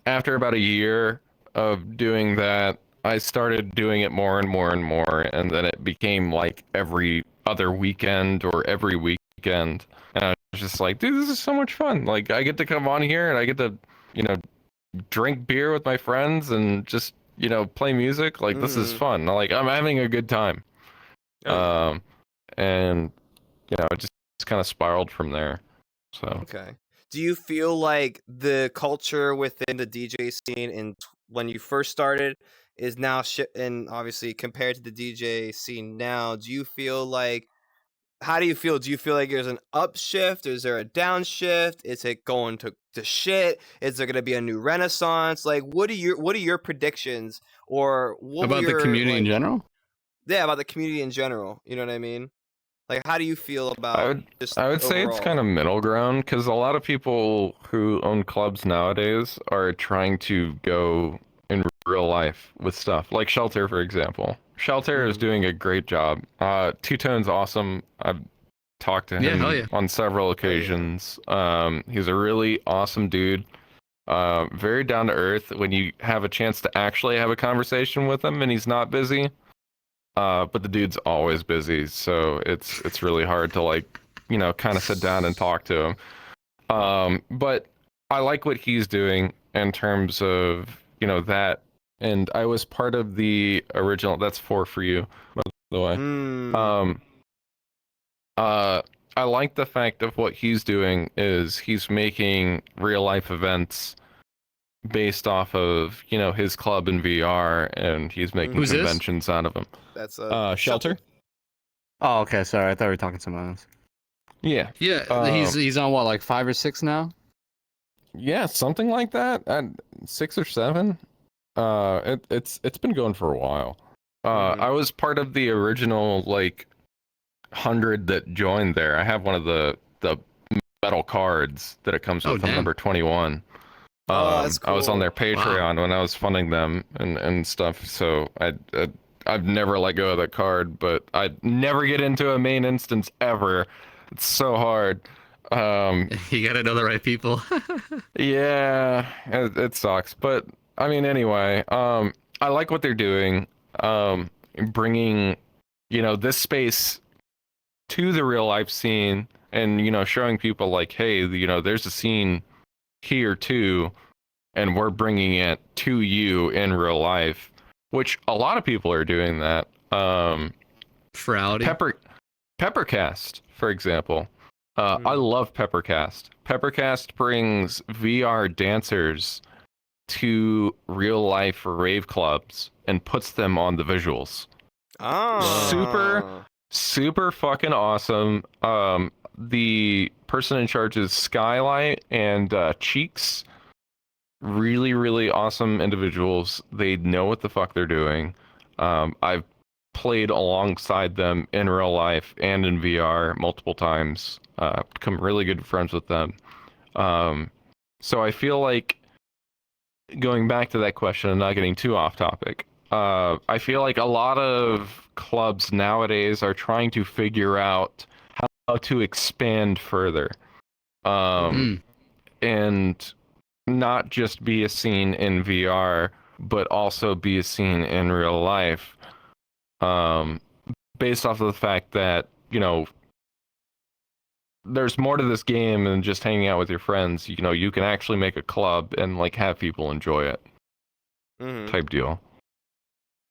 after about a year of doing that, I started doing it more and more and more, and then it became like every other weekend or every weekend. And I was just like, dude, this is so much fun. Like, I get to come on here and I get to, drink beer with my friends and just, play music. Like, this is fun. Like, I'm having a good time. And, it just kind of spiraled from there. So. Okay. Do you feel like the culture within the DJ scene when you first started is now and obviously compared to the DJ scene now, do you feel like, how do you feel? Do you feel like there's an upshift? Is there a downshift? Is it going to shit? Is there going to be a new renaissance? Like, what are your predictions, or what about the community in general? Yeah, about the community in general. You know what I mean? Like, how do you feel about I would say it's kind of middle ground, because a lot of people who own clubs nowadays are trying to go in real life with stuff. Like Shelter, for example. Shelter is doing a great job. Two-Tone's awesome. I've talked to him on several occasions. He's a really awesome dude. Very down to earth when you have a chance to actually have a conversation with him and he's not busy. But the dude's always busy, so it's really hard to kind of sit down and talk to him. But I like what he's doing in terms of, that. And I was part of the original. That's 4 for you, by the way. I like the fact of what he's doing is he's making real life events based off of his club in VR, and he's making conventions out of them. That's Shelter. Oh, okay. Sorry, I thought we were talking to someone else. Yeah. He's on what, like 5 or 6 now? Yeah, something like that. At 6 or 7. It's been going for a while. I was part of the original 100 that joined there. I have one of the metal cards that it comes with. I'm number 21. That's cool. I was on their Patreon when I was funding them and stuff. So I've never let go of that card, but I'd never get into a main instance ever. It's so hard. You gotta know the right people. Yeah, it sucks. But I mean, anyway, I like what they're doing. Bringing, this space to the real life scene, and showing people like, hey, there's a scene here too, and we're bringing it to you in real life, which a lot of people are doing that. Frowdy. Peppercast, for example. I love Peppercast. Peppercast brings VR dancers to real life rave clubs and puts them on the visuals. Super fucking awesome. The person in charge is Skylight and Cheeks. Really, really awesome individuals. They know what the fuck they're doing. I've played alongside them in real life and in VR multiple times. Become really good friends with them. So I feel like, going back to that question and not getting too off topic, I feel like a lot of clubs nowadays are trying to figure out how to expand further. And not just be a scene in VR, but also be a scene in real life. Based off of the fact that, there's more to this game than just hanging out with your friends. You can actually make a club and have people enjoy it. Type deal.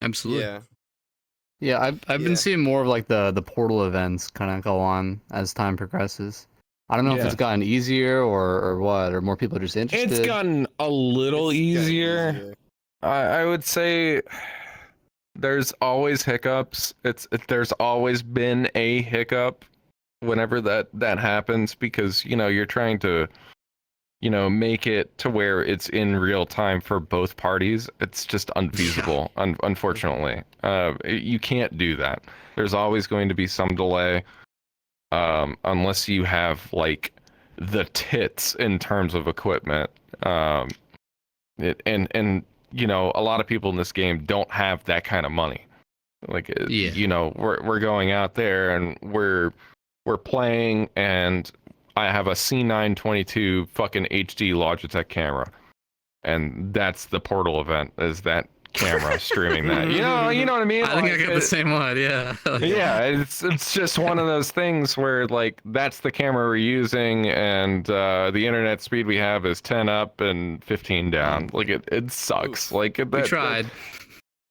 Absolutely. Yeah, I've been seeing more of the portal events kind of go on as time progresses. I don't know if it's gotten easier or what, or more people are just interested. It's gotten a little easier. I would say there's always hiccups. There's always been a hiccup whenever that happens, because you're trying to make it to where it's in real time for both parties. It's just unfeasible. Unfortunately, you can't do that. There's always going to be some delay, unless you have like the tits in terms of equipment. And a lot of people in this game don't have that kind of money. Like, we're going out there and we're playing, and I have a C922 fucking HD Logitech camera, and that's the Portal event, is that camera streaming that. You know what I mean? I think I got the same one. Yeah. Yeah, it's just one of those things where like that's the camera we're using, and the internet speed we have is 10 up and 15 down. Like it sucks. Like we tried.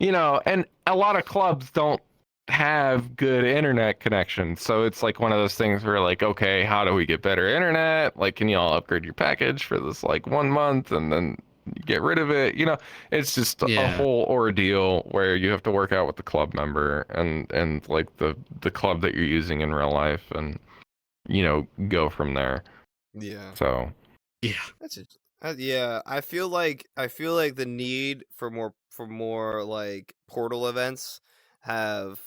And a lot of clubs don't have good internet connections, so it's like one of those things where like, okay, how do we get better internet? Like, can you all upgrade your package for this like 1 month and then get rid of it? It's just a whole ordeal where you have to work out with the club member and like the club that you're using in real life, and go from there. Yeah. So yeah, I feel like the need for more like portal events have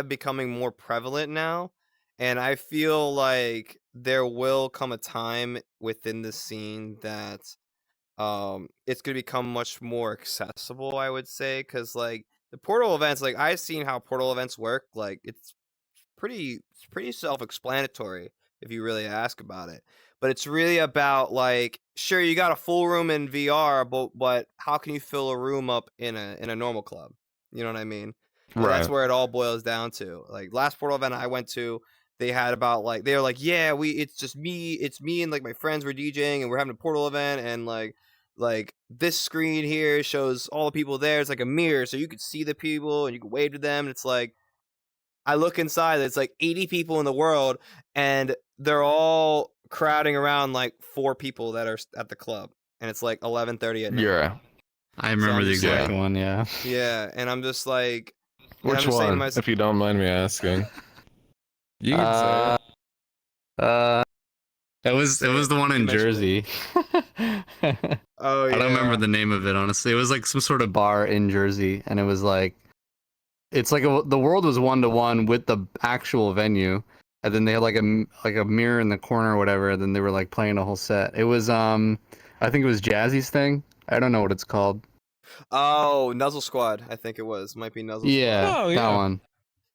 becoming more prevalent now, and I feel like there will come a time within the scene that it's gonna become much more accessible, I would say, because like the portal events, like I've seen how portal events work. Like it's pretty self-explanatory if you really ask about it. But it's really about like, sure, you got a full room in VR, but how can you fill a room up in a normal club? You know what I mean? Right. That's where it all boils down to. Like last portal event I went to, they had about like, they were like, yeah, it's me and like my friends were DJing and we're having a portal event, and like this screen here shows all the people there. It's like a mirror, so you could see the people and you can wave to them. And it's like, I look inside, it's like 80 people in the world, and they're all crowding around like 4 people that are at the club, and it's like 11:30 at night. Yeah, I remember the exact one. Yeah. Yeah, and I'm just like, which one? If you don't mind me asking, you can say. It was the one in Jersey. Oh yeah. I don't remember the name of it, honestly. It was like some sort of bar in Jersey, and it was like, it's like the world was 1-to-1 with the actual venue, and then they had like a mirror in the corner or whatever, and then they were like playing a whole set. It was I think it was Jazzy's thing. I don't know what it's called. Oh, Nuzzle Squad, I think it was. Might be Nuzzle Squad. Squad. Oh, yeah. That one.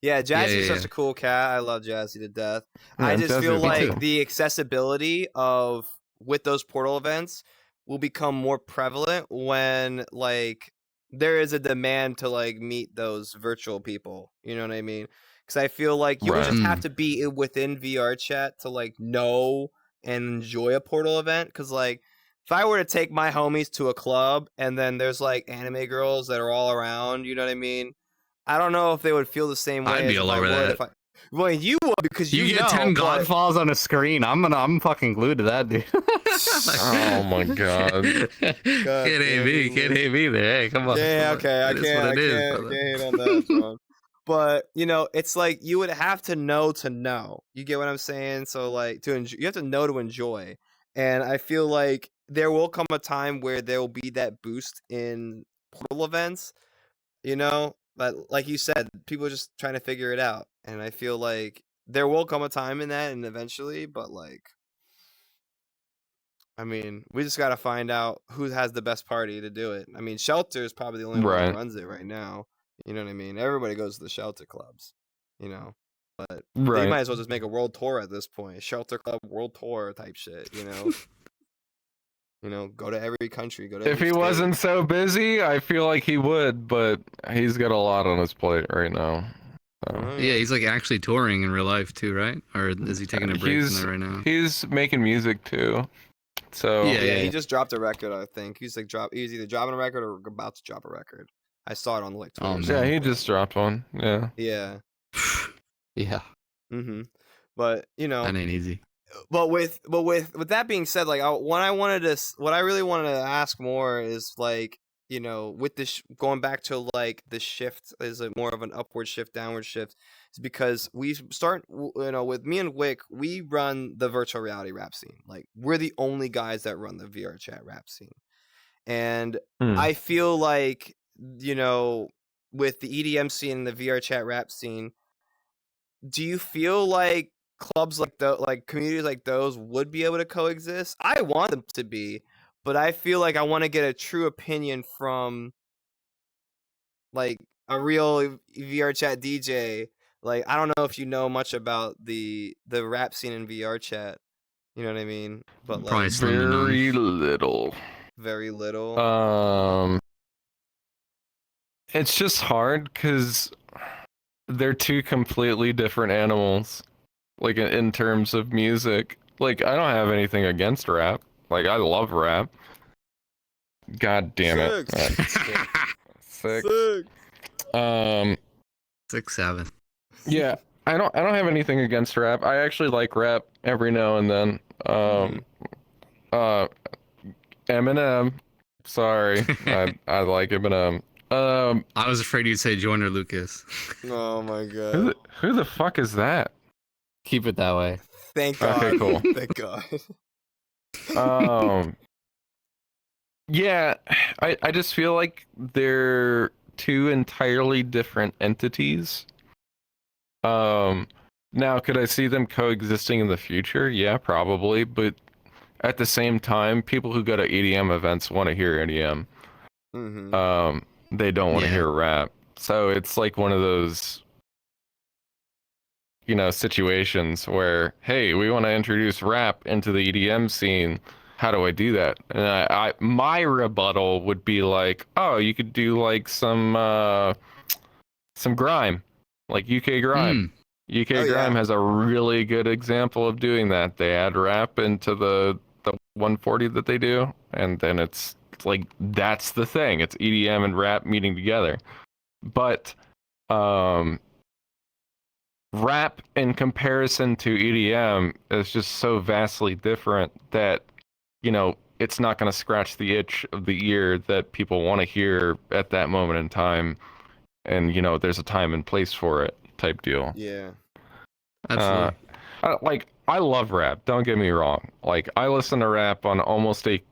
Yeah, Jazzy's such a cool cat. I love Jazzy to death. Yeah, I just feel like the accessibility with those portal events will become more prevalent when like there is a demand to like meet those virtual people. You know what I mean? Because I feel like you just have to be within VRChat to like know and enjoy a portal event. Because like if I were to take my homies to a club and then there's like anime girls that are all around, you know what I mean? I don't know if they would feel the same way. I'd be all over that. Well, you would, because you get 10 Godfalls on a screen. I'm fucking glued to that, dude. Oh my god. Can't hate me there. Hey, come on. Yeah, okay. I can't hate on that, bro. But it's like you would have to know to know. You get what I'm saying? So like you have to know to enjoy. And I feel like there will come a time where there will be that boost in portal events. But like you said, people are just trying to figure it out. And I feel like there will come a time in that, and eventually, but like, I mean, we just got to find out who has the best party to do it. I mean, Shelter is probably the only one that runs it right now. You know what I mean? Everybody goes to the Shelter clubs, but they might as well just make a world tour at this point. Shelter Club World Tour type shit, go to every country. Go to if he state. Wasn't so busy, I feel like he would, but he's got a lot on his plate right now. Yeah, he's like actually touring in real life too, right? Or is he taking a break from that right now? He's making music too. So yeah, he just dropped a record. I think he's either dropping a record or about to drop a record. I saw it on like Twitter. Yeah, he just dropped one. Yeah. Yeah. Yeah. But that ain't easy. with that being said, like what I really wanted to ask more is like, you know, with this going back to like the shift is it more of an upward shift, downward shift, is because we start, you know, with me and Wick, we run the virtual reality rap scene. Like we're the only guys that run the VRChat rap scene, and I feel like, you know, with the EDM scene and the VRChat rap scene, do you feel like clubs like communities like those would be able to coexist? I want them to be, but I feel like I want to get a true opinion from like a real VRChat DJ. Like I don't know if you know much about the rap scene in VRChat. You know what I mean? But Probably like slim to none. Very little. very little. It's just hard because they're two completely different animals. Like in terms of music, like I don't have anything against rap. Like I love rap. God damn it. Six. 6, 7. Yeah, I don't have anything against rap. I actually like rap every now and then. Eminem. Sorry. I like Eminem. I was afraid you'd say Joyner Lucas. Oh my god. Who the fuck is that? Keep it that way. Thank God. Okay, cool. Thank God. Yeah, I just feel like they're two entirely different entities. Now could I see them coexisting in the future? Yeah, probably, but at the same time, people who go to EDM events want to hear EDM. They don't want to hear rap. So it's like one of those, you know, situations where, hey, we want to introduce rap into the EDM scene. How do I do that? And my rebuttal would be like, oh, you could do like some grime, like UK grime. UK grime has a really good example of doing that. They add rap into the 140 that they do, and then it's like that's the thing. It's EDM and rap meeting together. But rap in comparison to EDM is just so vastly different that, you know, it's not going to scratch the itch of the ear that people want to hear at that moment in time. And, you know, there's a time and place for it type deal. Yeah. Absolutely. I love rap. Don't get me wrong. Like, I listen to rap on almost a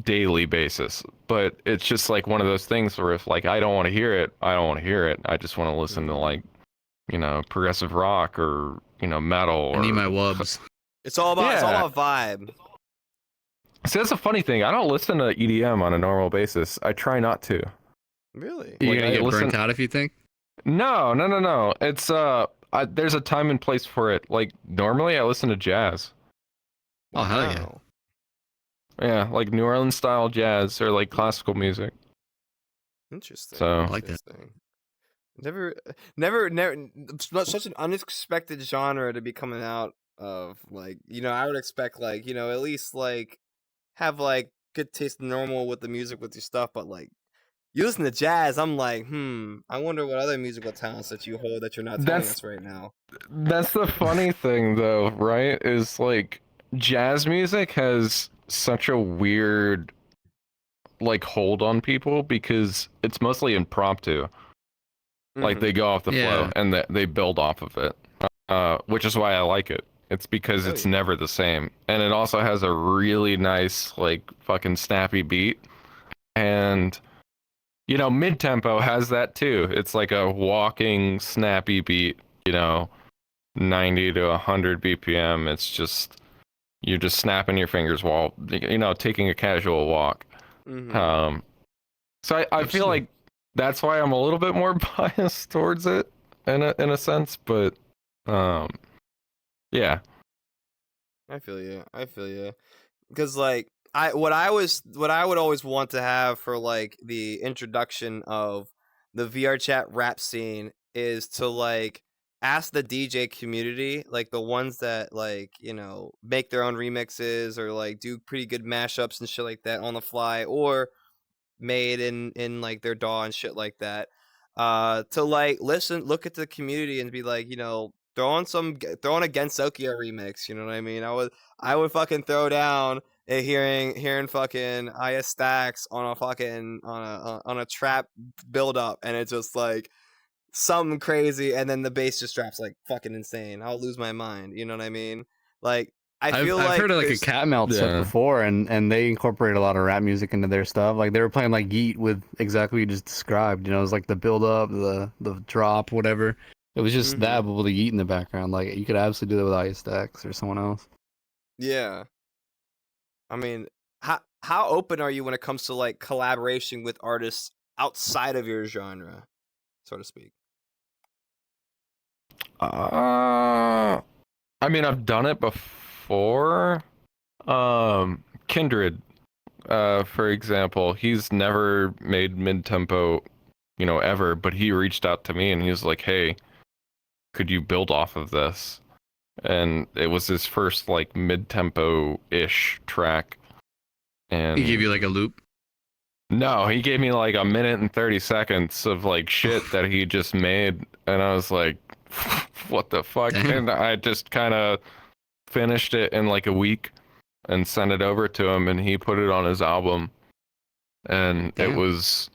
daily basis, but it's just like one of those things where if like I don't want to hear it, I don't want to hear it. I just want to listen to like, you know, progressive rock or, you know, metal. I need my wubs. It's all about vibe. See, that's a funny thing. I don't listen to EDM on a normal basis. I try not to. Really? You're gonna get burnt out if you think? No. It's there's a time and place for it. Like normally I listen to jazz. Oh hell yeah. Yeah, like New Orleans style jazz or like classical music. Interesting. So I like that. Never such an unexpected genre to be coming out of. Like, you know, I would expect like, you know, at least like have like good taste normal with the music with your stuff, but like you listen to jazz, I'm like, I wonder what other musical talents that you hold that you're not telling us right now. That's the funny thing though, right? Is like jazz music has such a weird like hold on people because it's mostly impromptu. Like they go off the flow and they build off of it, which is why I like it. It's because it's never the same, and it also has a really nice like fucking snappy beat, and you know Midtempo has that too. It's like a walking snappy beat, you know, 90 to 100 BPM. It's just you're just snapping your fingers while, you know, taking a casual walk. So I feel like that's why I'm a little bit more biased towards it in a sense, but yeah. I feel you. Because like what I would always want to have for like the introduction of the VRChat rap scene is to like ask the DJ community, like the ones that like, you know, make their own remixes or like do pretty good mashups and shit like that on the fly, or made in like their DAW and shit like that, to like look at the community and be like, you know, Throw on a Gensokyo remix. You know what I mean? I would fucking throw down hearing fucking IS Stacks on a fucking on a trap build up, and it's just like something crazy, and then the bass just drops like fucking insane. I'll lose my mind. You know what I mean? Like I've heard of like a cat melt set before, and they incorporate a lot of rap music into their stuff. Like they were playing like Yeet with exactly what you just described. You know, it was like the build up, the drop, whatever. It was just that, but with the Yeet in the background. Like you could absolutely do that with IS Stacks or someone else. Yeah. I mean, how open are you when it comes to like collaboration with artists outside of your genre, so to speak? I mean, I've done it before. Kindred, for example, he's never made mid-tempo, ever, but he reached out to me and he was like, "Hey, could you build off of this?" And it was his first like mid-tempo-ish track. And he gave you like a loop? No, he gave me like a minute and 30 seconds of like shit that he just made, and I was like, what the fuck? And I just kind of finished it in like a week and sent it over to him, and he put it on his album. And it was,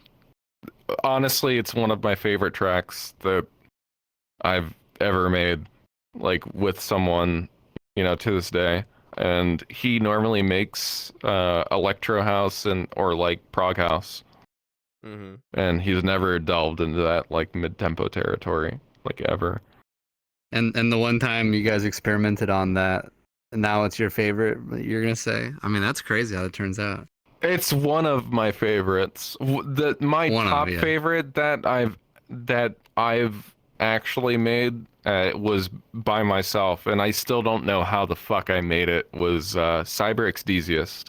honestly, it's one of my favorite tracks that I've ever made, like with someone, to this day. And he normally makes electro house or like prog house. And he's never delved into that like mid-tempo territory, like ever. And the one time you guys experimented on that, and now it's your favorite, you're gonna say? I mean, that's crazy how it turns out. It's one of my favorites. My top favorite that I've actually made was by myself, and I still don't know how the fuck I made it. Was Cyberexdesiast.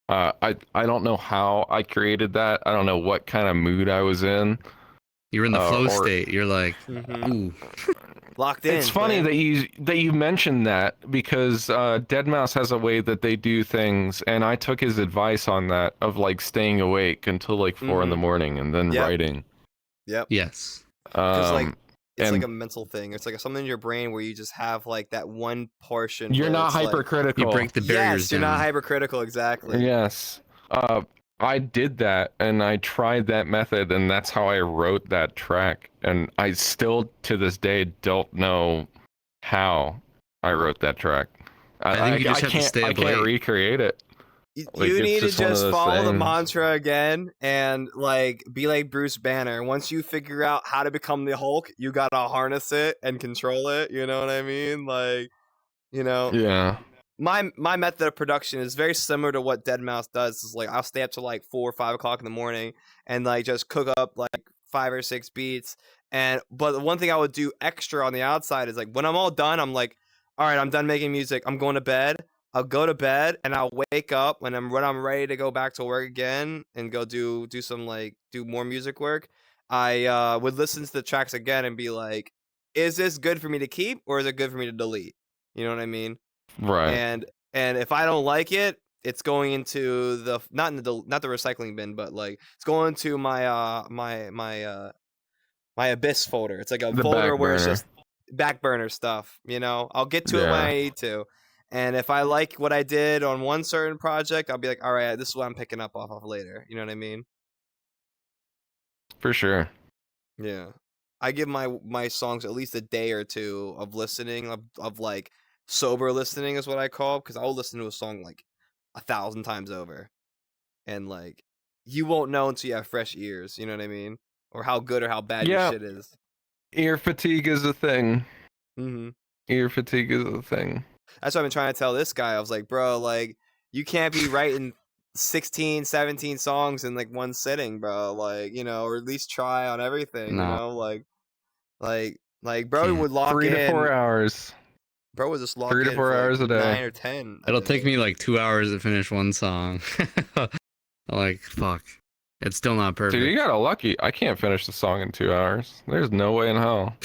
I don't know how I created that. I don't know what kind of mood I was in. You're in the flow state. You're like, ooh. Locked in. It's funny that you mentioned that, because deadmau5 has a way that they do things, and I took his advice on that, of like staying awake until like 4 in the morning and then writing. Yep. Yes. Like it's like a mental thing. It's like something in your brain where you just have like that one portion. You're not hypercritical. You break the barriers down. You're not hypercritical. Exactly. Yes. I did that, and I tried that method, and that's how I wrote that track. And I still, to this day, don't know how I wrote that track. I think you just have to stay up late. I can't recreate it. You need to just follow the mantra again and like be like Bruce Banner. Once you figure out how to become the Hulk, you gotta harness it and control it. You know what I mean? Like, Yeah. My method of production is very similar to what deadmau5 does. It's like I'll stay up to like 4 or 5 o'clock in the morning and like just cook up like 5 or 6 beats. But the one thing I would do extra on the outside is like when I'm all done, I'm like, all right, I'm done making music. I'm going to bed. I'll go to bed and I'll wake up when I'm ready to go back to work again and go do more music work. I would listen to the tracks again and be like, is this good for me to keep or is it good for me to delete? You know what I mean? Right. And if I don't like it, it's going into the not the recycling bin, but like it's going to my my Abyss folder. It's like a folder where it's just back burner stuff. I'll get to it when I need to. And if I like what I did on one certain project, I'll be like, all right, this is what I'm picking up off of later. You know what I mean? For sure. Yeah. I give my songs at least a day or two of listening, of like sober listening is what I call, because I'll listen to a song like 1,000 times over. And like, you won't know until you have fresh ears. You know what I mean? Or how good or how bad your shit is. Ear fatigue is a thing. Mm-hmm. Ear fatigue is a thing. That's what I've been trying to tell this guy. I was like, bro, like, you can't be writing 16, 17 songs in like one sitting, bro. Like, or at least try on everything, like bro would lock 3 in. 3 to 4 hours. Bro was just locked 3 to 4 in hours like a day. 9 or 10. It'll take me like 2 hours to finish one song. Like, fuck. It's still not perfect. Dude, you got lucky. I can't finish the song in 2 hours. There's no way in hell.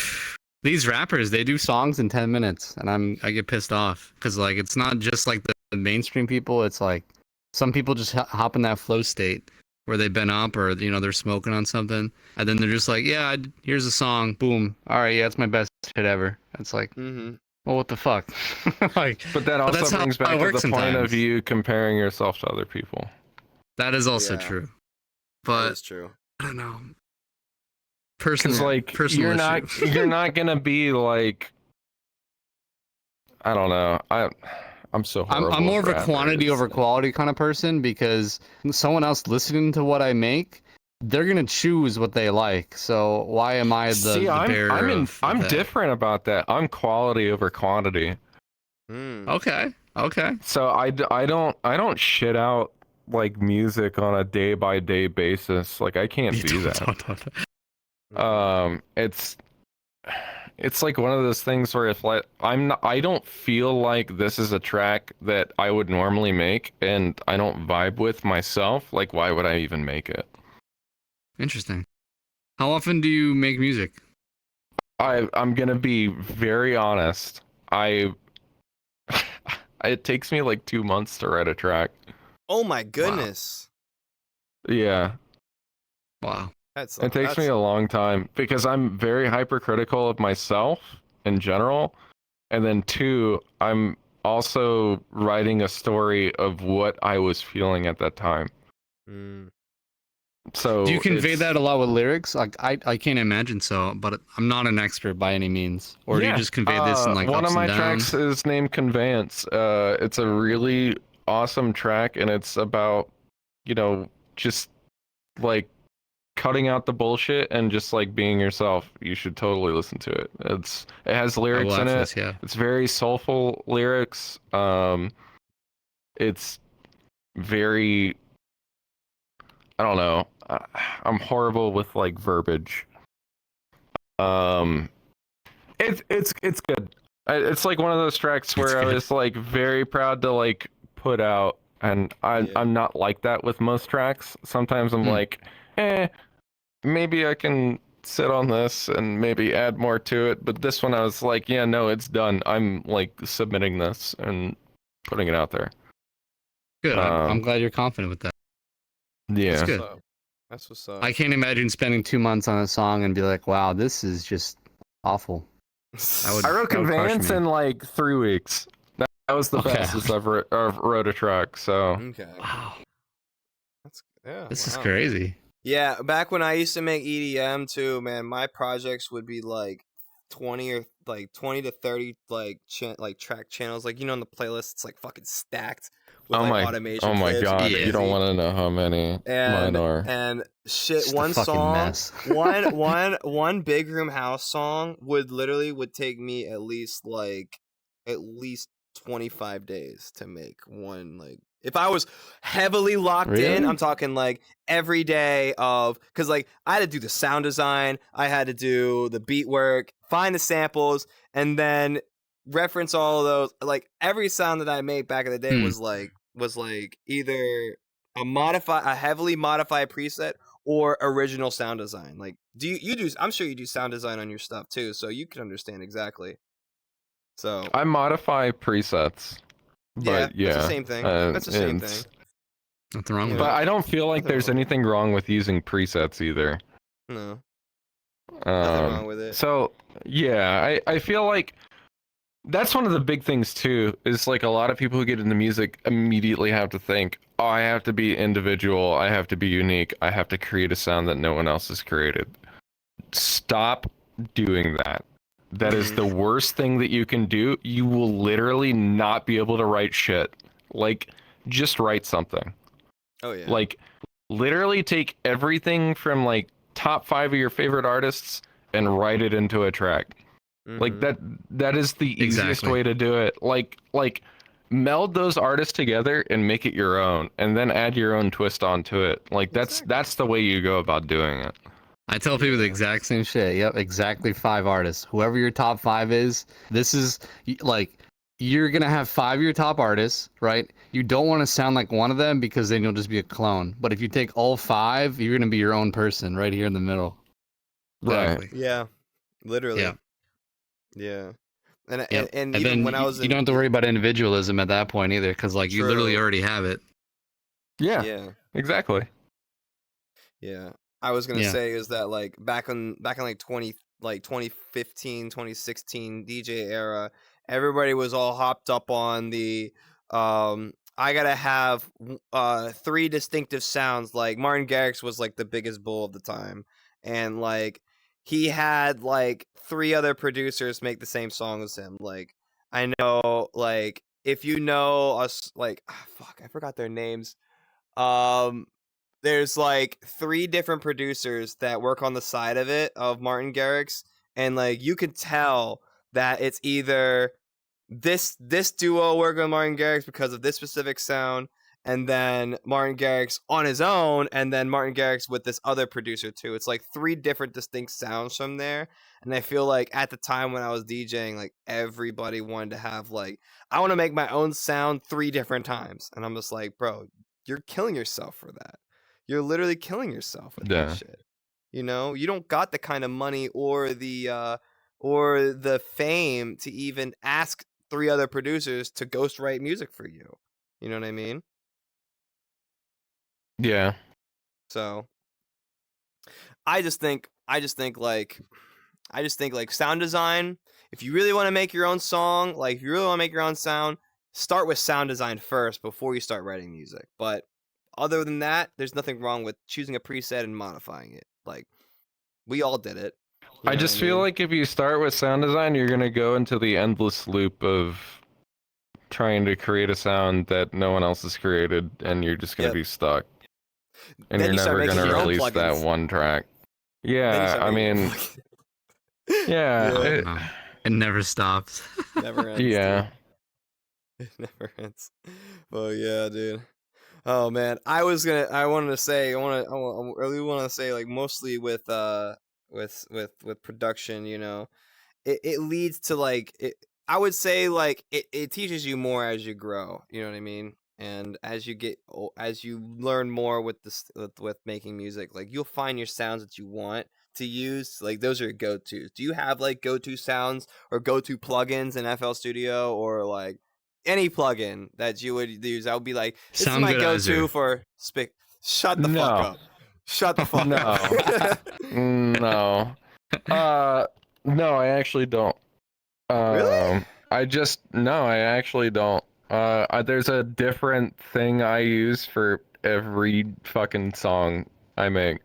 These rappers, they do songs in 10 minutes, and I get pissed off because like it's not just like the mainstream people. It's like some people just hop in that flow state, where they've been up or they're smoking on something, and then they're just like, yeah, here's a song, boom, all right, yeah, it's my best hit ever. It's like, well, what the fuck? Like, but that also brings back to the point of you comparing yourself to other people. That is also true, but it's true. I don't know. Because like you're not gonna be like, I don't know. I'm so horrible. I'm more of a quantity over quality kind of person, because someone else listening to what I make, they're gonna choose what they like. So why am I I'm different about that. I'm quality over quantity. Okay. So I don't shit out like music on a day by day basis. Like I can't do that. It's like one of those things where if like I don't feel like this is a track that I would normally make and I don't vibe with myself, like why would I even make it? Interesting. How often do you make music? I'm gonna be very honest. It takes me like 2 months to write a track. Oh my goodness. Wow. Yeah. Wow. It takes me a long time because I'm very hypercritical of myself in general. And then 2, I'm also writing a story of what I was feeling at that time. So do you convey that a lot with lyrics? Like I can't imagine so, but I'm not an expert by any means. Or do you just convey this in like one ups of my and downs? tracks is named Conveyance. It's a really awesome track, and it's about, just like cutting out the bullshit and just like being yourself. You should totally listen to it. It has lyrics in it. It's very soulful lyrics. It's very, I don't know. I'm horrible with like verbiage. It's good. It's like one of those tracks where I was like very proud to like put out, and I'm not like that with most tracks. Sometimes I'm like, maybe I can sit on this and maybe add more to it. But this one I was like, yeah, no, it's done. I'm like submitting this and putting it out there. Good. I'm glad you're confident with that. Yeah. That's good. That's what's up. I can't imagine spending 2 months on a song and be like, wow, this is just awful. I wrote Conveyance in like 3 weeks. That was the fastest I've wrote a track. So. Wow. This is wow. crazy. Yeah, back when I used to make EDM too, man, my projects would be like 20 to 30 like track channels, like on the playlist it's like fucking stacked with automation. Oh my god, you don't want to know how many mine are. And shit, Just one a fucking song, mess. one big room house song would take me at least 25 days to make one. Like if I was heavily locked in, I'm talking like every day because like I had to do the sound design, I had to do the beat work, find the samples, and then reference all of those. Like every sound that I made back in the day was like either a heavily modified preset or original sound design. Like I'm sure you do sound design on your stuff too, so you can understand exactly. So I modify presets. But yeah, that's the same thing. That's the same thing. Nothing wrong with it. it. But I don't feel like there's anything wrong with using presets either. No. Nothing wrong with it. So yeah, I feel like that's one of the big things too, is like a lot of people who get into music immediately have to think, oh, I have to be individual, I have to be unique, I have to create a sound that no one else has created. Stop doing that. That is the worst thing that you can do. You will literally not be able to write shit. Like, just write something. Oh yeah. Like, literally take everything from like top 5 of your favorite artists and write it into a track. Like that is the easiest way to do it. Like meld those artists together and make it your own, and then add your own twist onto it. Like that's the way you go about doing it. I tell people the exact same shit. Yep, exactly 5 artists. Whoever your top 5 is, this is like you're gonna have 5 of your top artists, right? You don't want to sound like one of them because then you'll just be a clone. But if you take all 5, you're gonna be your own person right here in the middle. Right. Exactly. Yeah. Literally. Yeah. Yeah. And and even then when I was you don't have to worry about individualism at that point either, because like you literally already have it. Yeah. Exactly. Yeah. I was gonna say is that like back in like 2015, 2016 DJ era, everybody was all hopped up on the I gotta have 3 distinctive sounds. Like Martin Garrix was like the biggest bull of the time, and like he had like 3 other producers make the same song as him. Like I know, like if you know us, like fuck, I forgot their names. Um, there's like 3 different producers that work on the side of it of Martin Garrix, and like you could tell that it's either this duo working with Martin Garrix because of this specific sound, and then Martin Garrix on his own, and then Martin Garrix with this other producer too. It's like 3 different distinct sounds from there. And I feel like at the time when I was DJing, like everybody wanted to have like, I want to make my own sound 3 different times. And I'm just like, bro, you're killing yourself for that. You're literally killing yourself with that shit. You know, you don't got the kind of money or the fame to even ask 3 other producers to ghostwrite music for you. You know what I mean? Yeah. So I just think like sound design, if you really want to make your own song, like if you really want to make your own sound, start with sound design first before you start writing music. But other than that, there's nothing wrong with choosing a preset and modifying it. Like we all did it. I just feel like if you start with sound design, you're going to go into the endless loop of trying to create a sound that no one else has created, and you're just going to be stuck. And then you're never going to release that one track. Yeah, I mean... Yeah. It never stops. Never ends. Yeah. Dude. It never ends. Well, yeah, dude. Oh man, I really want to say like mostly with production, you know, it leads to like I would say like it teaches you more as you grow, you know what I mean? And as you learn more with making music, like you'll find your sounds that you want to use. Like those are your go-tos. Do you have like go-to sounds or go-to plugins in FL Studio, or like any plugin that you would use? I would be like, this is my go-to for Shut the fuck up. Shut the fuck up. No. No, I actually don't. Really? I actually don't. There's a different thing I use for every fucking song I make.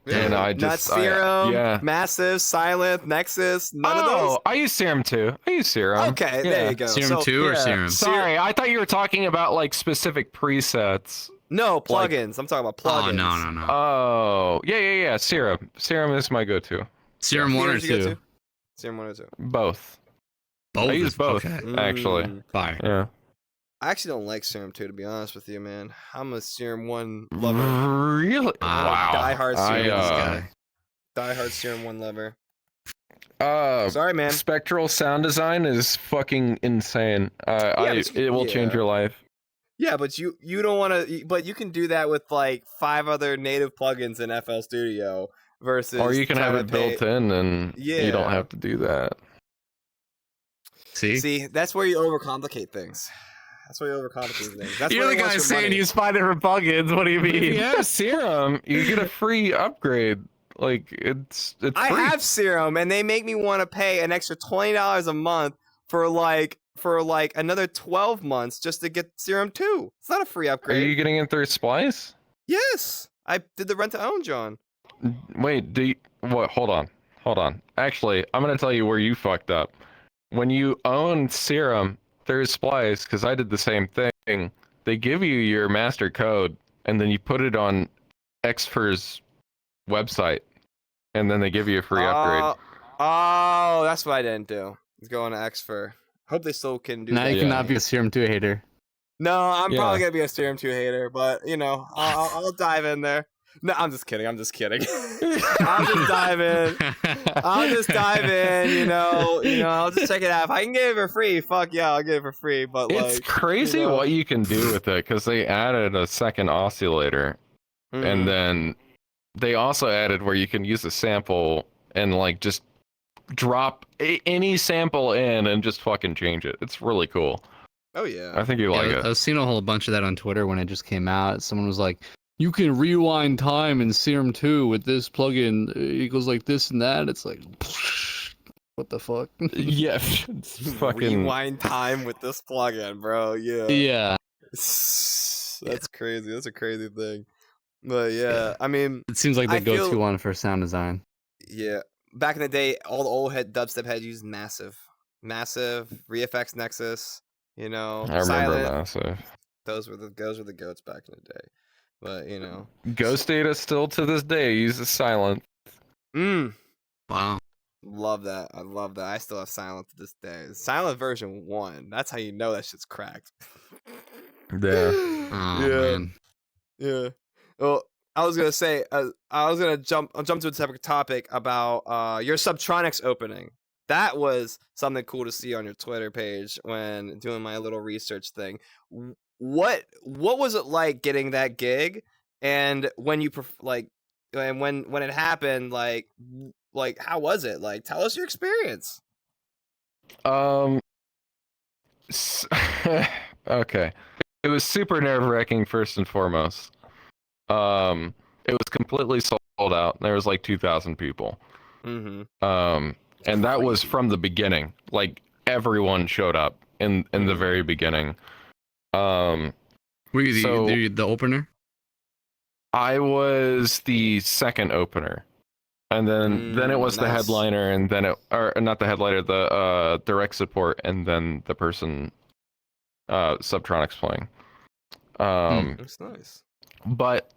Really? And I just not Serum, Massive, Silent, Nexus, none of those? I use Serum too. Okay, there you go. Serum 2 or Serum? Sorry, I thought you were talking about like specific presets. No, plugins. I'm talking about plugins. Oh, no. Oh, yeah. Serum is my go-to. Serum 1 or 2? Serum 1 or 2? Both. Both? I use both, actually. Fire. Yeah. I actually don't like Serum 2, to be honest with you, man. I'm a Serum 1 lover. Really? Wow. Diehard Serum guy. Diehard Serum 1 lover. Sorry, man. Spectral sound design is fucking insane. It will change your life. Yeah, but you don't want to. But you can do that with like 5 other native plugins in FL Studio versus. Or you can have it built in, and you don't have to do that. See, that's where you overcomplicate things. That's You're the guy saying use 5 different plugins. What do you mean? If you have Serum, you get a free upgrade. Like it's free. I have Serum, and they make me want to pay an extra $20 a month for another 12 months just to get Serum 2. It's not a free upgrade. Are you getting it through Splice? Yes, I did the rent to own, John. Wait, what? Hold on. Actually, I'm gonna tell you where you fucked up. When you own Serum through Splice, because I did the same thing, they give you your master code, and then you put it on Xfer's website, and then they give you a free upgrade. Oh, that's what I didn't do. Let's go on to Xfer. Hope they still can do that. Now you cannot be a Serum 2 hater. No, I'm probably gonna be a Serum 2 hater, but you know, I'll dive in there. No, I'm just kidding. I'll just dive in. You know, I'll just check it out. If I can get it for free, fuck yeah, I'll get it for free. But it's crazy what you can do with it, because they added a second oscillator, and then they also added where you can use a sample and like just drop any sample in and just fucking change it. It's really cool. Oh yeah, I think you like it. I was seeing a whole bunch of that on Twitter when it just came out. Someone was like, you can rewind time in Serum 2 with this plugin. It goes like this and that. It's like, what the fuck? Yeah, it's fucking rewind time with this plugin, bro. Yeah. Yeah. That's crazy. That's a crazy thing. But yeah, I mean, It seems like the I go-to feel- one for sound design. yeah. Back in the day, all the old dubstep heads used Massive, ReFX Nexus. You know, I remember Silent. Massive. Those were the goats back in the day. But you know, Ghost Data still to this day uses Silent. Wow. love that. I love that. I still have Silent to this day. Silent version 1. That's how you know that shit's cracked. Yeah. Oh, man. Yeah. Well, I was gonna say, I was gonna jump to a separate topic about your Subtronics opening. That was something cool to see on your Twitter page when doing my little research thing. What was it like getting that gig, and when you and when it happened, like how was it? Like, tell us your experience. Okay. It was super nerve-wracking first and foremost. It was completely sold out. There was like 2,000 people. And that was from the beginning. Like everyone showed up in the very beginning. Were you the opener? I was the second opener. And then it was the headliner, and then or not the headliner, the direct support, and then the person Subtronics playing. That's nice. But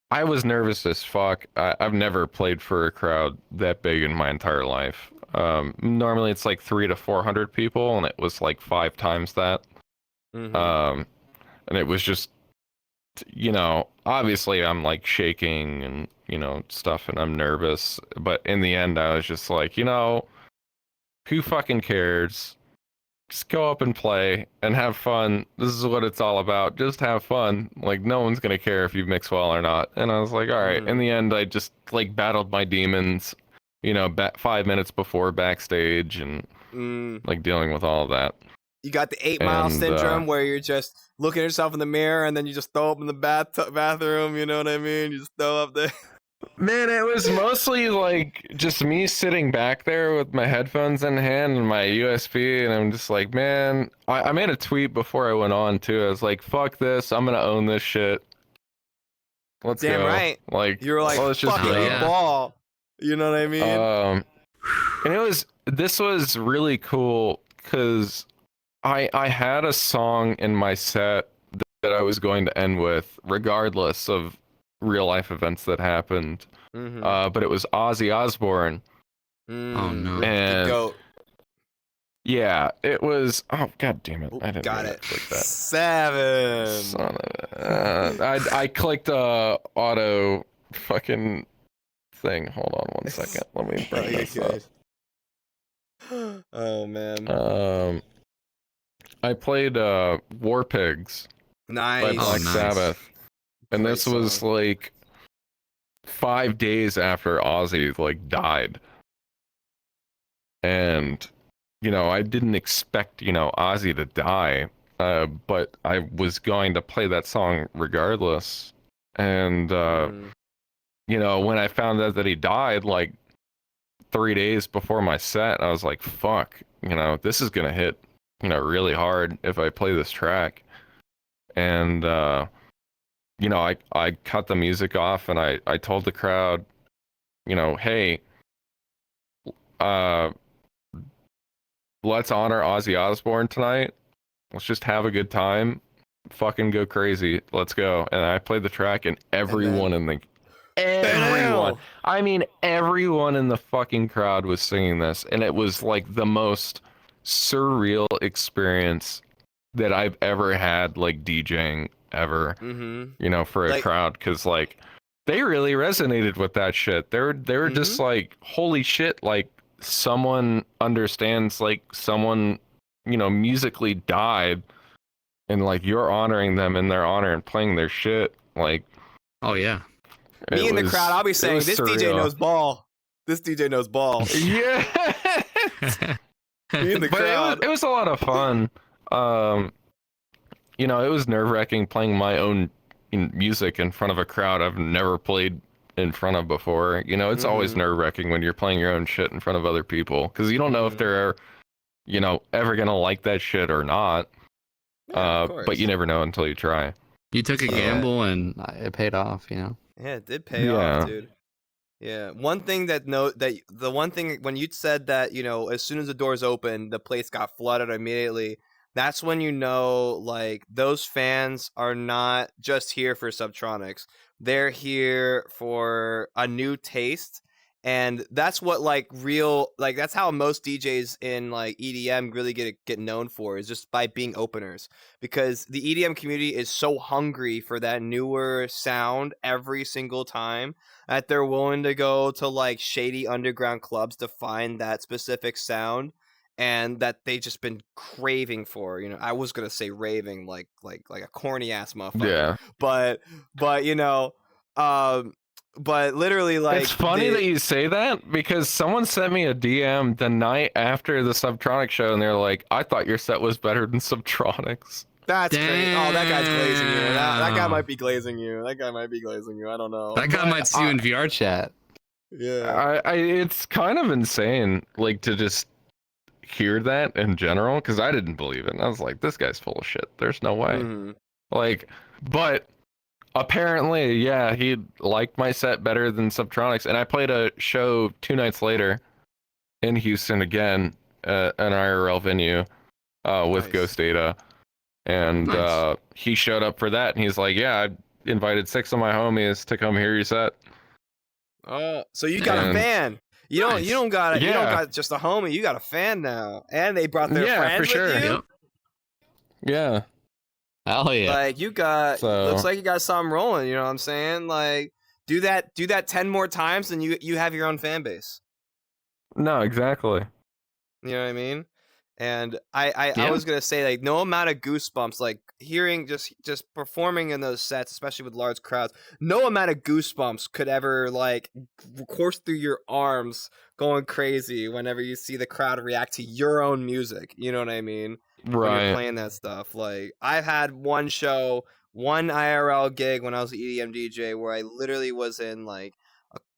I was nervous as fuck. I've never played for a crowd that big in my entire life. Normally it's like 300 to 400 people, and it was like 5 times that. And it was just, you know, obviously I'm like shaking and, you know, stuff, and I'm nervous. But in the end, I was just like, you know, who fucking cares? Just go up and play and have fun. This is what it's all about. Just have fun. Like, no one's gonna care if you mix well or not. And I was like, all right. In the end, I just like battled my demons, you know, 5 minutes before backstage, and like dealing with all of that. You got the 8 Mile syndrome where you're just looking at yourself in the mirror and then you just throw up in the bathroom. You know what I mean? You just throw up there. Man, it was mostly like just me sitting back there with my headphones in hand and my USB, and I'm just like, man, I made a tweet before I went on too. I was like, fuck this, I'm gonna own this shit. Let's Damn go. right. Like, you're like, let's just fucking go. ball. You know what I mean? And this was really cool because I had a song in my set that I was going to end with, regardless of real life events that happened. But it was Ozzy Osbourne. Oh no. And yeah, it was. Oh, god damn it! I didn't got it. click that. 7. Son of a, I clicked auto fucking thing. Hold on one second. Let me bring this up. Oh man. I played War Pigs Nice. by Black Sabbath. And Great this was song. like 5 days after Ozzy like died. And you know, I didn't expect, you know, Ozzy to die, but I was going to play that song regardless. And you know, when I found out that he died like 3 days before my set, I was like, fuck, you know, this is gonna hit, you know, really hard if I play this track. And you know, I cut the music off, and I told the crowd, you know, hey, let's honor Ozzy Osbourne tonight. Let's just have a good time. Fucking go crazy. Let's go. And I played the track, and everyone I mean, everyone in the fucking crowd was singing this, and it was like the most surreal experience that I've ever had, like DJing ever. You know, for a crowd, because like they really resonated with that shit. They were just like, holy shit, like someone understands, like someone, you know, musically died, and like you're honoring them in their honor and playing their shit. Like, oh yeah. Me in the crowd, I'll be saying, this surreal. DJ knows ball. This DJ knows ball. Yeah. Me in the crowd. It was a lot of fun. You know, it was nerve-wracking playing my own, music in front of a crowd I've never played in front of before. You know, it's always nerve-wracking when you're playing your own shit in front of other people, because you don't know if they're, you know, ever gonna like that shit or not. But you never know until you try. You took a gamble and it paid off, you know? Yeah, it did pay off, dude. Yeah. One thing the one thing when you said that, you know, as soon as the doors opened, the place got flooded immediately. That's when you know, like, those fans are not just here for Subtronics. They're here for a new taste. And that's what, like, that's how most DJs in, like, EDM really get known for, is just by being openers. Because the EDM community is so hungry for that newer sound every single time that they're willing to go to, like, shady underground clubs to find that specific sound. And that they just been craving for, you know. I was gonna say raving, like a corny ass motherfucker. Yeah. But you know, but literally, like, it's funny that you say that, because someone sent me a DM the night after the Subtronics show, and they're like, "I thought your set was better than Subtronics." That's crazy. Oh, that guy's glazing you. That guy might be glazing you. I don't know. That guy might see you in VRChat. Yeah. It's kind of insane, like, to just hear that in general, because I didn't believe it. I was like, this guy's full of shit. There's no way. Like, but apparently, yeah, he liked my set better than Subtronics, and I played a show 2 nights later in Houston again, an IRL venue with Ghost Data, and he showed up for that, and he's like, yeah, I invited 6 of my homies to come hear your set. Oh, so you got a fan. You don't got just a homie, you got a fan now. And they brought their friends with you? Yep. Yeah. Hell yeah. Like, looks like you got something rolling, you know what I'm saying? Like, do that 10 more times and you have your own fan base. No, exactly. You know what I mean? And I was gonna say, like, no amount of goosebumps, like hearing just performing in those sets, especially with large crowds, no amount of goosebumps could ever, like, course through your arms going crazy whenever you see the crowd react to your own music. You know what I mean? Right. When you're playing that stuff. Like, I've had one IRL gig when I was an EDM DJ where I literally was in like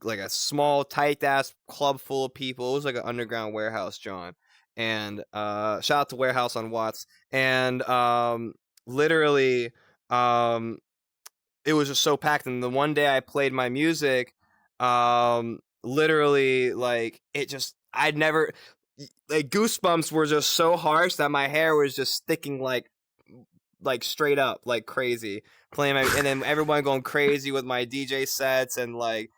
a small tight ass club full of people. It was like an underground warehouse, John. And shout out to Warehouse on Watts. And literally, it was just so packed. And the one day I played my music, literally, like, like, goosebumps were just so harsh that my hair was just sticking like straight up, like crazy. And then everyone going crazy with my DJ sets, and like,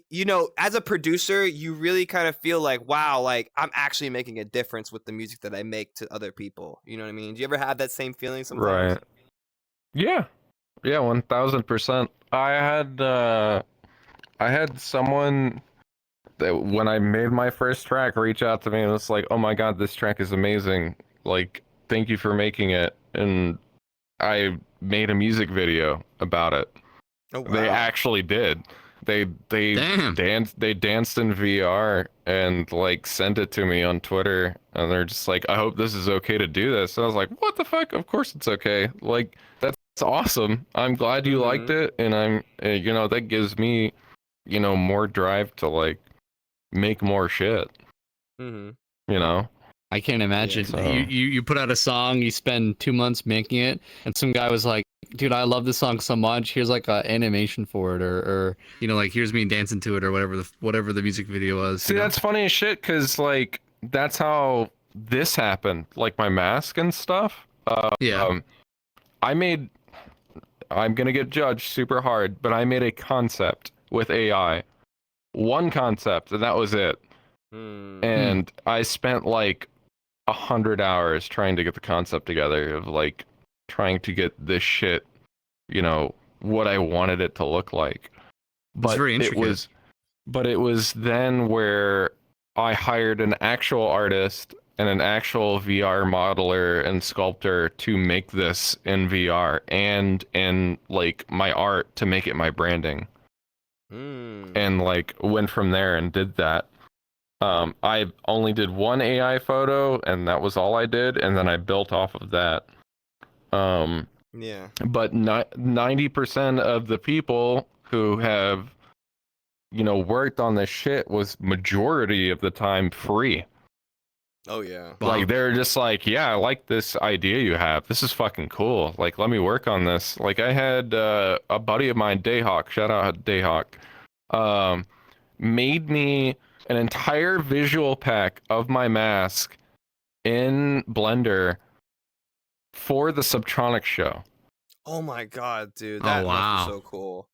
you know, as a producer, you really kind of feel like, wow, like, I'm actually making a difference with the music that I make to other people. You know what I mean? Do you ever have that same feeling sometimes? Right. Yeah. Yeah, 1000%. I had someone that, when I made my first track, reach out to me and was like, "Oh my god, this track is amazing. Like, thank you for making it." And I made a music video about it. Oh, wow. They actually did. They danced in VR and, like, sent it to me on Twitter, and they're just like, "I hope this is okay to do this." And I was like, "What the fuck? Of course it's okay. Like, that's awesome. I'm glad you liked it, and I'm, you know, that gives me, you know, more drive to, like, make more shit." You know? I can't imagine. Yeah, so... you put out a song, you spend 2 months making it, and some guy was like, "Dude, I love this song so much. Here's like an animation for it, or you know, like, here's me dancing to it, or whatever the music video was." See, that's funny as shit, because, like, that's how this happened. Like, my mask and stuff. I'm gonna get judged super hard, but I made a concept with AI. One concept, and that was it. And I spent like 100 hours trying to get the concept together, of, like, trying to get this shit, you know, what I wanted it to look like. But very intricate. It was then where I hired an actual artist and an actual VR modeler and sculptor to make this in VR, and in, like, my art to make it my branding. And, like, went from there and did that. I only did one AI photo, and that was all I did, and then I built off of that. Yeah. But 90% of the people who have, worked on this shit was majority of the time free. Oh yeah. Wow. Like they're just like, yeah, I like this idea you have. This is fucking cool. Like, let me work on this. Like I had a buddy of mine, Dayhawk, shout out Dayhawk, made me an entire visual pack of my mask in Blender for the Subtronics show. Oh my god, dude, Oh, that must wow. be so cool.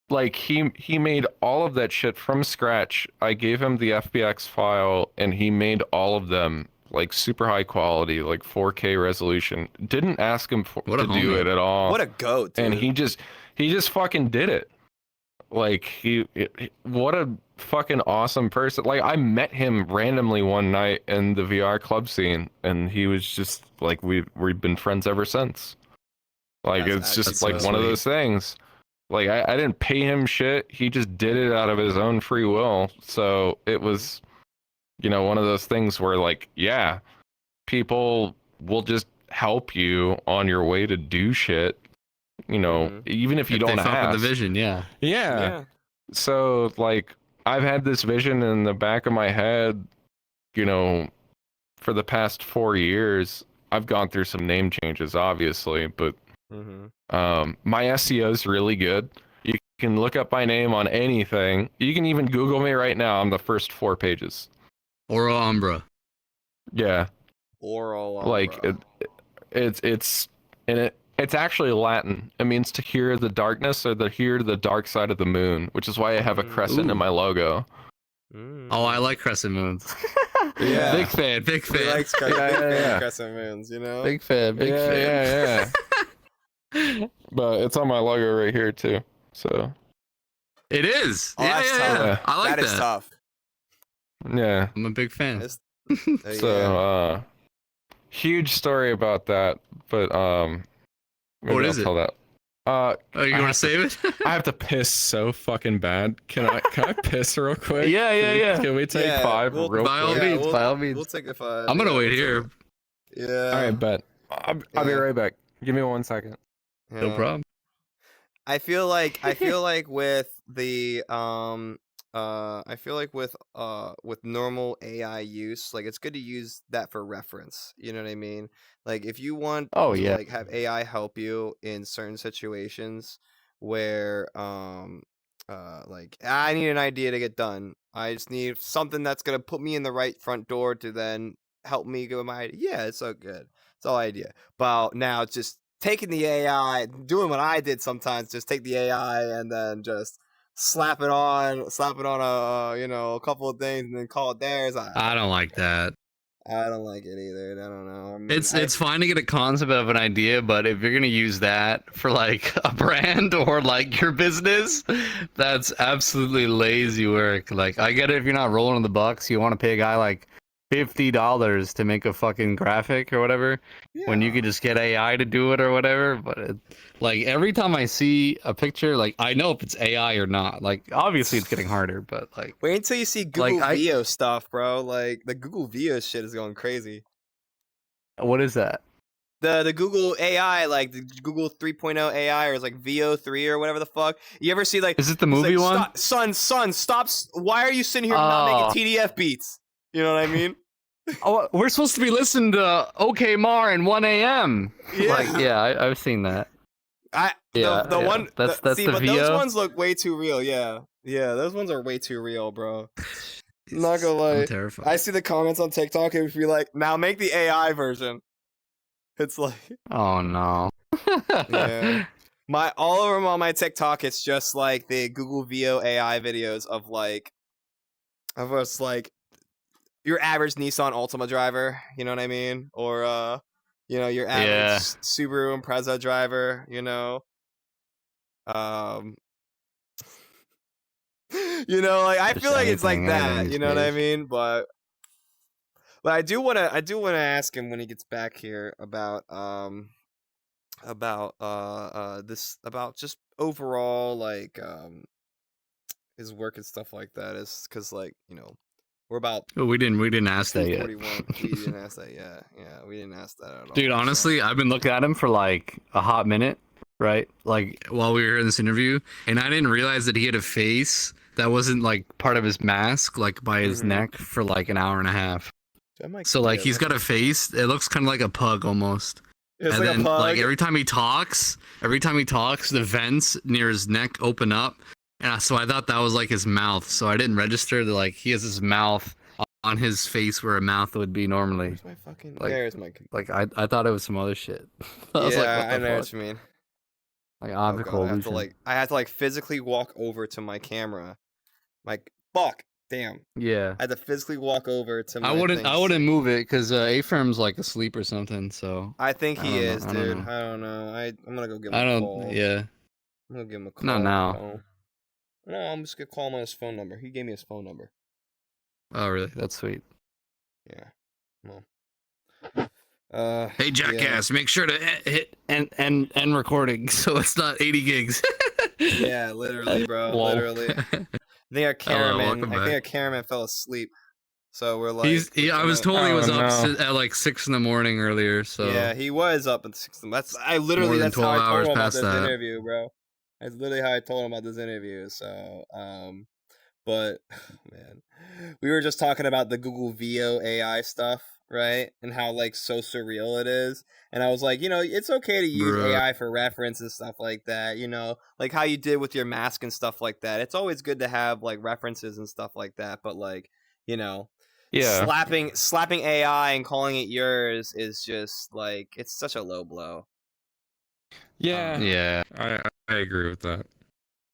Like he made all of that shit from scratch. I gave him the FBX file and he made all of them like super high quality, like 4K resolution. Didn't ask him to do homie. it at all. What a goat, dude. And he just fucking did it. Like what a fucking awesome person. Like I met him randomly one night in the VR club scene and he was just like we've been friends ever since. Like That's it's just actually like so one of sweet. those things. Like I didn't pay him shit. He just did it out of his own free will. So it was, one of those things where like, yeah, people will just help you on your way to do shit. Even if you If don't they fuck ask. with the vision, yeah. Yeah. So like I've had this vision in the back of my head, for the past 4 years. I've gone through some name changes, obviously, but my SEO is really good. You can look up my name on anything. You can even Google me right now. I'm the first 4 pages. Aural Umbra. Yeah, Aural Umbra. like it's actually Latin. It means to hear the darkness or to hear the dark side of the moon, which is why I have a crescent in Ooh. my logo. Oh, I like crescent moons. Yeah. Big fan, big fan. He likes crescent, Yeah, big yeah, fan yeah. of crescent moons, Big fan, big fan. Yeah. But it's on my logo right here too. So It is. Oh, yeah, that's yeah, tough. yeah. I like That that. is tough. yeah. I'm a big fan. It's, So huge story about that, but maybe What I'll is it? tell that. Oh, you I want to have save it? I have to piss so fucking bad. Can I piss real quick? Yeah, yeah, yeah. Can we take Yeah, 5 we'll- real by all quick? means, by all means. We'll take it 5. I'm gonna yeah, wait we'll take here. it. Yeah. All right, bet. I'll be Yeah. right back. Give me 1 second. No Yeah. problem. I feel like with the I feel like with normal AI use, like it's good to use that for reference. You know what I mean? Like if you want Oh, to yeah. like have AI help you in certain situations where like I need an idea to get done. I just need something that's gonna put me in the right front door to then help me go with my idea. Yeah, it's so good. It's all idea. But now it's just taking the AI, doing what I did sometimes, just take the AI and then just slap it on a couple of things and then call it theirs. I don't like that. I don't like it either. I don't know. I mean, It's fine to get a concept of an idea, but if you're gonna use that for like a brand or like your business, that's absolutely lazy work. Like I get it if you're not rolling in the bucks, you want to pay a guy like $50 to make a fucking graphic or whatever, when you could just get AI to do it or whatever. But like every time I see a picture, like I know if it's AI or not. Like obviously it's getting harder, but like wait until you see Google VO stuff, bro. Like the Google VO shit is going crazy. What is that? The Google AI, like the Google 3.0 AI, or it's like VO3 or whatever the fuck. You ever see like? Is it the movie like, one? Son, stop! Why are you sitting here not making TDF beats? You know what I mean? Oh, we're supposed to be listening to OK Mar and 1 a.m. Yeah. Like, yeah, I've seen that. That's the but VO. those ones look way too real. Yeah, those ones are way too real, bro. Not gonna lie. I'm terrified. I see the comments on TikTok. It would be like, now make the AI version. It's like, oh no. yeah. All over on my TikTok, it's just like the Google VO AI videos of us like your average Nissan Altima driver, you know what I mean? Or your average Subaru Impreza driver, like I feel like it's like that, you know what I mean? But I do want to ask him when he gets back here about this, about just overall like his work and stuff like that, is because like We're about we didn't ask that yet. 2:41. We didn't ask that. Yeah, we didn't ask that at all. Dude, honestly, I've been looking at him for like a hot minute, right? Like while we were in this interview, and I didn't realize that he had a face that wasn't like part of his mask, like by his neck for like an hour and a half. So like he's got a face. It looks kind of like a pug almost. It's and like then a pug. like every time he talks, the vents near his neck open up, and so I thought that was like his mouth. So I didn't register that like he has his mouth on his face where a mouth would be normally. Where's my fucking? Like, There's my. Like I thought it was some other shit. I was Yeah, like, what the I know fuck? what you mean. Like Oh, optical God, illusion. I had to like physically walk over to my camera. Like fuck, damn. Yeah. I had to physically walk over to my. I wouldn't things. move it because A-Firm's like asleep or something. So I think he is, I don't dude. know. I don't know. I'm gonna go give him a call. Yeah. I'm gonna give him a call. Not now. No. No, I'm just gonna call him on his phone number. He gave me his phone number. Oh really? That's sweet. Yeah. Well. Hey jackass, make sure to hit end recording so it's not 80 gigs. Yeah, literally, bro. Lol. Literally. I think our cameraman fell asleep. So we're like, I was told he was Oh, up no. at like 6 in the morning earlier. So yeah, he was up at 6. That's More than that's how 12 I told hours him about past this that. interview, bro. That's literally how I told him about this interview. So, but man, we were just talking about the Google VO AI stuff, right? And how like so surreal it is. And I was like, it's okay to use Bruh. AI for reference and stuff like that. Like how you did with your mask and stuff like that. It's always good to have like references and stuff like that. But like, Yeah. slapping AI and calling it yours is just like it's such a low blow. Yeah. yeah, I agree with that.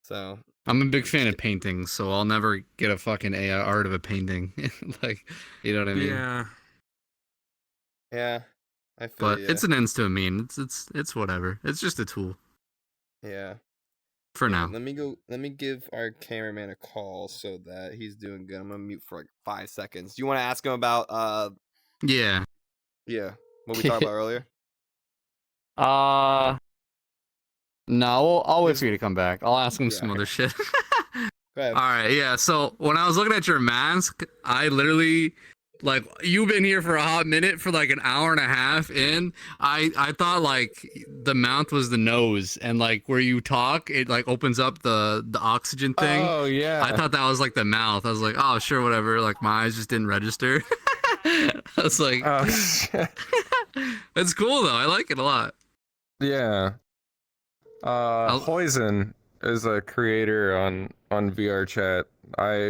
So I'm a big fan of paintings, so I'll never get a fucking AI art of a painting. Like, you know what I mean? yeah, I feel But ya. it's an ends to a mean. It's whatever. It's just a tool yeah. for now. Let me give our cameraman a call so that he's doing good. I'm gonna mute for like 5 seconds. Do you want to ask him about Yeah. what we talked about earlier? No, I'll wait for you to come back. I'll ask him some Yeah. other shit. Go ahead. All right, yeah. So when I was looking at your mask, I literally, like, you've been here for a hot minute for like an hour and a half in. I thought like the mouth was the nose, and like where you talk, it like opens up the oxygen thing. Oh yeah. I thought that was like the mouth. I was like, oh sure, whatever. Like my eyes just didn't register. I was like, Oh shit. it's cool though. I like it a lot. Yeah. Poison is a creator on VRChat.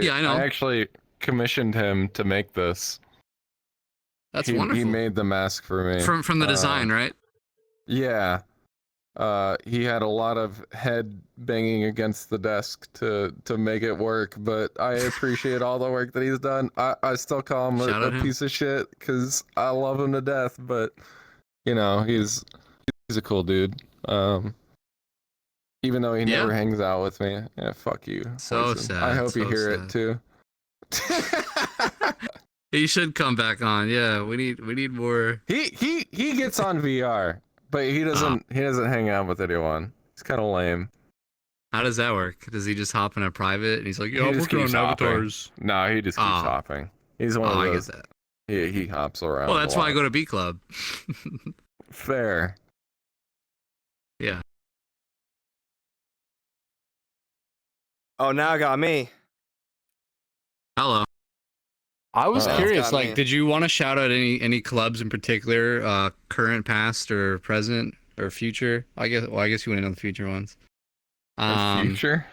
Yeah, I know. I actually commissioned him to make this. That's He wonderful. made the mask for me. From the design, right? Yeah. He had a lot of head banging against the desk to make it work, but I appreciate all the work that he's done. I still call him Shout out a him. piece of shit because I love him to death, but he's a cool dude. Even though he never hangs out with me. Yeah, fuck you. So Poison. sad. I hope you so hear sad. it too. He should come back on. Yeah, we need more. He gets on VR, but he doesn't hang out with anyone. It's kind of lame. How does that work? Does he just hop in a private and he's like, "Yo, He I'm just working keeps on hopping. avatars." No, he just keeps hopping. He's one of I those. get that. He hops around. Well, that's a why I lot. go to B Club. Fair. Yeah. Oh, now I got me. Hello. I was Uh-oh. curious. Got me. Like, did you want to shout out any clubs in particular, current, past, or present, or future? I guess. Well, I guess you want to know the future ones. The future.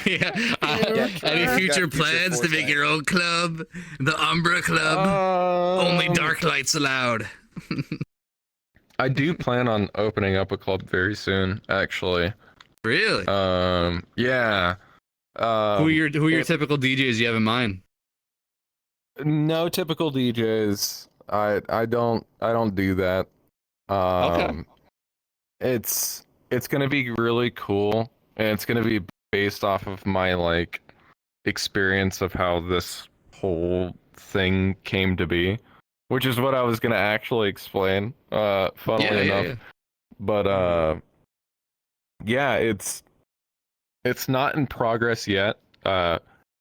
Yeah. Any Got future future plans to make foresight. your own club? The Umbra Club. Only dark lights allowed. I do plan on opening up a club very soon, actually. Really? Yeah. Who are your typical DJs you have in mind? No typical DJs. I don't do that. Okay. It's gonna be really cool, and it's gonna be based off of my like experience of how this whole thing came to be, which is what I was gonna actually explain. Funnily enough. Yeah. But yeah, it's not in progress yet.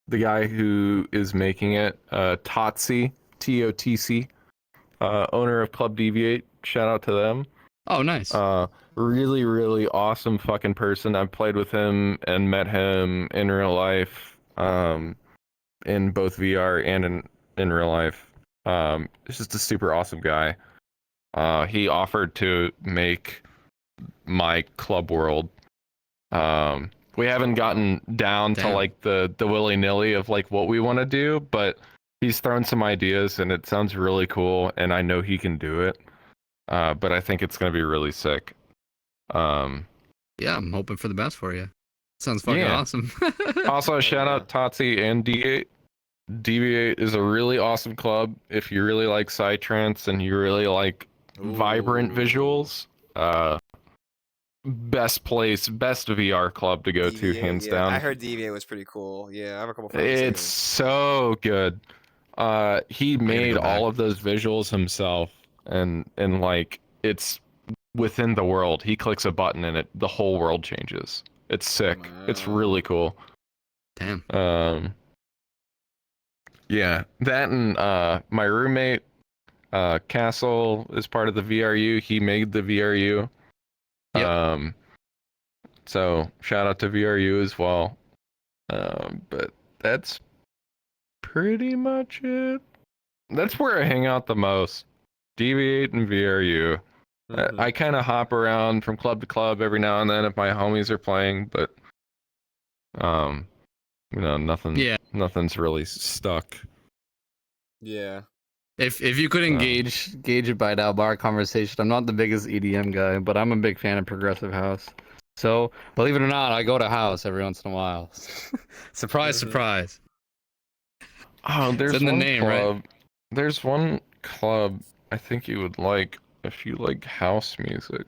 the guy who is making it, Totsi, TOTC, owner of Club Deviate. Shout out to them. Oh, nice. Really, really awesome fucking person. I've played with him and met him in real life, in both VR and in real life. He's just a super awesome guy. He offered to make my club world. We haven't gotten down to like the willy-nilly of like what we want to do, but he's thrown some ideas and it sounds really cool, and I know he can do it. But I think it's gonna be really sick. Yeah, I'm hoping for the best for you. Sounds fucking awesome. Also, shout out Totsi and D8. Deviate is a really awesome club if you really like psytrance and you really like vibrant visuals. Best place, best VR club to go to, hands down. I heard Deviate was pretty cool. Yeah, I have a couple friends. It's so good. He made all of those visuals himself, and like it's within the world. He clicks a button and the whole world changes. It's sick. Wow. It's really cool. Damn. Yeah, that and my roommate, Castle, is part of the VRU. He made the VRU. Yep. So shout out to VRU as well. But that's pretty much it. That's where I hang out the most. Deviate and VRU. I kind of hop around from club to club every now and then if my homies are playing, but nothing. Yeah. Nothing's really stuck. Yeah. If you could gauge it by now, bar conversation, I'm not the biggest EDM guy, but I'm a big fan of progressive house. So, believe it or not, I go to house every once in a while. Surprise, surprise. Oh, there's in the name, club. Right? There's one club I think you would like if you like house music.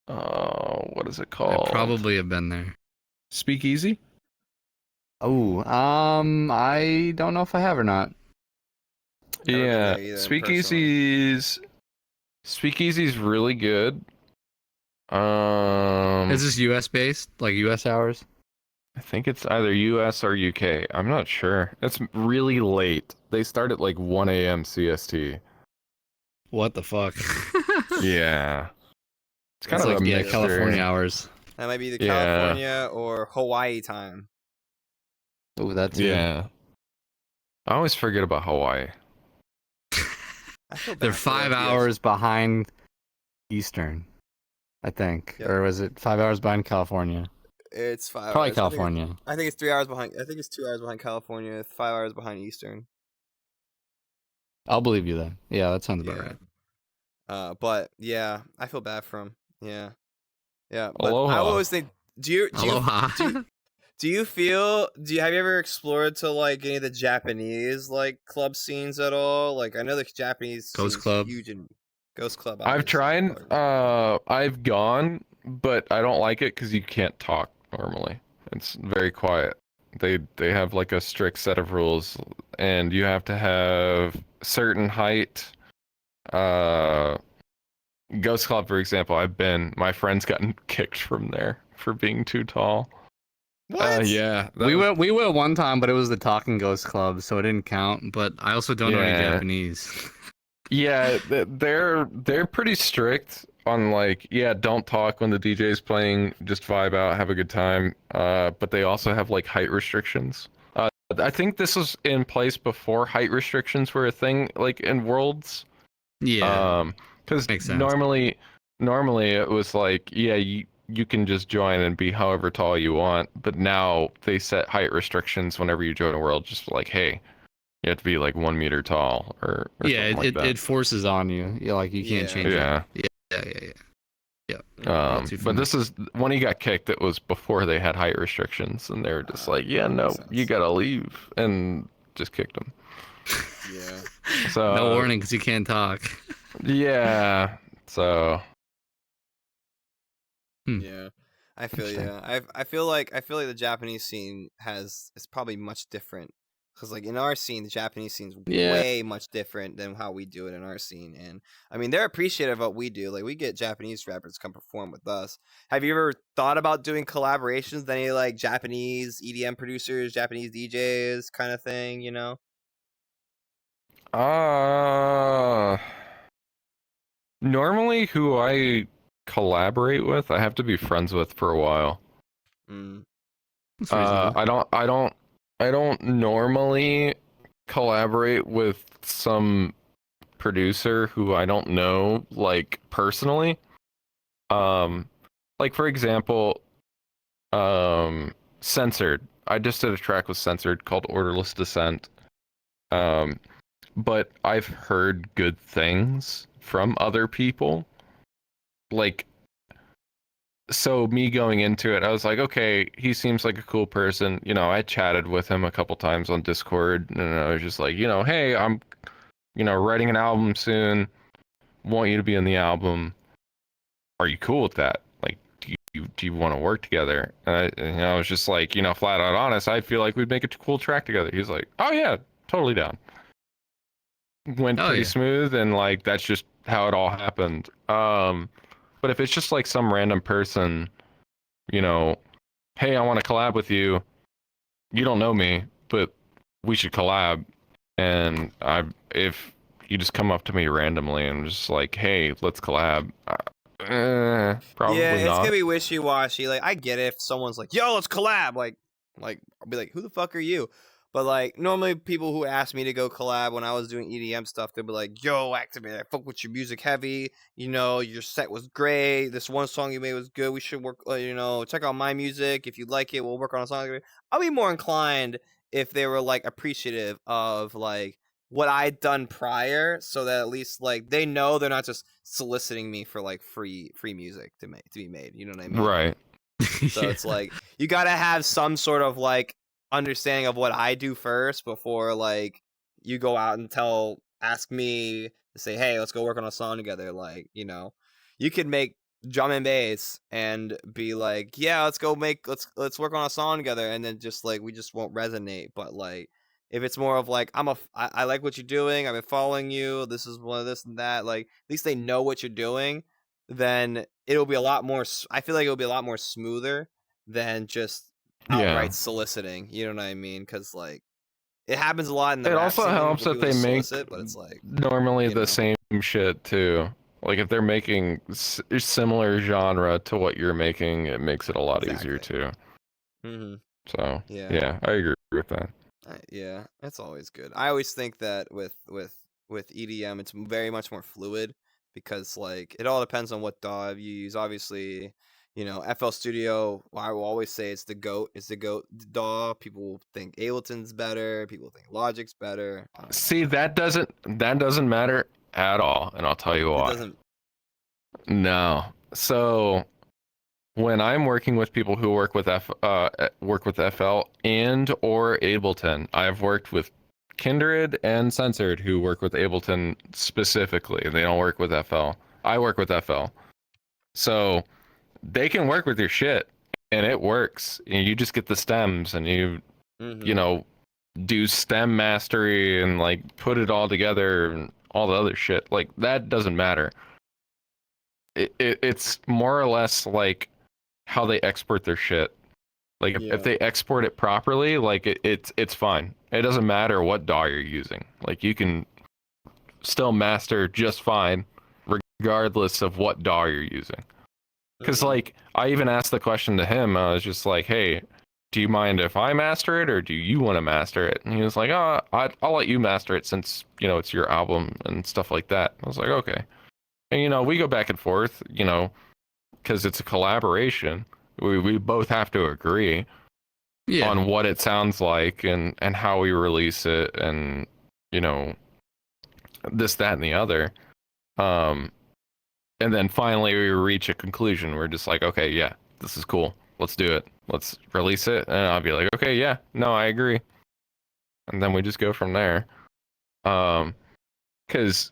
What is it called? I probably have been there. Speakeasy? Oh, I don't know if I have or not. Yeah, Speakeasy's really good. Is this US based? Like US hours? I think it's either US or UK. I'm not sure. It's really late. They start at like 1 a.m. CST. What the fuck? Yeah. It's kind of like a California hours. That might be the California or Hawaii time. Oh, that's yeah. I always forget about Hawaii. They're 5 hours behind Eastern, I think. Yep. Or was it 5 hours behind California? It's 5 Probably hours. California. I think it's 3 hours behind. I think it's 2 hours behind California, 5 hours behind Eastern. I'll believe you then. Yeah, that sounds about right. But yeah, I feel bad for him. Yeah. Yeah. But Aloha. I always think do you have you ever explored to like any of the Japanese like club scenes at all? Like I know the Japanese Ghost Club. Huge in Ghost Club. I've tried. I've gone, but I don't like it because you can't talk normally. It's very quiet. They have like a strict set of rules, and you have to have certain height. Ghost Club, for example, my friend's gotten kicked from there for being too tall. What? Yeah. We went one time, but it was the Talking Ghost Club, so it didn't count. But I also don't know any Japanese. Yeah, they're pretty strict on like, don't talk when the DJ's playing, just vibe out, have a good time. But they also have like height restrictions. I think this was in place before height restrictions were a thing, like in Worlds. Yeah. Because normally it was like, you can just join and be however tall you want, but now they set height restrictions whenever you join a world, just like, hey, you have to be like 1 meter tall or it forces on you. Like you can't change it. Yeah. But this is when he got kicked, it was before they had height restrictions, and they were just like, you gotta leave, and just kicked him. Yeah. So no warning because you can't talk. Yeah. So. Yeah, I feel I feel like the Japanese scene is probably much different Because like in our scene, the Japanese scene's Yeah. way much different than how we do it in our scene. And I mean, they're appreciative of what we do. Like we get Japanese rappers come perform with us. Have you ever thought about doing collaborations with any like Japanese EDM producers, Japanese DJs kind of thing, you know? Normally who I collaborate with, I have to be friends with for a while. That's reasonable. I don't normally collaborate with some producer who I don't know like personally. Like for example, Censored. I just did a track with Censored called Orderless Descent. But I've heard good things from other people. Like, so me going into it, I was like, okay, he seems like a cool person. You know, I chatted with him a couple times on Discord, and I was just like, you know, hey, I'm, you know, writing an album soon. Want you to be in the album. Are you cool with that? Like, do you want to work together? And I was just like, you know, flat out honest. I feel like we'd make a cool track together. He's like, oh yeah, totally down. Went pretty smooth, and like that's just how it all happened. But if it's just like some random person, you know, hey, I want to collab with you. You don't know me, but we should collab. And if you just come up to me randomly and just like, hey, let's collab. Probably yeah, it's not. gonna be wishy-washy. Like I get it if someone's like, yo, let's collab. Like I'll be like, who the fuck are you? But like normally people who ask me to go collab when I was doing EDM stuff, they'd be like, yo, Aktiveight, I fuck with your music heavy. You know, your set was great. This one song you made was good. We should work, you know, check out my music. If you like it, we'll work on a song. I'll be more inclined if they were like appreciative of like what I'd done prior, so that at least like they know they're not just soliciting me for like free music to be made. You know what I mean? Right. So it's like you gotta have some sort of like understanding of what I do first before like you go out and ask me to say, hey, let's go work on a song together. Like, you know, you could make drum and bass and be like, yeah, let's let's work on a song together, and then just like we just won't resonate. But like if it's more of like I like what you're doing, I've been following you, this is one of this and that, like at least they know what you're doing, then it'll be a lot more, I feel like it'll be a lot more smoother than just outright soliciting. You know what I mean? Because like it happens a lot in the it rap also scene helps where that people they make solicit, but it's like normally the know. same shit too. Like if they're making similar genre to what you're making, it makes it a lot easier too. So yeah, I agree with that. Yeah, that's always good. I always think that with EDM, it's very much more fluid because like it all depends on what DAW you use. Obviously, you know, FL Studio, I will always say it's the GOAT. It's the GOAT DAW. People think Ableton's better. People think Logic's better. See, that doesn't matter at all, and I'll tell you why. It doesn't. No. So when I'm working with people who work with FL and or Ableton, I've worked with Kindred and Censored who work with Ableton specifically. They don't work with FL. I work with FL. So they can work with your shit and it works. And you just get the stems and you know, do stem mastery and like put it all together and all the other shit. Like that doesn't matter. It's more or less like how they export their shit. Like if they export it properly, like it's fine. It doesn't matter what DAW you're using. Like you can still master just fine regardless of what DAW you're using. Because like I even asked the question to him. I was just like, hey, do you mind if I master it or do you want to master it? And he was like, oh, I'll let you master it since, you know, it's your album and stuff like that. I was like, okay. And, you know, we go back and forth, you know, because it's a collaboration. We both have to agree on what it sounds like and how we release it and, you know, this, that, and the other. And then finally we reach a conclusion. We're just like, okay, yeah, this is cool. Let's do it. Let's release it. And I'll be like, okay, yeah, no, I agree. And then we just go from there. Because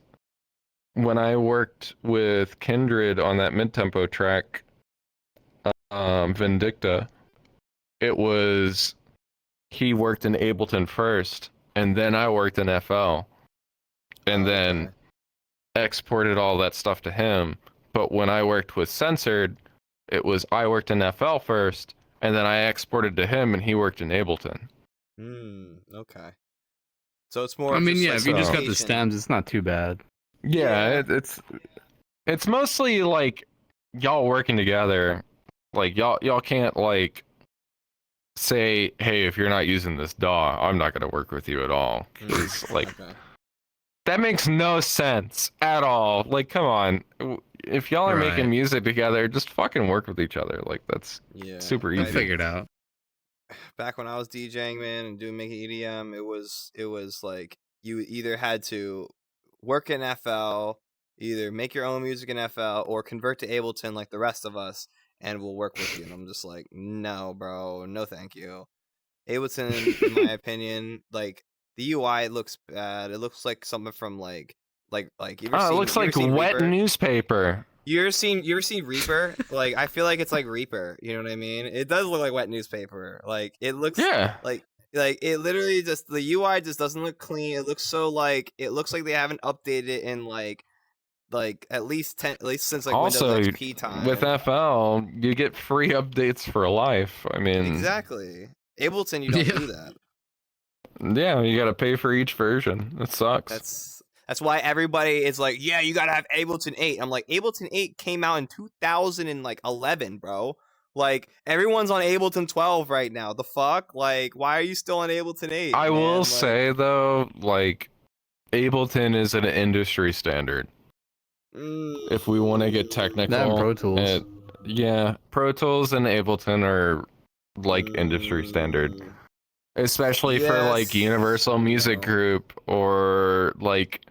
when I worked with Kindred on that Midtempo track, Vindicta, it was, he worked in Ableton first, and then I worked in FL, and then Okay. exported all that stuff to him. But when I worked with Censored, it was I worked in FL first, and then I exported to him, and he worked in Ableton. Okay. So it's more. I mean, just yeah, like if you just got the communication. stems, it's not too bad. Yeah, it's mostly like y'all working together. Like y'all can't like say, hey, if you're not using this DAW, I'm not gonna work with you at all. 'Cause, like Okay. that makes no sense at all. Like, come on, if y'all are Right. making music together, just fucking work with each other. Like that's super We'll easy. figure it out. Back when I was DJing, man, and making EDM, it was like you either had to work in FL, either make your own music in FL, or convert to Ableton like the rest of us, and we'll work with you. And I'm just like, no, bro, no, thank you. Ableton, in my opinion, like the UI looks bad. It looks like something from like you ever Oh, it seen, looks you ever like seen wet Reaper? newspaper. You ever seen Reaper? Like I feel like it's like Reaper. You know what I mean? It does look like wet newspaper. Like it looks Yeah. like it literally just the UI just doesn't look clean. It looks so like it looks like they haven't updated it in like at least since like Also, Windows XP time. with FL, you get free updates for life. I mean, exactly. Ableton, you don't Yeah. do that. Yeah, you gotta pay for each version. It sucks. That's why everybody is like, yeah, you gotta have Ableton 8. I'm like, Ableton 8 came out in 2011, bro. Like, everyone's on Ableton 12 right now. The fuck? Like, why are you still on Ableton 8? I man? will Like, say though, like, Ableton is an industry standard. If we want to get technical, That and Pro Tools. yeah, Pro Tools and Ableton are like industry standard. Especially for like yes, Universal Music no. Group or like,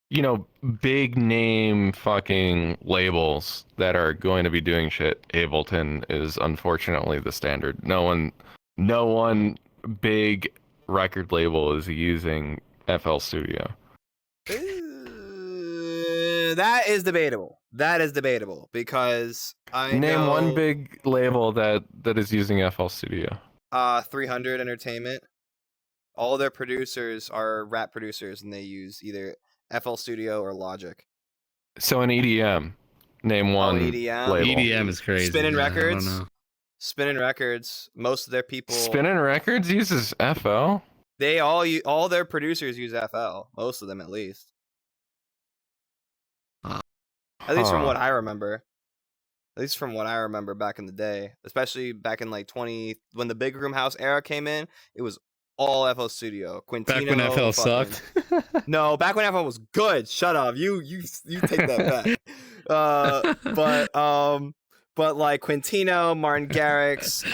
you know, big name fucking labels that are going to be doing shit. Ableton is unfortunately the standard. No one big record label is using FL Studio. That is debatable. That is debatable because I Name know one big label that is using FL Studio. 300 Entertainment. All their producers are rap producers, and they use either FL Studio or Logic. So in EDM, name one EDM? label. EDM is crazy. Spinning yeah, Records. I don't know. Spinning Records. Most of their people. Spinning Records uses FL. They all their producers use FL. Most of them, at least. At least from what I remember. At least from what I remember back in the day, especially back in like when the Big Room House era came in, it was all FL Studio. Quintino, Back when FL sucked. No, back when FL was good. Shut up. You take that back. But like Quintino, Martin Garrix,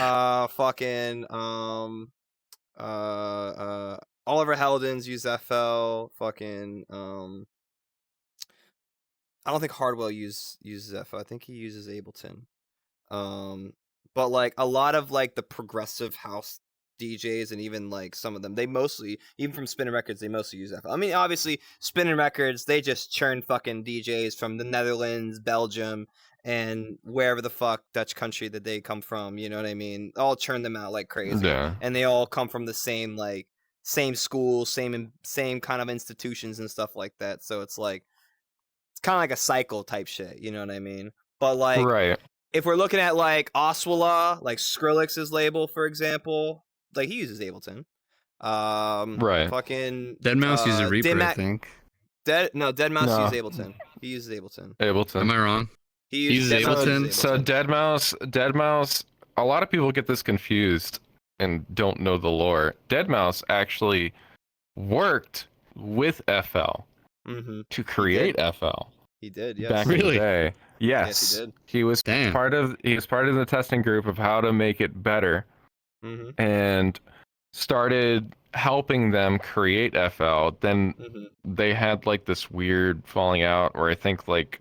Oliver Heldens use FL. I don't think Hardwell uses FL. I think he uses Ableton. But like a lot of like the progressive house DJs and even like some of them, they mostly, even from Spinning Records, they mostly use FL. I mean, obviously Spinning Records, they just churn fucking DJs from the Netherlands, Belgium, and wherever the fuck Dutch country that they come from. You know what I mean? All churn them out like crazy. Yeah. And they all come from the same schools, same kind of institutions and stuff like that. So it's like, it's kind of like a cycle type shit, you know what I mean? But like, right. If we're looking at like Oswala, like Skrillex's label, for example, like he uses Ableton. Right. Fucking Deadmau5 uses Reaper, I think. Deadmau5 uses Ableton. He uses Ableton. Ableton. Am I wrong? He uses Ableton. So Deadmau5. A lot of people get this confused and don't know the lore. Deadmau5 actually worked with FL to create FL. He did, yes. Back in the day. Yes, he did. He was part of the testing group of how to make it better, and started helping them create FL. Then they had like this weird falling out, where I think like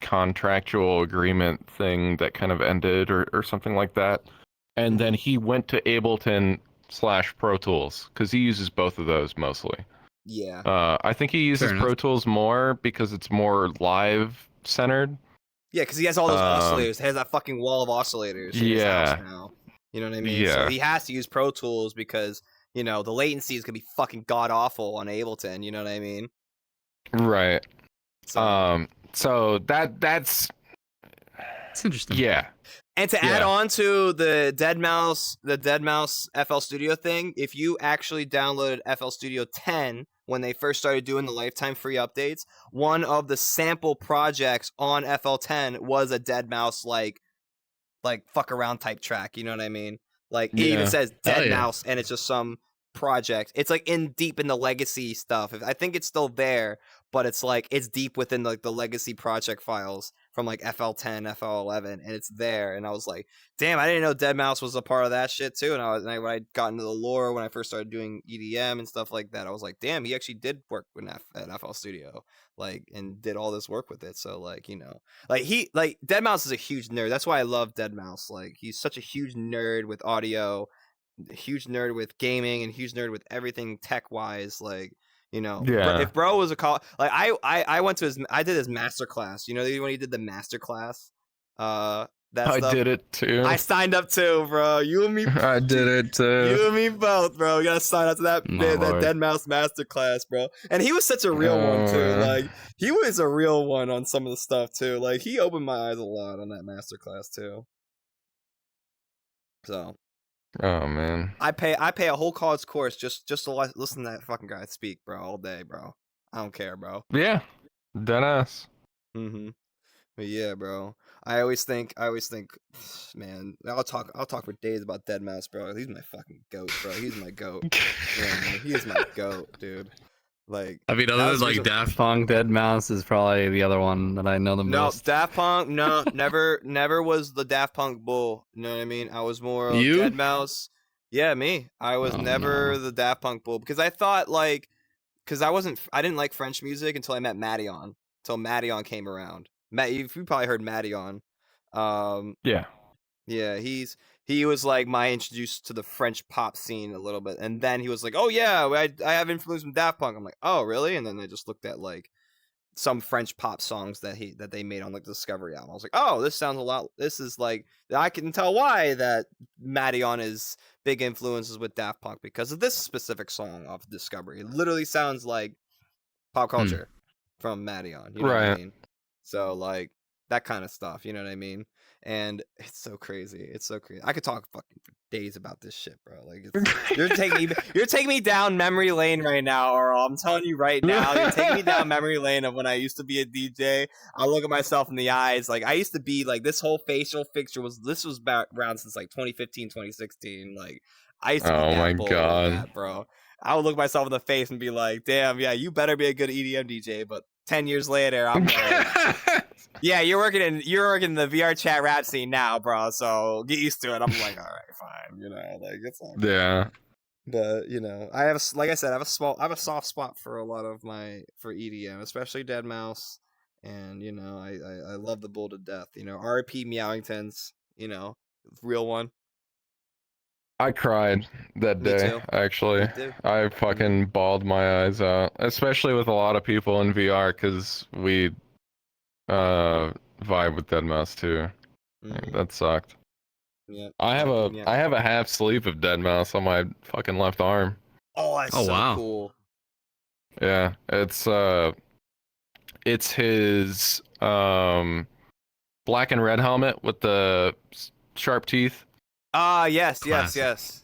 contractual agreement thing that kind of ended, or something like that. And then he went to Ableton / Pro Tools because he uses both of those mostly. Yeah. I think he uses Pro Tools more because it's more live centered. Yeah, because he has all those oscillators. He has that fucking wall of oscillators in his house now. You know what I mean? Yeah. So he has to use Pro Tools because, you know, the latency is gonna be fucking god awful on Ableton. You know what I mean? Right. So, so that's interesting. yeah. and to add on to the deadmau5 FL Studio thing, if you actually downloaded FL Studio 10 when they first started doing the lifetime free updates, one of the sample projects on FL10 was a deadmau5 like fuck around type track. You know what I mean? Like it even says deadmau5 and it's just some project. It's like deep in the legacy stuff. I think it's still there, but it's like it's deep within like the legacy project files from like FL10, FL11, and it's there. And I was like, damn, I didn't know deadmau5 was a part of that shit too. And when I got into the lore when I first started doing EDM and stuff like that, I was like, damn, he actually did work at FL Studio, like, and did all this work with it. So like, you know, like deadmau5 is a huge nerd. That's why I love deadmau5. Like he's such a huge nerd with audio, huge nerd with gaming, and huge nerd with everything tech wise. Like, you know, if bro was like I went to I did his master class. You know, when he did the master class, I did it too. I signed up too, bro. You and me. I did it too. You and me both, bro. We gotta sign up to that deadmau5 master class, bro. And he was such a real one too. Like he was a real one on some of the stuff too. Like he opened my eyes a lot on that master class too. So. Oh man. I pay a whole college course just to listen to that fucking guy speak, bro, all day, bro. I don't care, bro. Yeah. Deadass. But yeah, bro. I always think, man, I'll talk for days about deadmau5, bro. He's my fucking goat, bro. He's my goat. Yeah, man, he is my goat, dude. Like, I mean, other than like Daft Punk, deadmau5 is probably the other one that I know the most. No, Daft Punk, no, never was the Daft Punk bull. You know what I mean? I was more of deadmau5. Yeah, me. I was never the Daft Punk bull because I thought because I didn't like French music until I met Madeon. Until Madeon came around. You probably heard Madeon. Yeah, he was like my introduced to the French pop scene a little bit, and then he was like, "Oh yeah, I have influence from Daft Punk." I'm like, "Oh really?" And then I just looked at like some French pop songs that they made on like the Discovery album. I was like, "Oh, this sounds a lot. This is like I can tell why that Madeon is big influences with Daft Punk because of this specific song off Discovery. It literally sounds like pop culture from Madeon. You know what I mean? So like that kind of stuff. You know what I mean? And it's so crazy. It's so crazy. I could talk fucking for days about this shit, bro. Like, you're taking me down memory lane right now, Aural. I'm telling you right now, you're taking me down memory lane of when I used to be a DJ. I look at myself in the eyes. Like, I used to be like this whole facial fixture was around since like 2015, 2016. Like, I used to be that bold with that, bro. I would look myself in the face and be like, damn, yeah, you better be a good EDM DJ. But 10 years later, I'm like, yeah, you're working in the VRChat Rap Scene now, bro. So get used to it. I'm like, all right, fine. You know, like it's all good. Yeah. But you know, I have a soft spot for a lot of for EDM, especially deadmau5, and you know, I love the bull to death. You know, R.I.P. Meowingtons. You know, real one. I cried that day, actually. I fucking bawled my eyes out, especially with a lot of people in VR because we vibe with deadmau5 too. That sucked. Yeah. I have a half sleeve of deadmau5 on my fucking left arm. Oh, that's so cool. Yeah, it's his black and red helmet with the sharp teeth. Yes.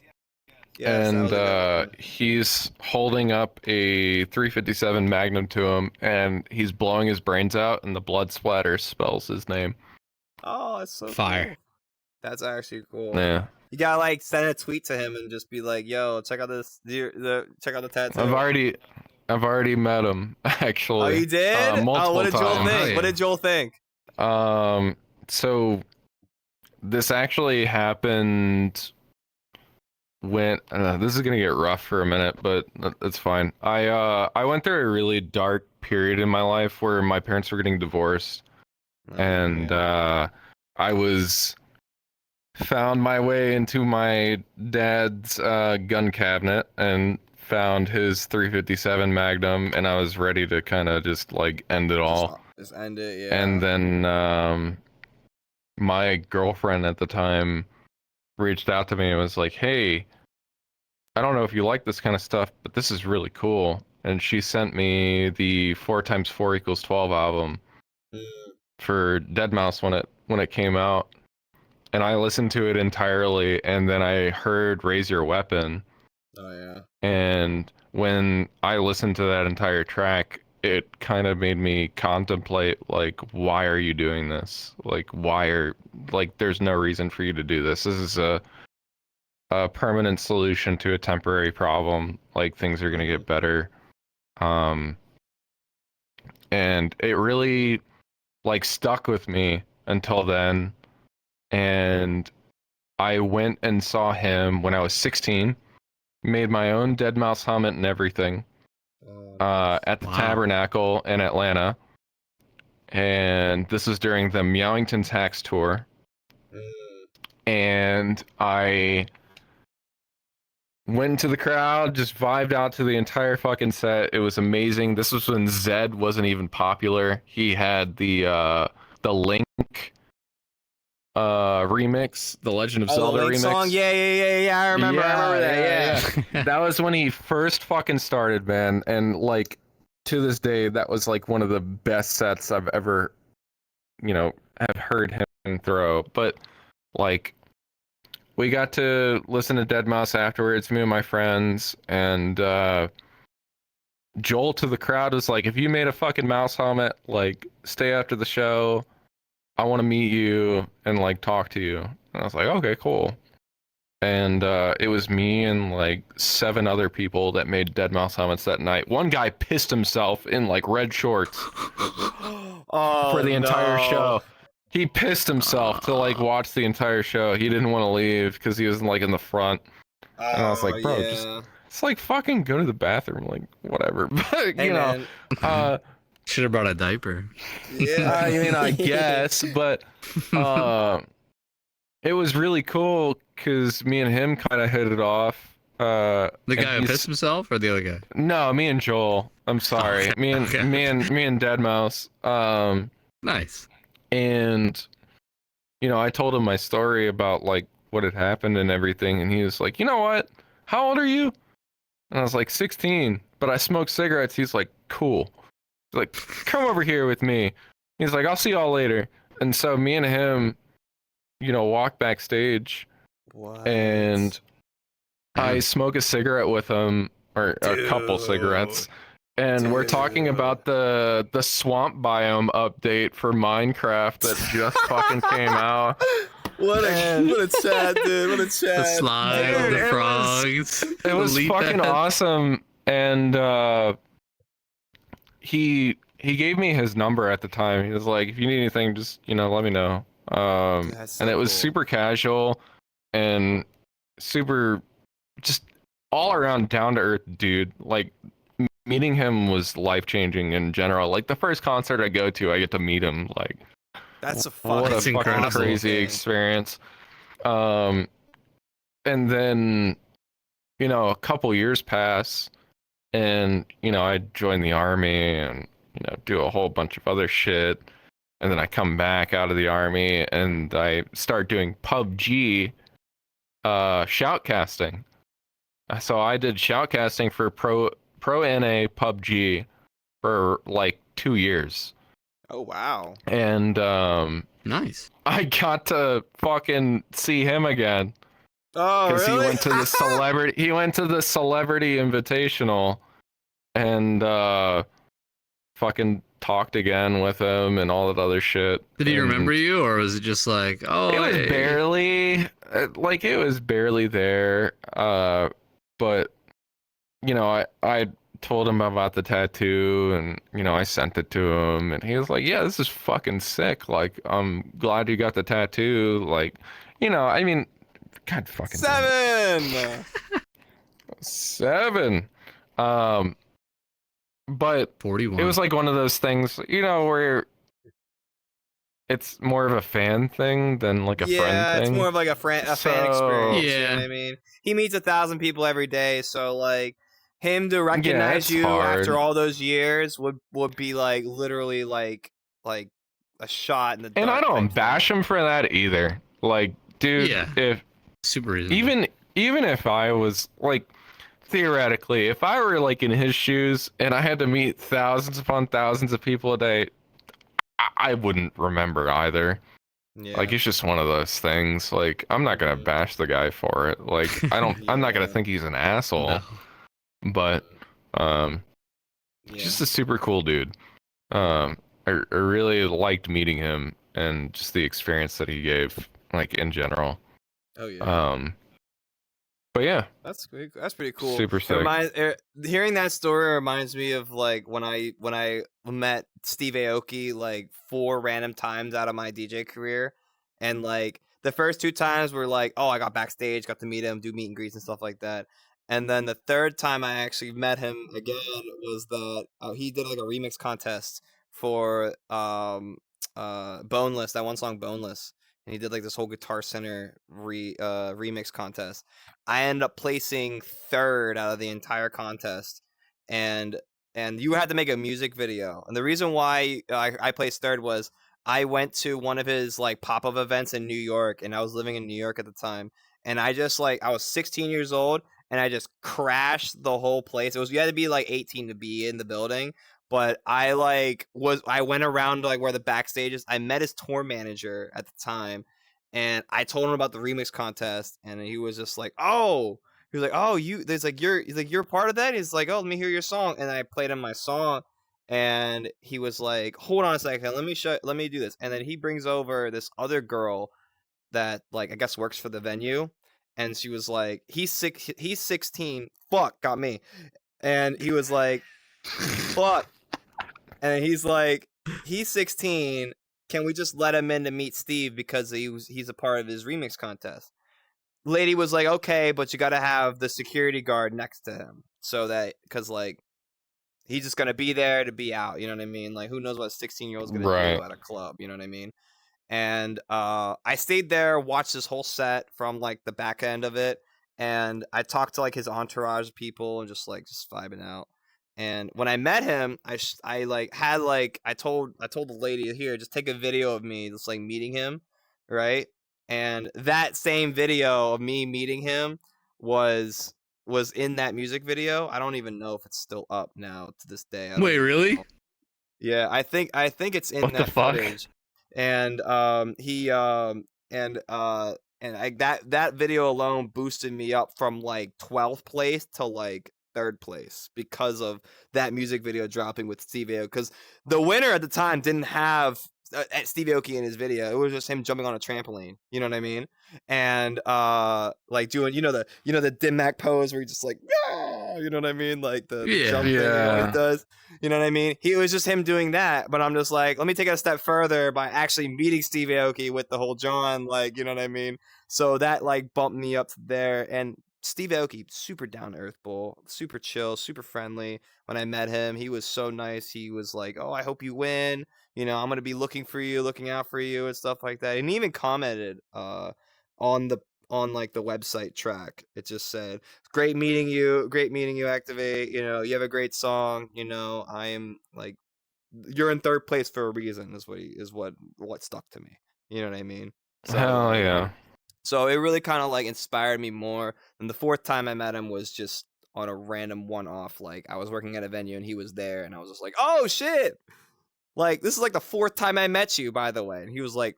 And he's holding up a 357 Magnum to him, and he's blowing his brains out, and the blood splatter spells his name. Oh, that's so fire. Cool. That's actually cool. Yeah. You gotta like send a tweet to him and just be like, "Yo, check out this. Check out the tattoo." I've already met him actually. Oh, you did? Multiple times. Joel think? What did Joel think? So this actually happened when this is gonna get rough for a minute, but it's fine. I went through a really dark period in my life where my parents were getting divorced, and I found my way into my dad's gun cabinet and found his 357 Magnum, and I was ready to kind of just like end it all. Just end it, yeah. And then my girlfriend at the time reached out to me and was like, "Hey, I don't know if you like this kind of stuff, but this is really cool. And she sent me the 4x4 = 12 album for deadmau5 when it came out. And I listened to it entirely, and then I heard Raise Your Weapon. Oh yeah. And when I listened to that entire track, it kind of made me contemplate, like, why are you doing this? Like, there's no reason for you to do this. This is a permanent solution to a temporary problem. Like, things are going to get better. And it really, like, stuck with me until then. And I went and saw him when I was 16, made my own deadmau5 helmet and everything, at the Tabernacle in Atlanta. And this was during the Meowington's Hacks tour. And I went to the crowd, just vibed out to the entire fucking set. It was amazing. This was when Zed wasn't even popular. He had the Link remix, the Legend of Zelda Link remix song. Yeah. I remember that. Yeah. That was when he first fucking started, man. And like, to this day, that was like one of the best sets I've ever, have heard him throw. But like, we got to listen to deadmau5 afterwards, me and my friends, and Joel to the crowd was like, if you made a fucking mouse helmet, like, stay after the show, I want to meet you and like talk to you. And I was like, okay, cool. And it was me and like 7 other people that made deadmau5 helmets that night. One guy pissed himself in like red shorts for the entire show. He pissed himself to like watch the entire show. He didn't want to leave because he was like in the front. And I was like, bro, just like fucking go to the bathroom, like whatever. But hey, should have brought a diaper. Yeah, I mean, I guess, but it was really cool because me and him kind of hit it off. The guy who pissed himself, or the other guy? No, me and Joel. I'm sorry, okay. me and deadmau5. Nice. And I told him my story about like what had happened and everything, and he was like, you know what? How old are you? And I was like, 16, but I smoke cigarettes. He's like, cool. He's like, come over here with me. He's like, I'll see y'all later. And so me and him, walk backstage. What? And I smoke a cigarette with him, or a couple cigarettes. And we're talking about the swamp biome update for Minecraft that just fucking came out. What a chat, dude. What a chat. The slime, Dude, the frogs. It was fucking awesome. And he gave me his number at the time. He was like, if you need anything, just let me know. And it was super casual and super just all around down to earth dude. Like, meeting him was life-changing in general. Like, the first concert I go to, I get to meet him. Like, that's a fucking crazy experience. And then a couple years pass, and I join the army and do a whole bunch of other shit, and then I come back out of the army and I start doing PUBG shoutcasting. So I did shoutcasting for Pro NA PUBG for like 2 years. Oh wow. And nice. I got to fucking see him again. Oh, really? Because he went to the celebrity invitational and fucking talked again with him and all that other shit. Did he remember you, or was it just like, oh, it was barely there. But I told him about the tattoo, and I sent it to him, and he was like, yeah, this is fucking sick. Like, I'm glad you got the tattoo. Like, I mean, God fucking 7. 7. But 41. It was like one of those things, where it's more of a fan thing than like a friend thing. Yeah, it's more of like a fan experience. Yeah. You know what I mean? He meets 1,000 people every day, so like him to recognize you after all those years would be like literally like a shot in the dark. And I don't bash him for that either. Like, dude, if super reasonable. even if I was like, theoretically, if I were like in his shoes and I had to meet thousands upon thousands of people a day, I wouldn't remember either. Yeah. Like, it's just one of those things. Like, I'm not gonna bash the guy for it. Like, I'm not gonna think he's an asshole. No. But he's just a super cool dude. I really liked meeting him and just the experience that he gave, like, in general. Oh yeah. But yeah, that's pretty cool. Super sick. Hearing that story reminds me of like when I met Steve Aoki like 4 random times out of my DJ career, and like the first 2 times were like, oh, I got backstage, got to meet him, do meet and greets and stuff like that. And then the third time I actually met him again was that he did like a remix contest for Boneless, that one song Boneless, and he did like this whole Guitar Center remix contest. I ended up placing 3rd out of the entire contest, and you had to make a music video. And the reason why I placed 3rd was I went to one of his like pop-up events in New York, and I was living in New York at the time, and I just like I was 16 years old, and I just crashed the whole place. You had to be like 18 to be in the building, but I went around like where the backstage is. I met his tour manager at the time, and I told him about the remix contest, and he was just like, "Oh," he was like, "Oh, you're part of that." He's like, "Oh, let me hear your song," and I played him my song, and he was like, "Hold on a second, let me do this," and then he brings over this other girl that like I guess works for the venue, and she was like, he's 16, fuck, got me, and he was like, fuck, and he's like, he's 16. Can we just let him in to meet Steve because he's a part of his remix contest? Lady was like, okay, but you got to have the security guard next to him so that because like he's just gonna be there to be out. You know what I mean? Like who knows what a 16-year-old's gonna do at a club? You know what I mean? And I stayed there, watched this whole set from like the back end of it, and I talked to like his entourage people and just vibing out. And when I met him, I told the lady here, just take a video of me just like meeting him, right? And that same video of me meeting him was in that music video. I don't even know if it's still up now to this day. Wait, really? Know. Yeah, I think it's in what that the fuck? footage. And that video alone boosted me up from like 12th place to like 3rd place because of that music video dropping with Steve Aoki. Because the winner at the time didn't have Steve Aoki in his video. It was just him jumping on a trampoline. You know what I mean? And like doing the Dim Mak pose where he just like you know what I mean? Like the jump thing he always does. You know what I mean? It was just him doing that. But I'm just like, let me take it a step further by actually meeting Steve Aoki with the whole John, like, you know what I mean? So that like bumped me up to there. And Steve Aoki, super down to earth bull, super chill, super friendly. When I met him, he was so nice. He was like, "Oh, I hope you win. You know, I'm gonna be looking for you, looking out for you, and stuff like that." And he even commented on like the website track. It just said, great meeting you, Aktiveight. You know, you have a great song. You know, I am like, you're in 3rd place for a reason. Is what stuck to me. You know what I mean? So, hell yeah. So it really kind of like inspired me more. And the 4th time I met him was just on a random one-off. Like I was working at a venue and he was there, and I was just like, oh shit! Like this is like the 4th time I met you, by the way. And he was like,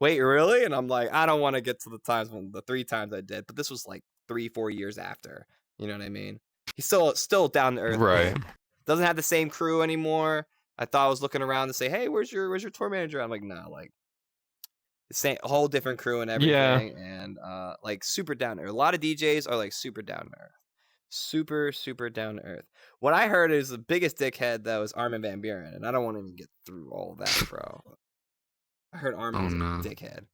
wait, really? And I'm like, I don't want to get to the times when the 3 times I did, but this was like 3-4 years after. You know what I mean? He's still down to earth. Right. Man. Doesn't have the same crew anymore. I thought I was looking around to say, hey, where's your tour manager? I'm like, no, like same whole different crew and everything. Yeah. And like super down to earth. A lot of DJs are like super down to earth. Super down to earth. What I heard is the biggest dickhead though is Armin van Buuren, and I don't want to even get through all of that, bro. I heard Armin was a dickhead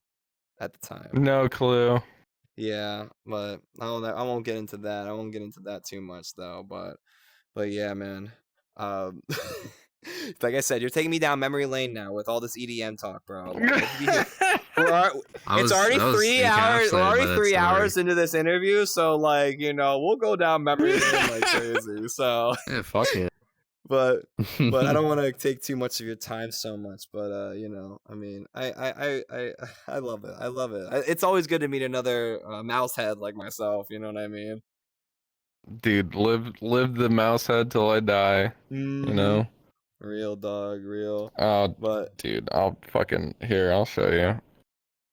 at the time. No clue. Yeah, but I won't get into that. I won't get into that too much though. But yeah, man. Like I said, you're taking me down memory lane now with all this EDM talk, bro. Like, it's already 3 hours. We're already 3 hours into this interview, so like we'll go down memory lane like crazy. So yeah, fuck it. But I don't want to take too much of your time so much. But I mean, I love it. I love it. It's always good to meet another mouse head like myself. You know what I mean? dude, live the mouse head till I die. You know. Real dog, real. But dude, I'll show you.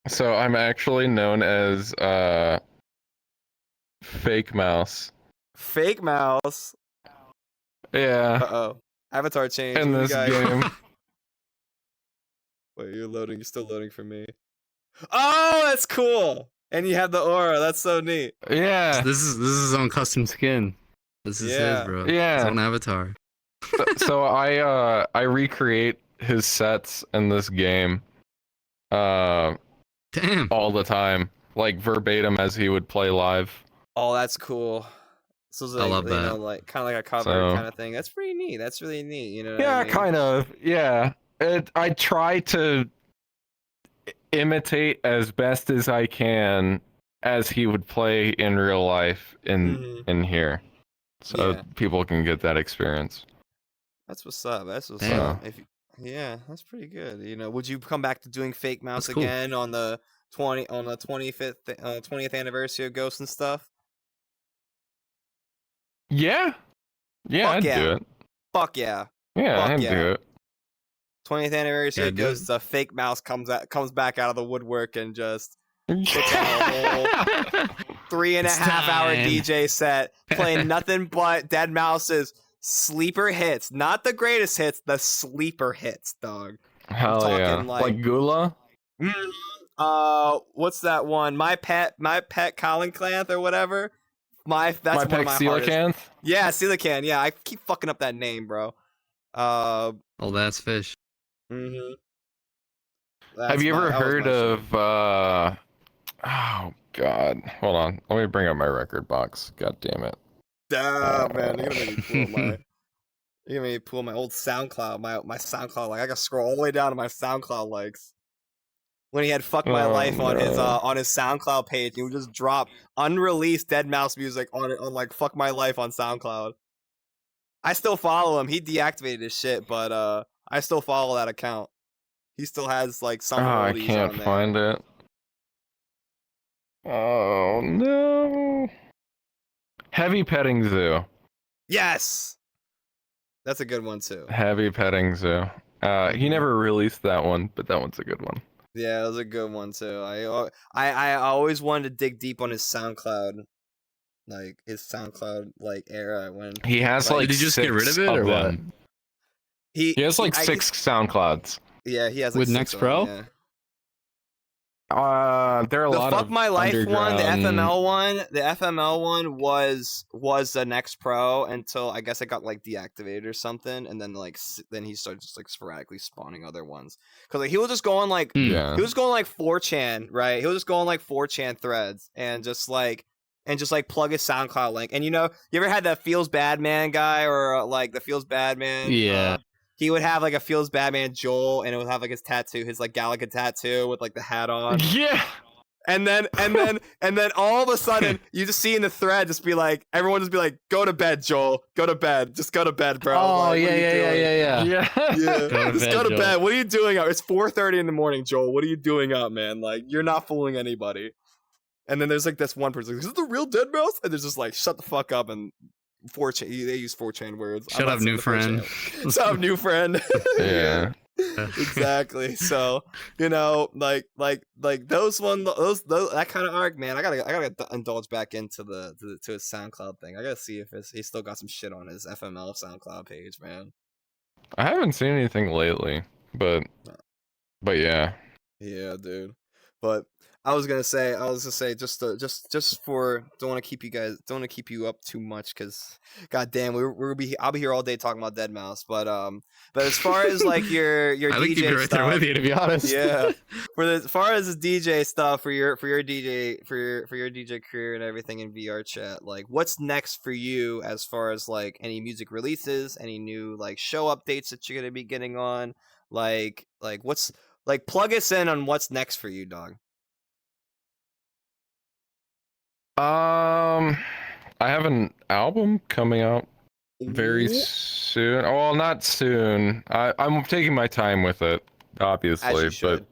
So I'm actually known as fake mouse. Fake mouse. Yeah. Uh-oh. Avatar change. In this game. Wait, you're loading. You're still loading for me. Oh, that's cool. And you have the aura. That's so neat. Yeah. This is his own custom skin. This is his, bro. Yeah. His own avatar. So I recreate his sets in this game. Damn. All the time, like verbatim as he would play live. Oh, that's cool. So it's like, I love that. know, like kind of like a cover kind of thing. That's pretty neat. That's really neat. You know? What I mean? Kind of. Yeah. I try to imitate as best as I can as he would play in real life in here, so people can get that experience. That's what's up. That's what's up. Yeah, that's pretty good. You know, would you come back to doing fake mouse again on the 20th anniversary of Ghost and stuff? Yeah, I'd do it. Fuck yeah. Yeah, I'd do it. 20th anniversary goes, the fake mouse comes back out of the woodwork and just puts on a whole 3.5-hour DJ set playing nothing but Dead Mouse's sleeper hits. Not the greatest hits, the sleeper hits, dog. Hell yeah. Like Gula? What's that one? My pet Colin Clanth or whatever. That's my one pet of my Coelacanth? Yeah, Coelacanth. Yeah, I keep fucking up that name, bro. Oh, that's fish. Have you ever heard of oh god, hold on, let me bring up my record box. God damn it. Damn, man, you're gonna make me pull my old SoundCloud, my SoundCloud, like I gotta scroll all the way down to my SoundCloud likes. When he had "Fuck My Life" on his SoundCloud page, he would just drop unreleased Dead Mouse music on like "Fuck My Life" on SoundCloud. I still follow him. He deactivated his shit, but I still follow that account. He still has like some. I can't find it. Oh no! Heavy Petting Zoo. Yes, that's a good one too. Heavy Petting Zoo. He never released that one, but that one's a good one. Yeah, it was a good one too. I always wanted to dig deep on his SoundCloud, like his SoundCloud era when he has like. Did you just get rid of it or what? He has like 6 SoundClouds. Yeah, he has like with Next Pro. Yeah. There are a lot of Fuck My Life one, the FML one was the Next Pro until I guess it got like deactivated or something, and then then he started just like sporadically spawning other ones because like he was just going like he was going like 4chan, right? He was just going like 4chan threads and just like plug his SoundCloud link. And you know, you ever had that Feels Bad Man guy or like the Feels Bad Man? Yeah. He would have like a Feels Bad Man Joel, and it would have like his tattoo, his like Galaga tattoo with like the hat on. Yeah. And then all of a sudden you just see in the thread just be like everyone just be like, go to bed, Joel. Go to bed. Just go to bed, bro. Oh like, yeah. Just go to bed. What are you doing up? It's 4:30 in the morning, Joel. What are you doing up, man? Like you're not fooling anybody. And then there's like this one person like, is this the real Dead Mouse? And they're just like, shut the fuck up. And 4chan, they use 4chan words. Shut up, new friend. Shut up, new friend. Yeah. Exactly. So, you know, like those that kind of arc, man. I gotta indulge back into to his SoundCloud thing. I gotta see if he's still got some shit on his FML SoundCloud page, man. I haven't seen anything lately, but yeah. Yeah, dude. But I was gonna say just for don't want to keep you up too much because goddamn I'll be here all day talking about Dead Mouse, but as far as like your I DJ think stuff, right there with you, to be honest. Yeah, as far as the DJ stuff for your DJ career and everything in VRChat, like what's next for you as far as like any music releases, any new like show updates that you're gonna be getting on, like what's like plug us in on what's next for you, dog. I have an album coming out very soon. Well, not soon. I'm taking my time with it, obviously, because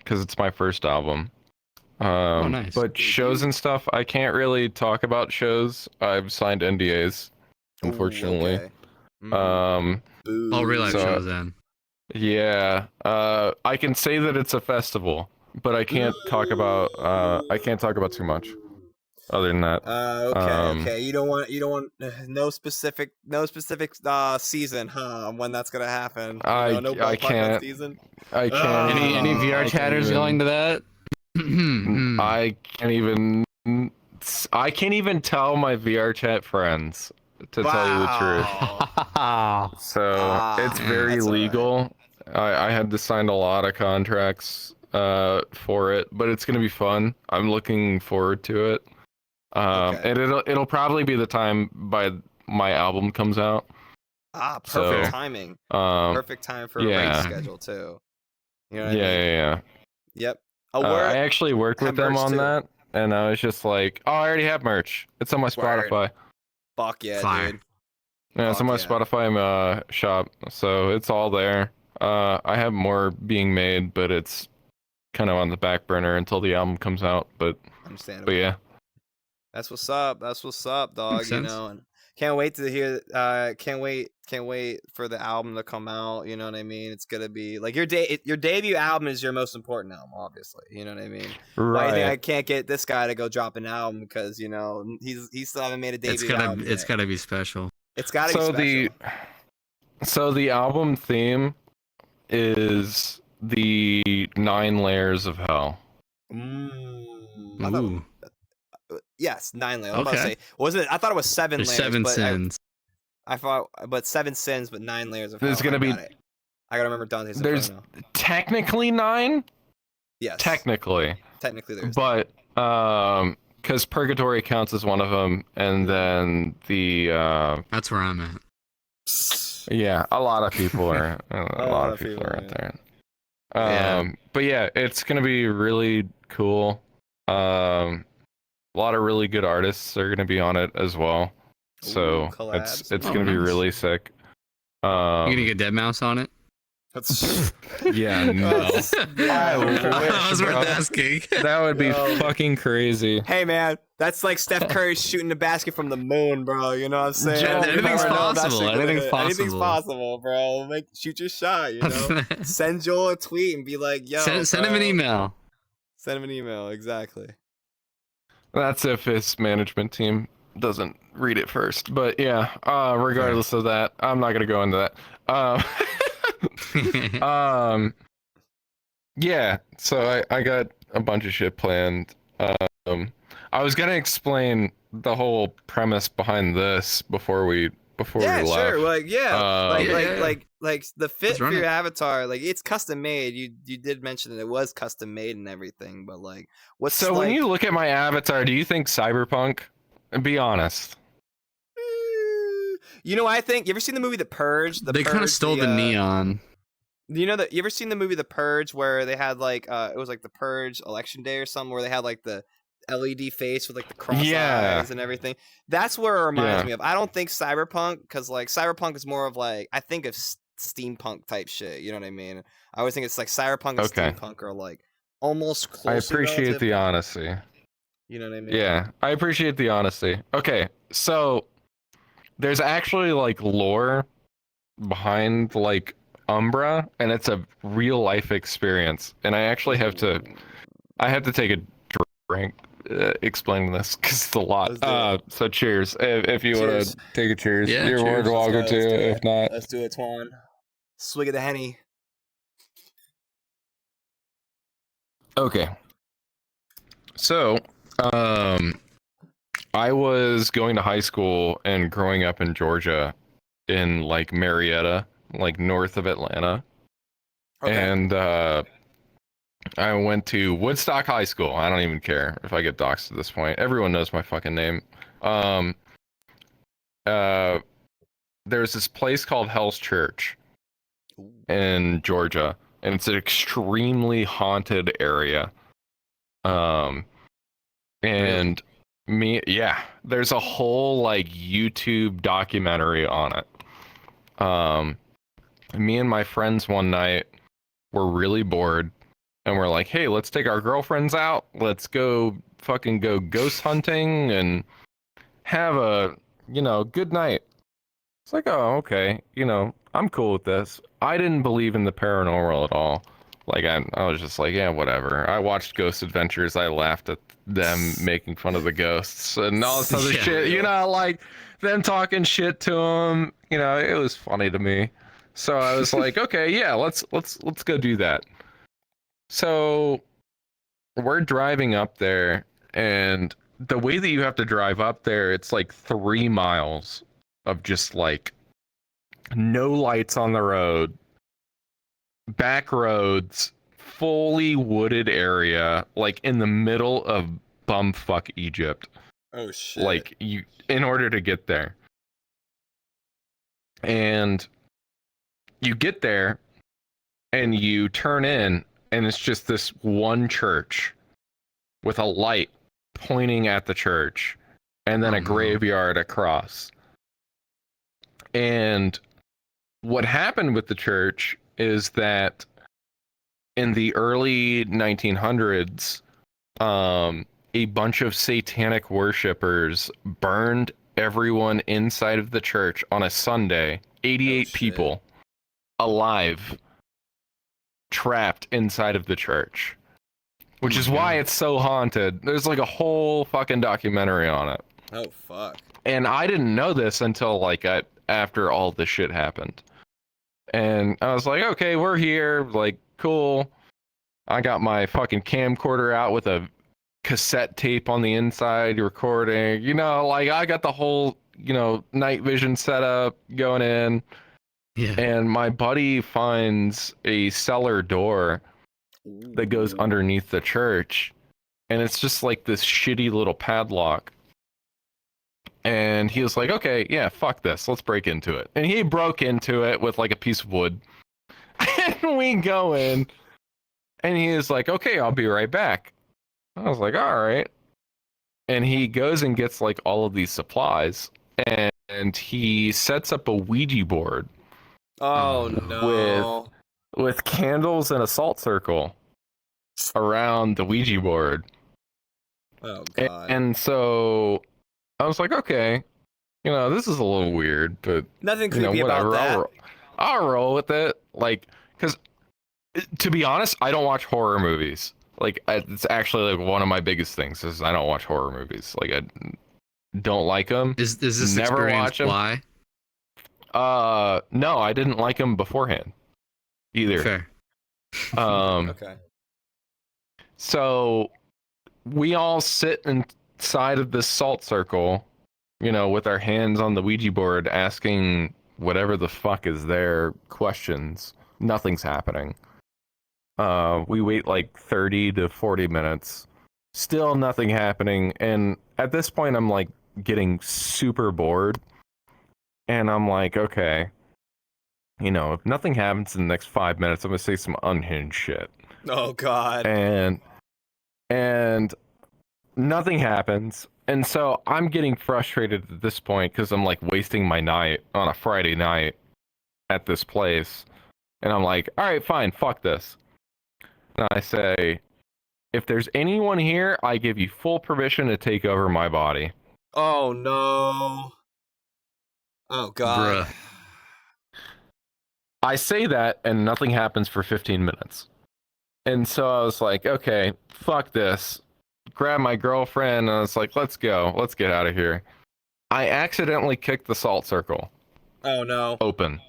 it's my first album. Nice. But shows and stuff, I can't really talk about shows. I've signed NDAs, unfortunately. Ooh, okay. All real life So- shows then. Yeah, I can say that it's a festival, but I can't talk about too much. Other than that, Okay. You don't want no specific season, huh? When that's gonna happen? I can't. Season. I can't. Any VR chatters going to that? I can't even tell my VRChat friends, to tell you the truth. So it's very that's all right. legal. I had to sign a lot of contracts for it, but it's gonna be fun. I'm looking forward to it. Okay. And it'll probably be the time by my album comes out. Perfect timing. Perfect time for a race schedule too. You know what I mean? Yeah. Yep. I actually worked with them merch on too. that, and I was just like, oh, I already have merch. It's on my Word. Spotify. Fuck yeah, Fire. dude. Yeah, it's on my Spotify shop, so it's all there. I have more being made, but it's kind of on the back burner until the album comes out. But yeah. That's what's up. That's what's up, dog. Makes You sense. know, and can't wait to hear. Can't wait for the album to come out. You know what I mean? It's gonna be like your debut album is your most important album, obviously. You know what I mean? Right. Why do you think I can't get this guy to go drop an album because he's still haven't made a debut album. It's gotta be special. It's gotta be special. So the album theme is the 9 layers of hell. Ooh. Yes, 9 layers. I was about to Okay. say, wasn't it? I thought it was 7 There's layers. 7 but sins. I thought, but 7 sins, but 9 layers of hell. There's gonna be. I gotta remember Dante's There's Inferno. technically 9. Yes. Technically, there's. but because purgatory counts as one of them, and then the That's where I'm at. yeah, a lot of people are a lot of people are out there. But yeah, it's gonna be really cool. A lot of really good artists are gonna be on it as well. So collabs. it's gonna be really sick. You gonna get Deadmau5 on it? Yeah, no. I was worth asking. That would be fucking crazy. Hey man, that's like Steph Curry shooting the basket from the moon, bro. You know what I'm saying? Anything's possible. Anything's Anything's possible. possible, bro. Shoot your shot. You know. Send Joel a tweet and be like, "Yo." Send him an email. Send him an email. Exactly. That's if his management team doesn't read it first. But yeah, regardless of that, I'm not gonna go into that. Yeah, so I got a bunch of shit planned. I was gonna explain the whole premise behind this before we left. Sure. Like the fit Let's for run your it. avatar, like it's custom made. You did mention that it was custom made and everything, but like, what's So when you look at my avatar, do you think cyberpunk? Be honest. You know, I think you ever seen the movie The Purge? They kind of stole the neon. You know that you ever seen the movie The Purge where they had like it was like the Purge election day or something where they had like the LED face with like the cross eyes and everything. That's where it reminds me of. I don't think cyberpunk, because like cyberpunk is more of like, I think of steampunk type shit. You know what I mean? I always think it's like cyberpunk and steampunk are like almost close. I appreciate the honesty. You know what I mean? Yeah, I appreciate the honesty. Okay, so there's actually like lore behind like Umbra, and it's a real life experience. And I actually have to take a drink explaining this because it's a lot. So cheers. If you want to take a cheers, you're more than welcome to. If not, let's do it, Twan. Swig of the Henny. Okay. So, I was going to high school and growing up in Georgia, in like Marietta, like north of Atlanta. Okay. And I went to Woodstock High School. I don't even care if I get doxxed at this point. Everyone knows my fucking name. There's this place called Hell's Church in Georgia, and it's an extremely haunted area. And there's a whole like YouTube documentary on it. Me and my friends one night were really bored, and we're like, hey, let's take our girlfriends out. Let's go ghost hunting and have a, good night. It's like, oh, okay. I'm cool with this. I didn't believe in the paranormal at all. Like, I was just like, yeah, whatever. I watched Ghost Adventures. I laughed at them making fun of the ghosts and all this other shit. Like them talking shit to them. It was funny to me. So I was like, okay, yeah, let's go do that. So we're driving up there, and the way that you have to drive up there, it's like 3 miles of just like no lights on the road, back roads, fully wooded area, like in the middle of bumfuck Egypt. Oh shit. Like in order to get there. And you get there and you turn in, and it's just this one church with a light pointing at the church, and then a graveyard across. And what happened with the church is that in the early 1900s, a bunch of satanic worshippers burned everyone inside of the church on a Sunday. 88 people alive, trapped inside of the church, which is why it's so haunted. There's like a whole fucking documentary on it. Oh fuck. And I didn't know this until like after all this shit happened. And I was like, okay, we're here, like, cool. I got my fucking camcorder out with a cassette tape on the inside recording. Like I got the whole, night vision setup going in. Yeah. And my buddy finds a cellar door that goes underneath the church, and it's just like this shitty little padlock. And he was like, okay, yeah, fuck this, let's break into it. And he broke into it with like a piece of wood. And we go in, and he is like, okay, I'll be right back. I was like, all right. And he goes and gets like all of these supplies, and he sets up a Ouija board. Oh no. With candles and a salt circle around the Ouija board. Oh god. And so I was like, okay, this is a little weird, but nothing creepy about that. I'll roll with it. Like, because to be honest, I don't watch horror movies. Like, it's actually like one of my biggest things is I don't watch horror movies. Like, I don't like them. Is this never experience watch them. why? No, I didn't like them beforehand either. Fair. Okay. So we all sit inside of this salt circle, with our hands on the Ouija board, asking whatever the fuck is there questions. Nothing's happening. We wait like 30 to 40 minutes. Still nothing happening. And at this point, I'm like getting super bored. And I'm like, okay, if nothing happens in the next 5 minutes, I'm going to say some unhinged shit. Oh, God. And nothing happens. And so I'm getting frustrated at this point because I'm like wasting my night on a Friday night at this place. And I'm like, all right, fine, fuck this. And I say, if there's anyone here, I give you full permission to take over my body. Oh, no. Oh, God. Bruh. I say that, and nothing happens for 15 minutes. And so I was like, okay, fuck this. Grab my girlfriend, and I was like, let's go. Let's get out of here. I accidentally kicked the salt circle. Oh, no. Open.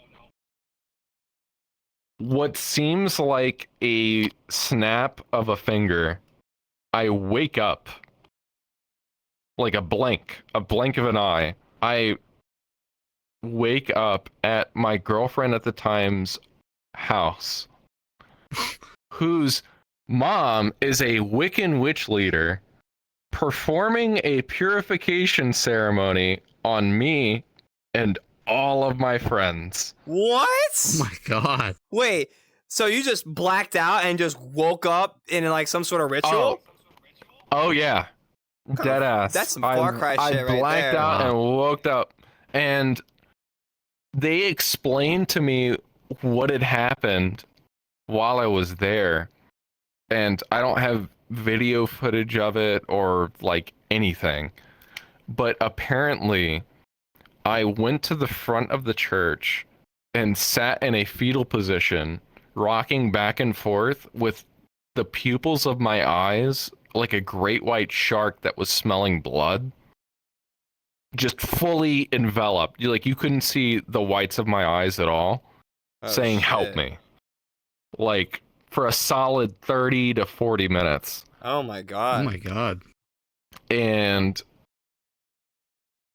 What seems like a snap of a finger, I wake up. Like a blink of an eye. I wake up at my girlfriend at the time's house, whose mom is a Wiccan witch leader, performing a purification ceremony on me and all of my friends. What? Oh my god. Wait, so you just blacked out and just woke up in like some sort of ritual? Oh yeah. Dead ass. That's some Far Cry shit right there. I blacked out and woke up, and they explained to me what had happened while I was there. and I don't have video footage of it or like anything. But apparently, I went to the front of the church and sat in a fetal position, rocking back and forth with the pupils of my eyes like a great white shark that was smelling blood. Just fully enveloped. You couldn't see the whites of my eyes at all. Saying, "Help me." Like, for a solid 30 to 40 minutes. Oh my god. Oh my god. And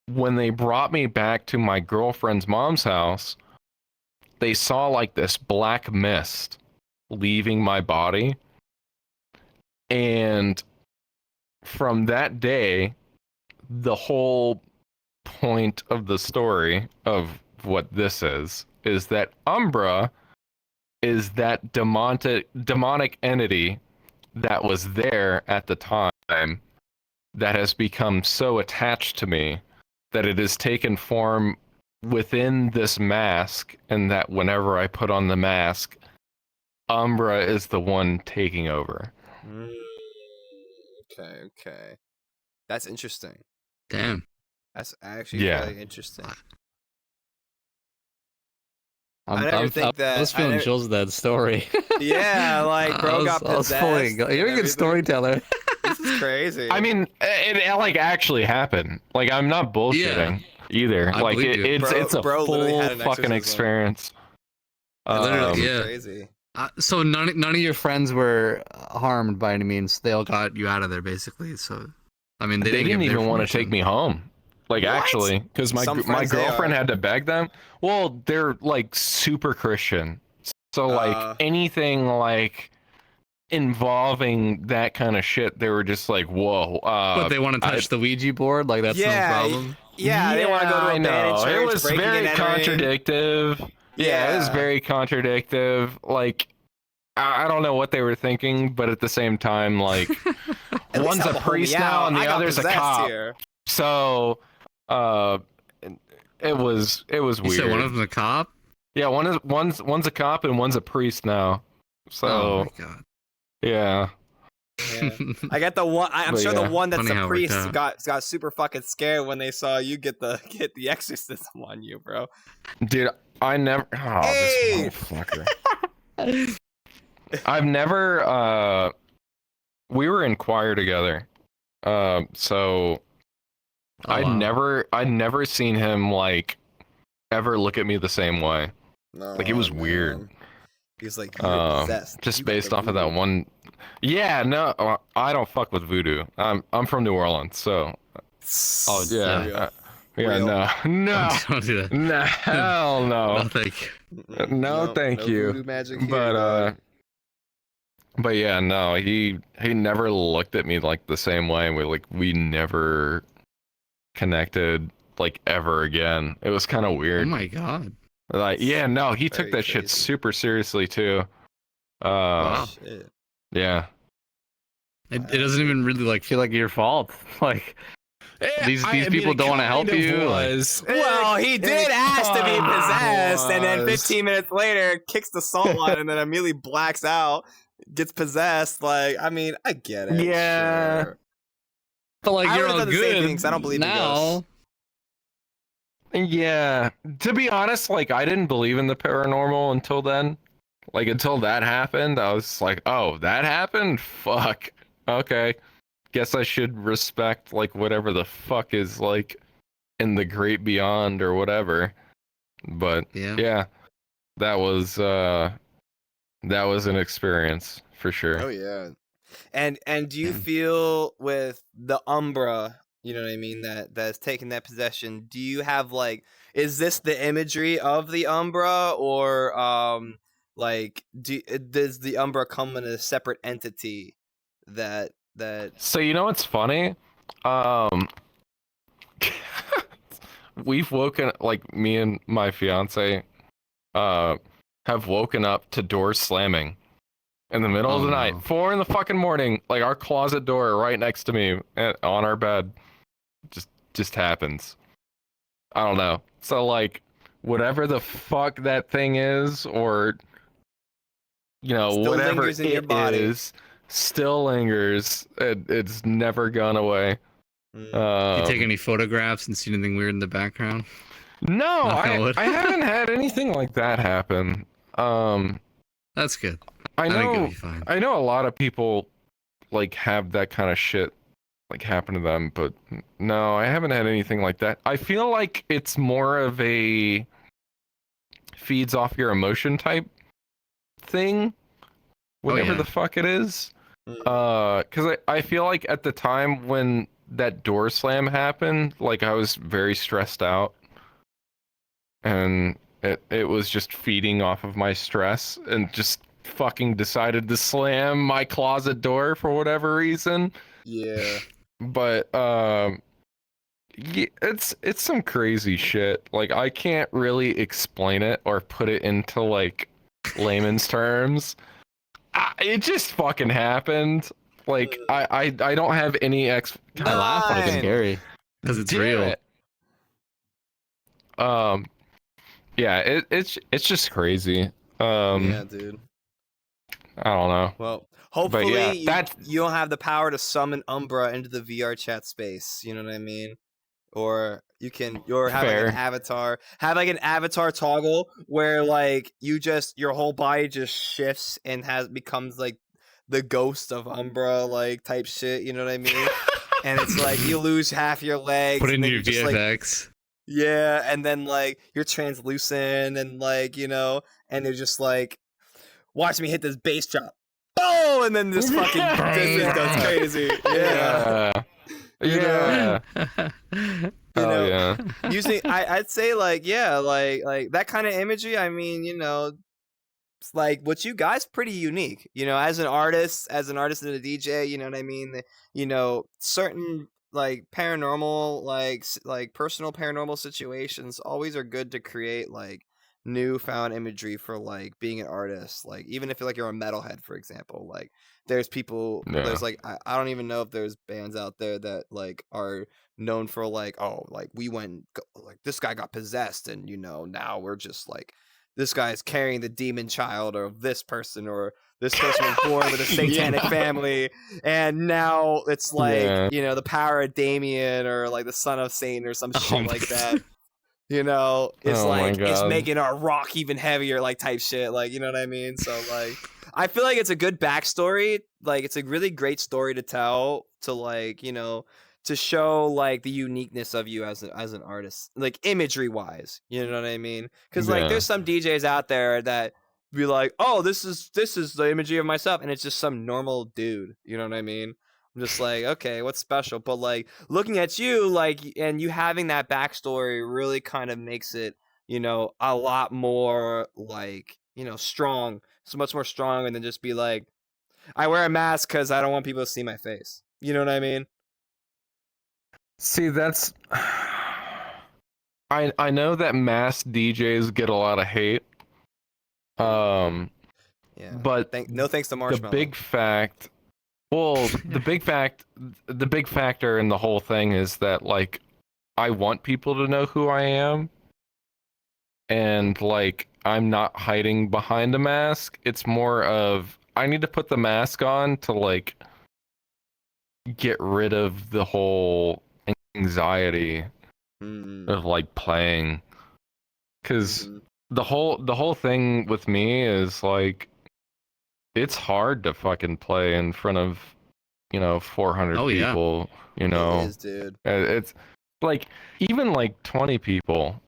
when they brought me back to my girlfriend's mom's house, they saw like this black mist leaving my body. And from that day, the whole point of the story of what this is that Umbra is that demonic entity that was there at the time that has become so attached to me that it has taken form within this mask, and that whenever I put on the mask, Umbra is the one taking over. Okay. That's interesting. Damn. That's actually really interesting. I was feeling chills with that story. Yeah, like bro got possessed. You're a good storyteller. This is crazy. I mean, it like actually happened. Like, I'm not bullshitting either. Like it's a full fucking experience. Crazy. So none of your friends were harmed by any means. They all got you out of there basically. So I mean, they didn't even want to take me home. Like, what? Actually, because my girlfriend had to beg them. Well, they're like super Christian, so like anything like involving that kind of shit, they were just like, whoa. But they want to touch the Ouija board, like that's no problem. Yeah, they want to go to a abandoned church. It was very contradictive. Yeah, it was very contradictive. Like, I don't know what they were thinking, but at the same time, like, one's a priest now and the other's a cop. Here. So, it was weird. You said one of them's a cop? Yeah, one's a cop and one's a priest now. So, oh my god. Yeah. I got the one. I'm sure the one that's a priest got super fucking scared when they saw you get the exorcism on you, bro. Dude, I never. Oh, this motherfucker. I've never. We were in choir together. So. I'd never seen him like ever look at me the same way. No, like, it was weird. He's like, you're possessed. Just based off of that one. Yeah, no, I don't fuck with voodoo. I'm from New Orleans, so. Oh yeah, no, don't do that. No, hell no. No, thank you. No, thank you. Voodoo magic here, but yeah, no, he never looked at me like the same way. We never connected like ever again. It was kind of weird. Oh my god. Like, yeah, no, he took that shit super seriously too. Wow. Shit. Yeah. It doesn't even really like feel like your fault. Like, these people don't want to help you. Well, he did ask to be possessed, and then 15 minutes later kicks the salt line, and then immediately blacks out, gets possessed. Like, I mean, I get it. Yeah. Sure. But like, you're all good I don't believe now. Yeah, to be honest, like, I didn't believe in the paranormal until then. Like, until that happened, I was like, oh, that happened? Fuck. Okay. Guess I should respect, like, whatever the fuck is, like, in the great beyond or whatever. But, yeah, that was an experience, for sure. Oh, yeah. And do you feel with the Umbra, you know what I mean, that's taking that possession, do you have like, is this the imagery of the Umbra, or like does the Umbra come in a separate entity that So, you know what's funny? We've woken, like, me and my fiance have woken up to doors slamming in the middle of the night, 4 in the fucking morning, like our closet door right next to me on our bed. Just happens. I don't know. So, like, whatever the fuck that thing is, or, you know, still whatever lingers in your it body. is, still lingers. It's never gone away. You take any photographs and see anything weird in the background? No, Knock on wood. I haven't had anything like that happen. That's good. I think it'll know be fine. I know a lot of people like have that kind of shit like happen to them, but no, I haven't had anything like that. I feel like it's more of a feeds off your emotion type thing, whatever the fuck it is. Because I feel like at the time when that door slam happened, like I was very stressed out, and it was just feeding off of my stress, and just fucking decided to slam my closet door for whatever reason. Yeah. But yeah, it's some crazy shit. Like I can't really explain it or put it into like layman's terms. It just fucking happened. Like I don't have any I laugh when it's scary because it's real. It. Yeah, it's just crazy. Yeah, dude. I don't know. Well, hopefully yeah, you don't have the power to summon Umbra into the VR chat space. You know what I mean? Or you can, or have like an avatar toggle where like your whole body just shifts and becomes like the ghost of Umbra, like type shit. You know what I mean? And it's like you lose half your legs. Put in and your VFX. Yeah, and then like you're translucent and like, you know, and they're just like, watch me hit this bass drop. Oh, and then this fucking business goes crazy. Yeah. Yeah. You know, yeah. Usually I'd say like, yeah, like that kind of imagery, I mean, you know, it's like what you guys pretty unique, you know, as an artist and a DJ, you know what I mean? You know, certain like paranormal, like personal paranormal situations always are good to create like newfound imagery for like being an artist. Like even if you're a metalhead, for example, like there's people, there's like I don't even know if there's bands out there that like are known for like, oh, like we went like this guy got possessed and you know now we're just like this guy is carrying the demon child of this person, or this person was born with a satanic family, and now it's like, you know, the power of Damien, or like the son of Satan, or some shit like that. You know, it's it's making our rock even heavier, like type shit. Like, you know what I mean? So like, I feel like it's a good backstory. Like, it's a really great story to tell, to like, you know, to show like the uniqueness of you as an artist, like imagery wise. You know what I mean? Because like, there's some DJs out there that be like, oh, this is the imagery of myself, and it's just some normal dude. You know what I mean? I'm just like, okay, what's special? But like looking at you, like, and you having that backstory really kind of makes it, you know, a lot more like, you know, strong. So much more strong than just be like, I wear a mask because I don't want people to see my face. You know what I mean? See, that's I know that masked DJs get a lot of hate. Yeah. But no thanks to Marshmallow. The big fact. Well, the big factor in the whole thing is that like I want people to know who I am, and like I'm not hiding behind a mask. It's more of I need to put the mask on to like get rid of the whole anxiety of like playing, because the whole thing with me is like it's hard to fucking play in front of, you know, 400 people. You know, it is, dude. It's like even like 20 people.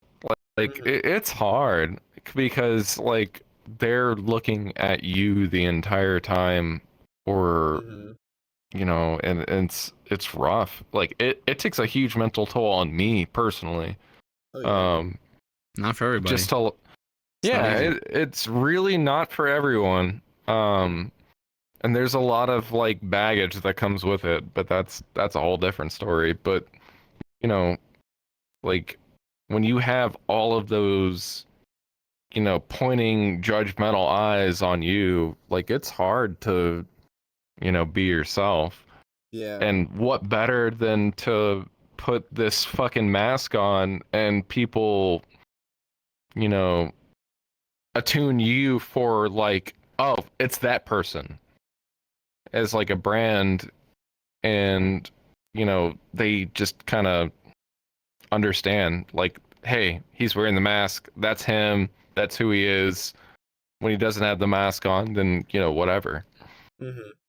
Like it's hard because like they're looking at you the entire time, or you know, and it's rough. Like it takes a huge mental toll on me personally. Not for everybody. Just to it's really not for everyone. And there's a lot of like baggage that comes with it, but that's a whole different story. But you know, like when you have all of those, you know, pointing judgmental eyes on you, like it's hard to, you know, be yourself. Yeah. And what better than to put this fucking mask on and people, you know, attune you for like, oh, it's that person. as like a brand, and you know, they just kind of understand, like, hey, he's wearing the mask, that's him, that's who he is. When he doesn't have the mask on, then, you know, whatever.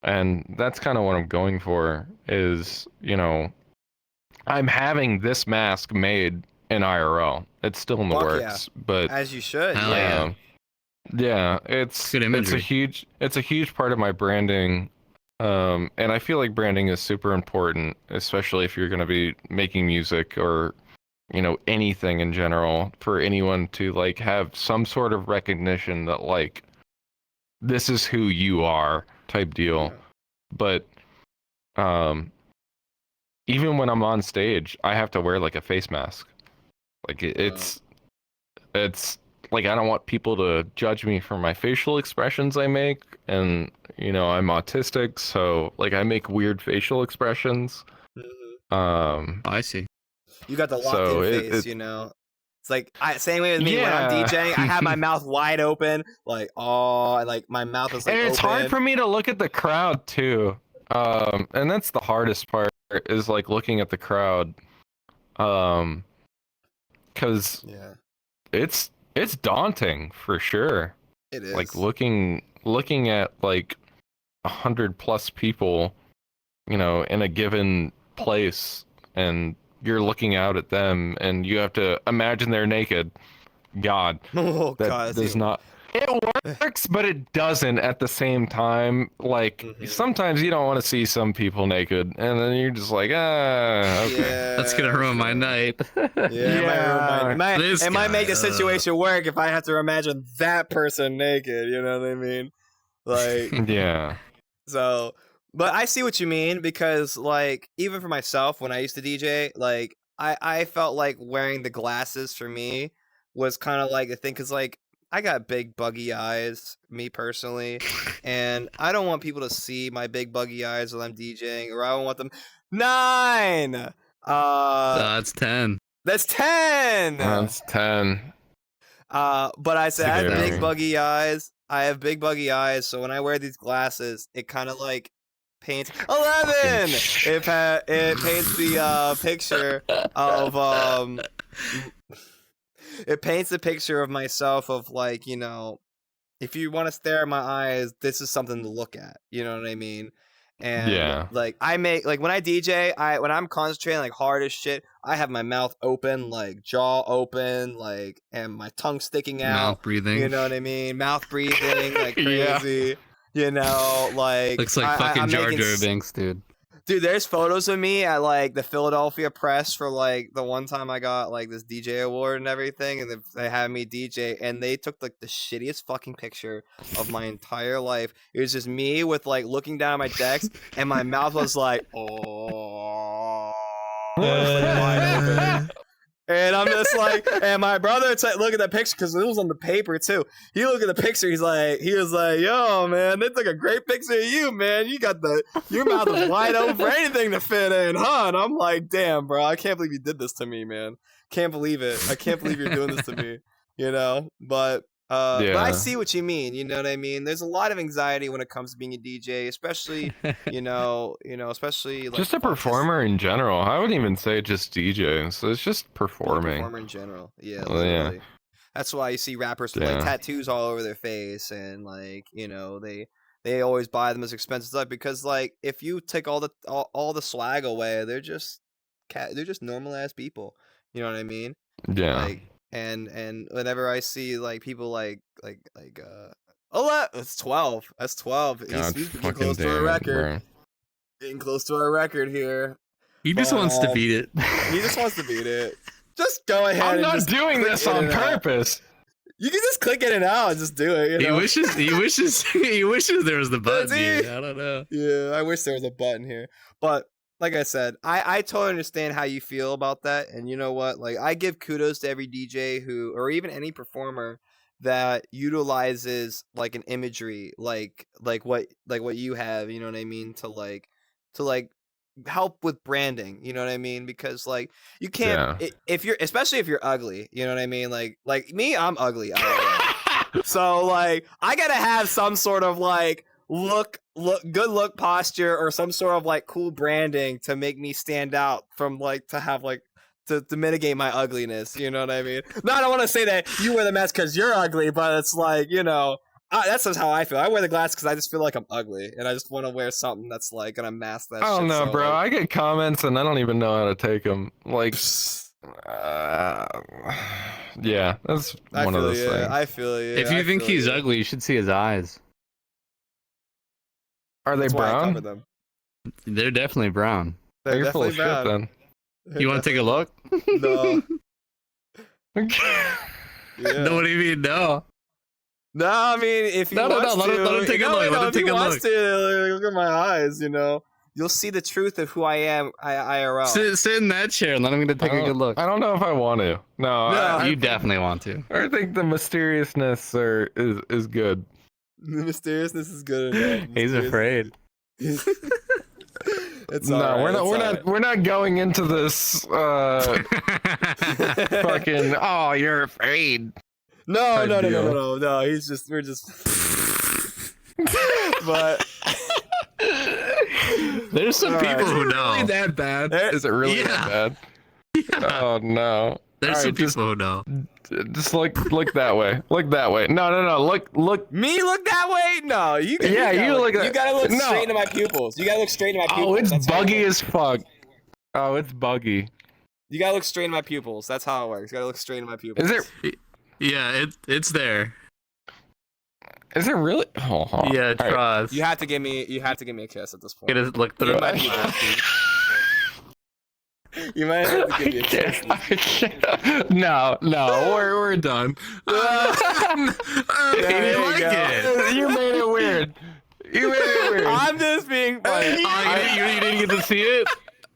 And that's kind of what I'm going for, is, you know, I'm having this mask made in IRL. It's still in the works, but as you should. Yeah, it's a huge part of my branding. And I feel like branding is super important, especially if you're going to be making music or, you know, anything in general, for anyone to like have some sort of recognition that like, this is who you are type deal. But even when I'm on stage, I have to wear like a face mask. Like it's like, I don't want people to judge me for my facial expressions I make, and you know, I'm autistic, so like I make weird facial expressions. I see. You got the locked-in face, you know. It's like same way with me when I'm DJing. I have my mouth wide open, like and like my mouth is like and it's open. hard for me to look at the crowd too. And that's the hardest part, is like looking at the crowd. Because it's daunting for sure. It is. Like looking at like 100+ people, you know, in a given place, and you're looking out at them, and you have to imagine they're naked. God, that does not. It works, but it doesn't at the same time. Like sometimes you don't want to see some people naked, and then you're just like, okay. That's gonna ruin my night. It might make the situation work if I have to imagine that person naked. You know what I mean? Like, yeah. So, but I see what you mean, because like, even for myself, when I used to DJ, like I felt like wearing the glasses for me was kind of like the thing, because like I got big buggy eyes, me personally, and I don't want people to see my big buggy eyes while I'm DJing, or I don't want them. 9. That's 10. That's 10. That's 10. But I said I have big buggy eyes. I have big buggy eyes, so when I wear these glasses, it kind of like paints 11. It paints the picture of it paints the picture of myself of like, you know, if you want to stare at my eyes, this is something to look at. You know what I mean? And like I make, like when I DJ, when I'm concentrating like hard as shit, I have my mouth open, like jaw open, like, and my tongue sticking out. Mouth breathing. You know what I mean? Mouth breathing like crazy. You know, like looks like fucking Jar Jar Binks, dude. Dude, there's photos of me at like the Philadelphia Press for like the one time I got like this DJ award and everything, and they had me DJ, and they took like the shittiest fucking picture of my entire life. It was just me with like looking down at my decks, and my mouth was like, oh, wide open. And I'm just like, and my brother look at that picture, because it was on the paper too. He looked at the picture. He was like, yo, man, they took a great picture of you, man. You got your mouth is wide open for anything to fit in, huh? And I'm like, damn, bro, I can't believe you did this to me, man. Can't believe it. I can't believe you're doing this to me, you know? But I see what you mean. You know what I mean? There's a lot of anxiety when it comes to being a DJ, especially, especially like just a performer in general. I wouldn't even say just DJing. So it's just performing. Performer in general. Yeah. Literally. That's why you see rappers with like tattoos all over their face, and like, you know, they always buy them as expensive stuff, because like if you take all the swag away, they're just normal ass people. You know what I mean? Yeah. Like, and whenever I see like people like it's 12. That's 12. He's getting close to our record. Getting close to our record here. He just wants to beat it. He just wants to beat it. Just go ahead. I'm not doing this on purpose. You can just click in and out and just do it. You know? He wishes there was the button here. I don't know. Yeah, I wish there was a button here. But like I said, I totally understand how you feel about that. And you know what? Like, I give kudos to every DJ who, or even any performer that utilizes like an imagery, like what you have, you know what I mean? To help with branding, you know what I mean? Because like you can't, especially if you're ugly, you know what I mean? Like me, I'm ugly. So like I gotta have some sort of like good look posture or some sort of like cool branding to make me stand out from like to have like to mitigate my ugliness. You know what I mean? No, I don't want to say that you wear the mask because you're ugly, but it's like, you know, that's just how I feel. I wear the glasses because I just feel like I'm ugly, and I just want to wear something that's like gonna mask that. I don't shit, know, so, bro. like... I get comments and I don't even know how to take them. Like, yeah, that's one of those things. I feel you. If you think he's ugly, you should see his eyes. Are they That's why I brown? covered them. They're definitely brown. They're You're full definitely of brown. shit then. You want to take a look? No. No, what do you mean, no? No, I mean, if you No, want let him take a look. Let him take a look. Look at my eyes, you know, you'll see the truth of who I am. IRL. Sit in that chair and let him take a good look. I don't know if I want to. No, You definitely want to. I think the mysteriousness is good. The mysteriousness is good enough. He's afraid. It's No, right, we're not going into this fucking oh, you're afraid. No. We're just but there's some people who know. Really that bad? Is it really that bad? Yeah. Oh no. There's some people who know. Just look that way. Look that way. No. Look. Me look that way? No, you. Yeah, you look. You gotta look straight into my pupils. You gotta look straight into my pupils. Oh, it's That's buggy as fuck. Oh, it's buggy. You gotta look straight into my pupils. That's how it works. You gotta look straight into my pupils. Is it? Yeah, it's there. Is it really? Oh, yeah, trust. You have to give me a kiss at this point. Get a look through. You might have to give me a kiss. No, we're done. He didn't like it. You made it weird. I'm just being funny. You didn't get to see it?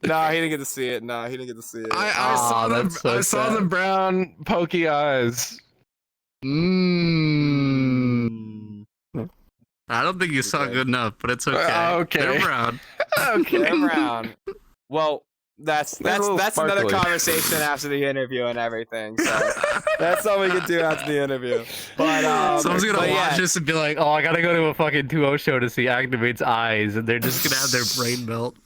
No, he didn't get to see it. I saw the brown pokey eyes. I don't think you saw good enough, but it's okay. Okay. They're brown. They're brown. Well, that's another conversation after the interview and everything. So that's all we can do after the interview. But someone's gonna watch this and be like, "Oh, I gotta go to a fucking 2-0 show to see Aktiveight's eyes," and they're just gonna have their brain melt.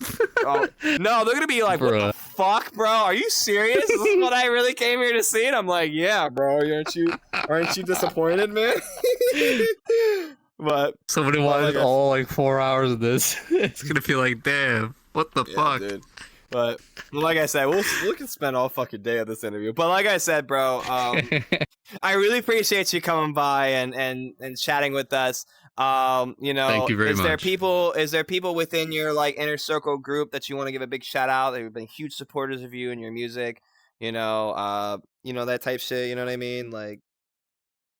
No, they're gonna be like, "What the fuck, bro? Are you serious? This is what I really came here to see?" And I'm like, "Yeah, bro. Aren't you disappointed, man?" But somebody watched all like 4 hours of this. It's gonna feel like, damn, what the fuck? Dude. But like I said, we can spend all fucking day of this interview. But like I said, bro, I really appreciate you coming by and chatting with us. You know, thank you very much. Is there people within your like inner circle group that you want to give a big shout out? They've been huge supporters of you and your music. You know, that type shit. You know what I mean? Like,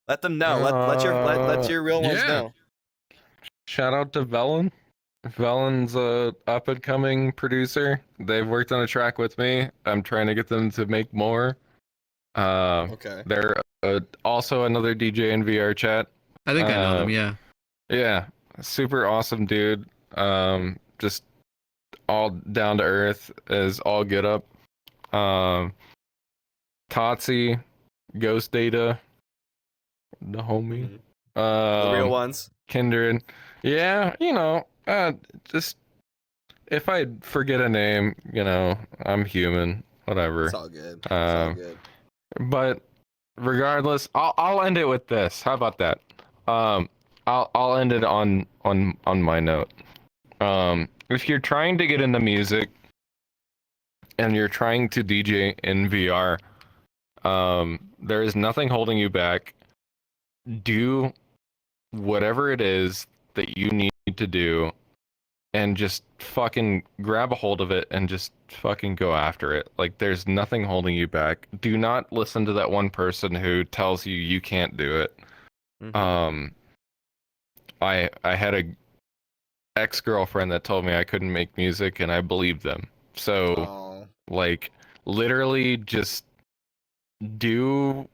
let them know. Let your real ones know. Shout out to Velen. Velen's a up and coming producer. They've worked on a track with me. I'm trying to get them to make more. Okay. They're also another DJ in VRChat. I think I know them. Yeah. Yeah. Super awesome dude. Just all down to earth as all get up. Totsi, Ghost Data, the homie. The real ones. Kindred. Yeah, you know. Just if I forget a name, you know, I'm human. Whatever. It's all good. It's all good. But regardless, I'll end it with this. How about that? I'll end it on my note. If you're trying to get into music and you're trying to DJ in VR, there is nothing holding you back. Do whatever it is that you need to do and just fucking grab a hold of it and just fucking go after it. Like, there's nothing holding you back. Do not listen to that one person who tells you can't do it. Mm-hmm. I had a ex-girlfriend that told me I couldn't make music, and I believed them. So like, literally just do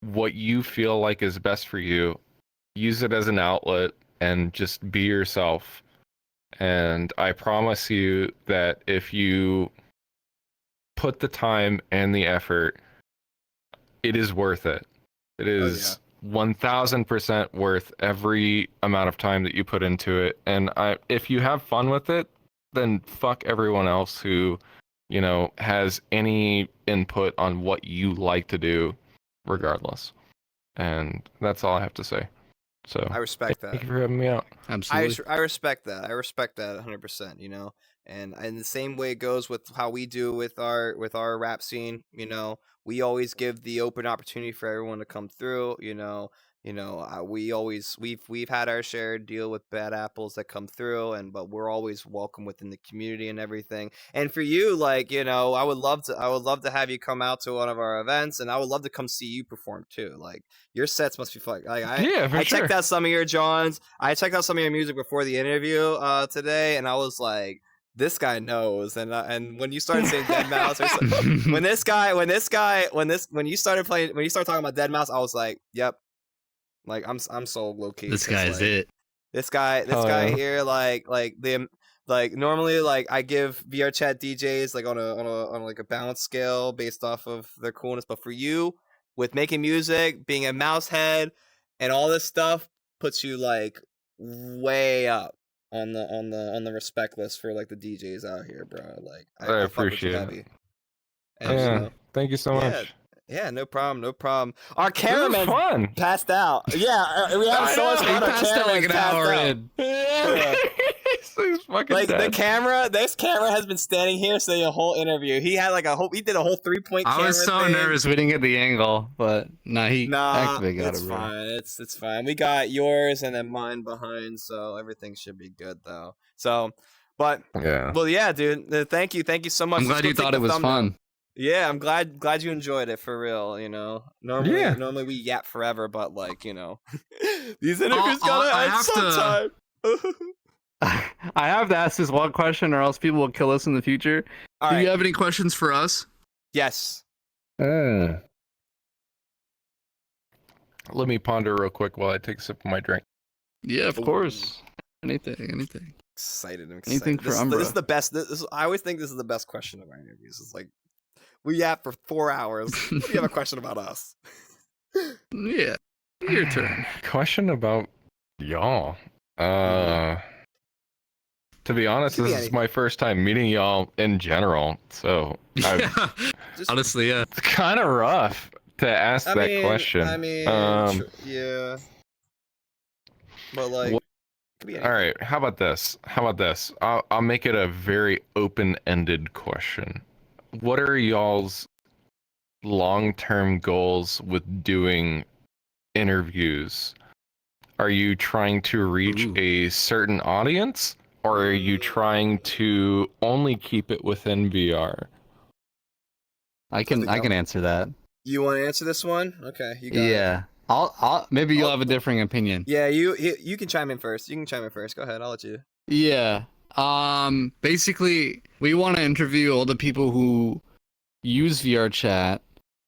what you feel like is best for you. Use it as an outlet and just be yourself. And I promise you that if you put the time and the effort, it is worth it. It is 1000% worth every amount of time that you put into it. And if you have fun with it, then fuck everyone else who, you know, has any input on what you like to do, regardless. And that's all I have to say. So I respect that. Thank you for having me out. Absolutely. I respect that. I respect that 100%. You know, and the same way it goes with how we do with our rap scene. You know, we always give the open opportunity for everyone to come through. We've had our share deal with bad apples that come through, but we're always welcome within the community and everything. And for you, like, you know, I would love to have you come out to one of our events, and I would love to come see you perform too. Like, your sets must be fun. Like, I checked out some of your Johns. I checked out some of your music before the interview today, and I was like, this guy knows. And when you started saying Dead Mouse, when you started talking about Dead Mouse, I was like, yep. Like, I'm so low key. This guy's like, it. This guy here, like normally, like, I give VRChat DJs like on a balance scale based off of their coolness, but for you, with making music, being a mouse head, and all this stuff, puts you like way up on the respect list for like the DJs out here, bro. Like, I appreciate it. And, yeah, thank you so much. Yeah, no problem. Our cameraman passed out. Yeah, we have so much fun. He passed out like an hour in. Yeah. Like, this camera has been standing here so the whole interview. He had like he did a whole 3-point camera. I was so nervous we didn't get the angle, but Aktiveight got it's fine. It's fine. We got yours and then mine behind, so everything should be good though. So, but yeah. Well, yeah, dude. Thank you so much. I'm glad you thought it was fun. Yeah, I'm glad you enjoyed it, for real. You know, normally we yap forever, but like, you know, these interviews gotta end sometime. I have to ask this one question, or else people will kill us in the future. Do you have any questions for us? Yes. Let me ponder real quick while I take a sip of my drink. Yeah, of course. Anything. I'm excited. Anything for Umbra. This is the best. I always think this is the best question of our interviews. It's like, we yap for 4 hours. You have a question about us. Yeah. Your turn. Question about y'all. To be honest, this is my first time meeting y'all in general, so honestly, yeah, it's kind of rough to ask that question. Yeah, but like, all right. How about this? I'll make it a very open-ended question. What are y'all's long-term goals with doing interviews? Are you trying to reach a certain audience? Or are you trying to only keep it within VR? I can answer that. You want to answer this one? Okay, you got it. Yeah. I'll maybe you'll have a differing opinion. Yeah, you can chime in first. Go ahead, I'll let you. Yeah. Basically, we want to interview all the people who use VRChat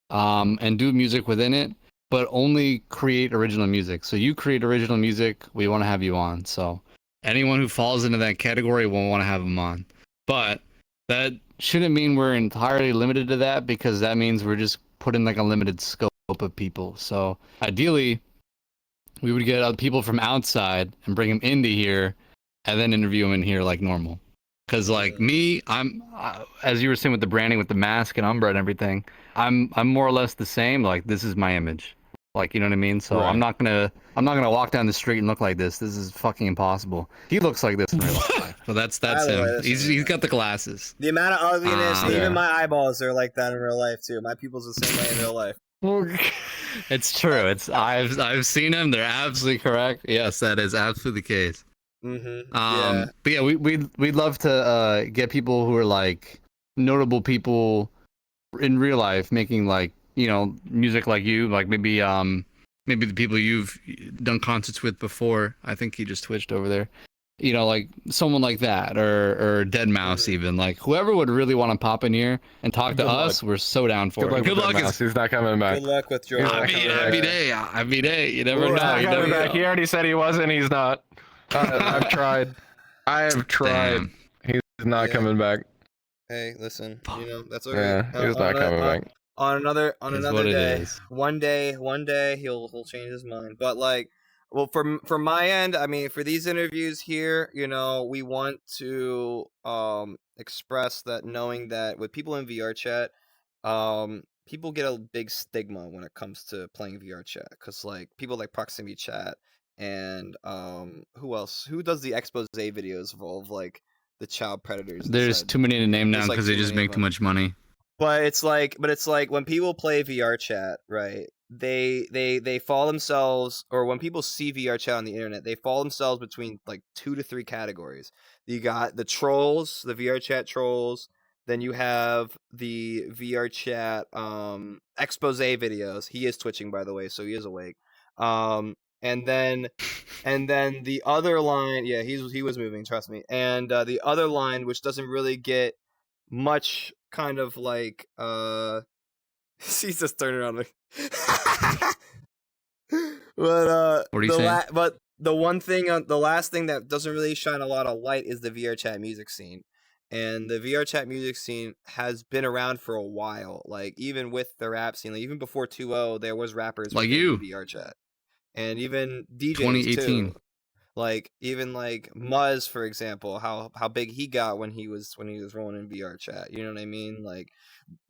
and do music within it, but only create original music. So you create original music, we want to have you on. So anyone who falls into that category, we'll want to have them on. But that shouldn't mean we're entirely limited to that, because that means we're just putting like a limited scope of people. So ideally, we would get other people from outside and bring them into here and then interview them in here like normal. Because like me, I'm as you were saying with the branding, with the mask and Umbra and everything, I'm more or less the same. Like, this is my image. Like, you know what I mean? So right. I'm not gonna walk down the street and look like this. This is fucking impossible. He looks like this in real life. So that's him. He's got the glasses. The amount of ugliness, even my eyeballs are like that in real life too. My pupils are the same way in real life. It's true. I've seen them. They're absolutely correct. Yes, that is absolutely the case. Mm-hmm. But yeah, we'd love to get people who are like notable people in real life making like, you know, music like you, like maybe the people you've done concerts with before. I think he just twitched over there. You know, like someone like that, or Dead Mouse, even like whoever would really want to pop in here and talk to us. We're so down for it. Good luck. He's not coming back. Good luck with your happy day. You never know. You never know. He already said he wasn't. He's not. I've tried. I have tried. Damn. He's not coming back. Hey, listen. You know, that's okay. Yeah, he's not coming back. on Is another what it day. is. One day he'll change his mind. But like, well, from my end, I mean, for these interviews here, you know, we want to express that, knowing that with people in VR chat, people get a big stigma when it comes to playing VR chat, because like people like proximity chat and who else? Who does the expose videos of all of like the child predators? There's too many to name now There's, like, because too they just many of make too them. much money. But it's like when people play VR chat, right? They fall themselves, or when people see VR chat on the internet, they fall themselves between like 2 to 3 categories. You got the trolls, the VR chat trolls. Then you have the VR chat expose videos. He is twitching, by the way, so he is awake. And then the other line, yeah, he was moving, trust me. And the other line, which doesn't really get much kind of like she's just turning around like but What are you saying? but the last thing that doesn't really shine a lot of light is the VRChat music scene. And the VRChat music scene has been around for a while. Like, even with the rap scene, like even before 2.0, there was rappers Like within you. VRChat. And even DJs 2018. too. Like, even like Muzz, for example, how big he got when he was rolling in VR chat. You know what I mean? Like,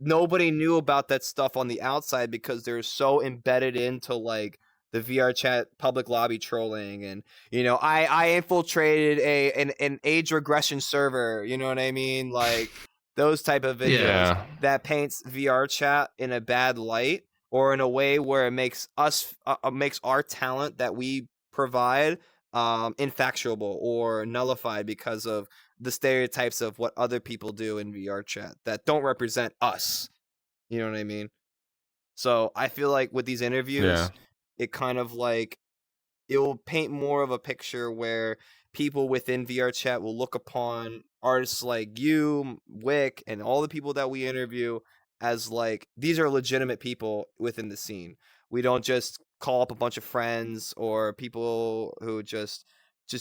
nobody knew about that stuff on the outside because they're so embedded into like the VR chat public lobby trolling. And you know, I infiltrated an age regression server. You know what I mean? Like, those type of videos Yeah. that paints VR chat in a bad light, or in a way where it makes us makes our talent that we provide infactuable or nullified because of the stereotypes of what other people do in VR chat that don't represent us. You know what I mean? So I feel like with these interviews, Yeah. it kind of like, it will paint more of a picture where people within VR chat will look upon artists like you, Wick, and all the people that we interview as like, these are legitimate people within the scene. We don't just call up a bunch of friends or people who just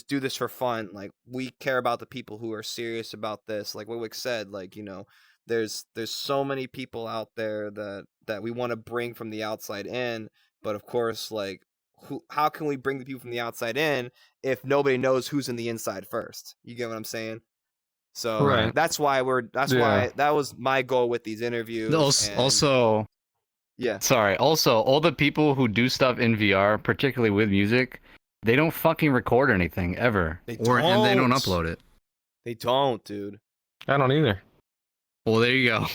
do this for fun. Like, we care about the people who are serious about this. Like what Wick said, like, you know, there's so many people out there that we want to bring from the outside in, but of course, like, how can we bring the people from the outside in if nobody knows who's in the inside first? You get what I'm saying? So Right. that's why why that was my goal with these interviews. Also, yeah. Sorry. Also, all the people who do stuff in VR, particularly with music, they don't fucking record anything ever, and they don't upload it. They don't, dude. I don't either. Well, there you go.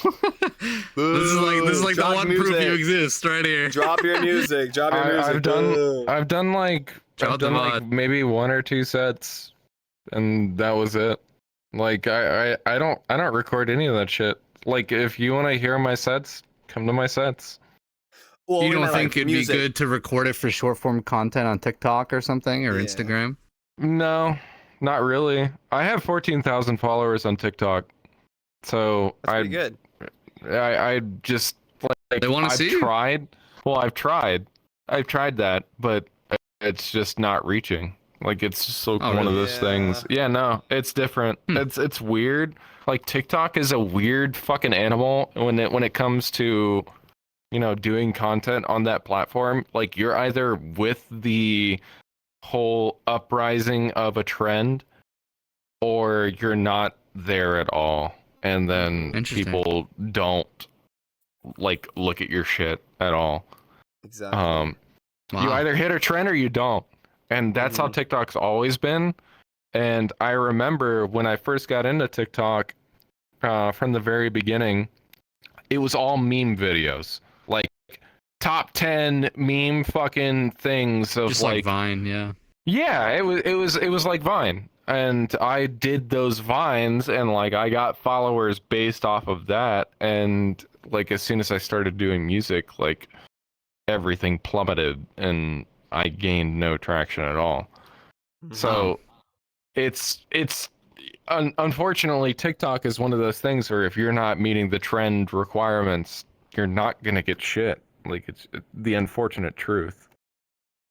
This is like the one proof you exist right here. Drop your music. Drop your music. I've done like maybe 1 or 2 sets, and that was it. Like I don't record any of that shit. Like, if you want to hear my sets, come to my sets. Well, you don't think it'd be good to record it for short form content on TikTok or something, or Instagram? No, not really. I have 14,000 followers on TikTok, so that's pretty good. I just like, they want to see. I've tried that, but it's just not reaching. Like, it's just one of those things. Yeah, no, it's different. It's weird. Like, TikTok is a weird fucking animal when it comes to, you know, doing content on that platform. Like, you're either with the whole uprising of a trend, or you're not there at all. And then people don't like look at your shit at all. Exactly. You either hit a trend or you don't. And that's how TikTok's always been. And I remember when I first got into TikTok, from the very beginning, it was all meme videos. Like, top 10 meme fucking things of, just like Vine, yeah. Yeah, it was like Vine. And I did those Vines, and like, I got followers based off of that. And like, as soon as I started doing music, like, everything plummeted and I gained no traction at all. So it's unfortunately, TikTok is one of those things where if you're not meeting the trend requirements, you're not gonna get shit. Like, it's the unfortunate truth.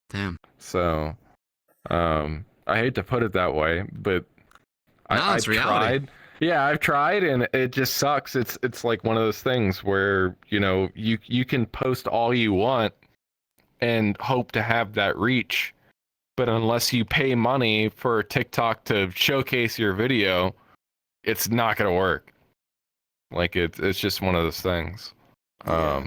Damn. So I hate to put it that way, but I reality. Yeah, I've tried and it just sucks. It's like one of those things where, you know, you can post all you want and hope to have that reach, but unless you pay money for TikTok to showcase your video, it's not going to work. Like it's just one of those things. Yeah.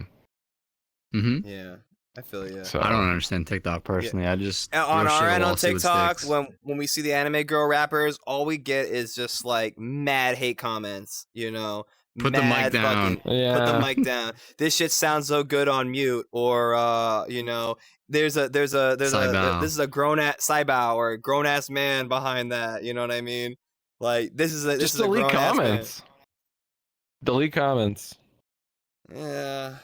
Mm-hmm. Yeah, I feel you. So I don't understand TikTok personally. I just on throw our shit end on while see what TikTok, sticks. when we see the anime girl rappers, all we get is just like mad hate comments. You know, Put the mic mad down. fucking put the mic down. This shit sounds so good on mute, or you know, there's a this is a grown ass Saibao or a grown ass man behind that. You know what I mean? Like this is just a delete grown ass man. comments. Delete comments. Yeah.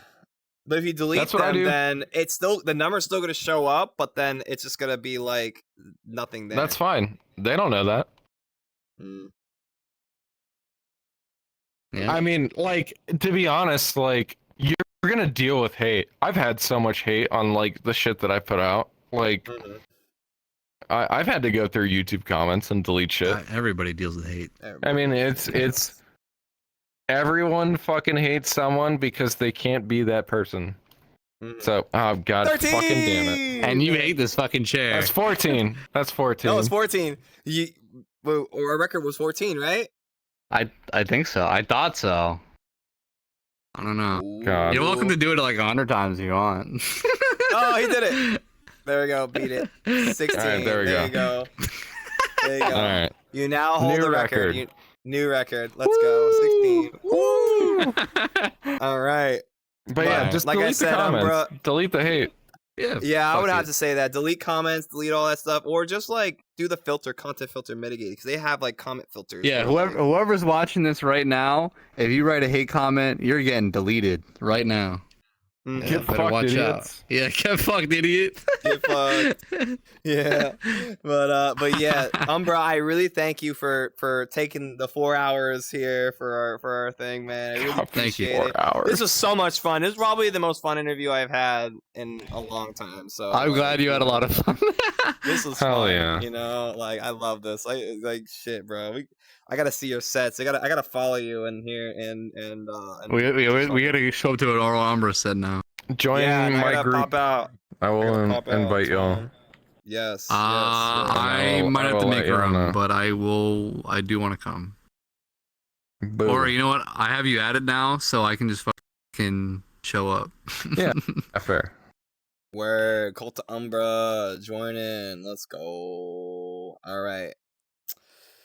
But if you delete That's what I them, do. then it's still the number's still gonna show up, but then it's just gonna be like nothing there. That's fine. They don't know that. Mm. Yeah. I mean, like, to be honest, like, you're gonna deal with hate. I've had so much hate on like the shit that I put out. Like, I've had to go through YouTube comments and delete shit. Everybody deals with hate. I mean, it's everyone fucking hates someone because they can't be that person. So, oh god, 13! fucking damn it! And you hate this fucking chair. That's 14. That's 14. No, it's 14. Or our record was 14, right? I think so. I thought so. I don't know. God. You're welcome to do it like 100 times if you want. Oh, he did it. There we go. Beat it. 16. All right, there we you go. There you go. All right. You now hold New the record. record. New record. Let's go. 16. Woo! All right. But yeah, just like I delete said, the comments. Umbra, Delete the hate. Yeah, I fuck would have it. to say that. Delete comments, delete all that stuff, or just like do the filter, content filter mitigate, because they have like comment filters. Yeah, where, whoever's watching this right now, if you write a hate comment, you're getting deleted right now. Mm. Yeah, Get better fucked, watch idiots. out. Yeah, get fucked, idiot. Get fucked. Yeah, but yeah, Umbra, I really thank you for taking the 4 hours here for our thing, man. I really God, appreciate thank you. it. 4 hours. This was so much fun. This is probably the most fun interview I've had in a long time. So I'm glad you had a lot of fun. This was Hell fun. yeah. You know, like I love this. Like shit, bro. I gotta see your sets. I gotta follow you in here and we gotta show up to an Aural Umbra set now. Join yeah, and I my gotta group. pop out. I will invite y'all. Yes. I I'll- might I have to will make let you room, know. but I do want to come. Boom. Or you know what? I have you added now, so I can just fucking show up. Yeah. Fair. Word. Cult to Umbra. Join in. Let's go. All right.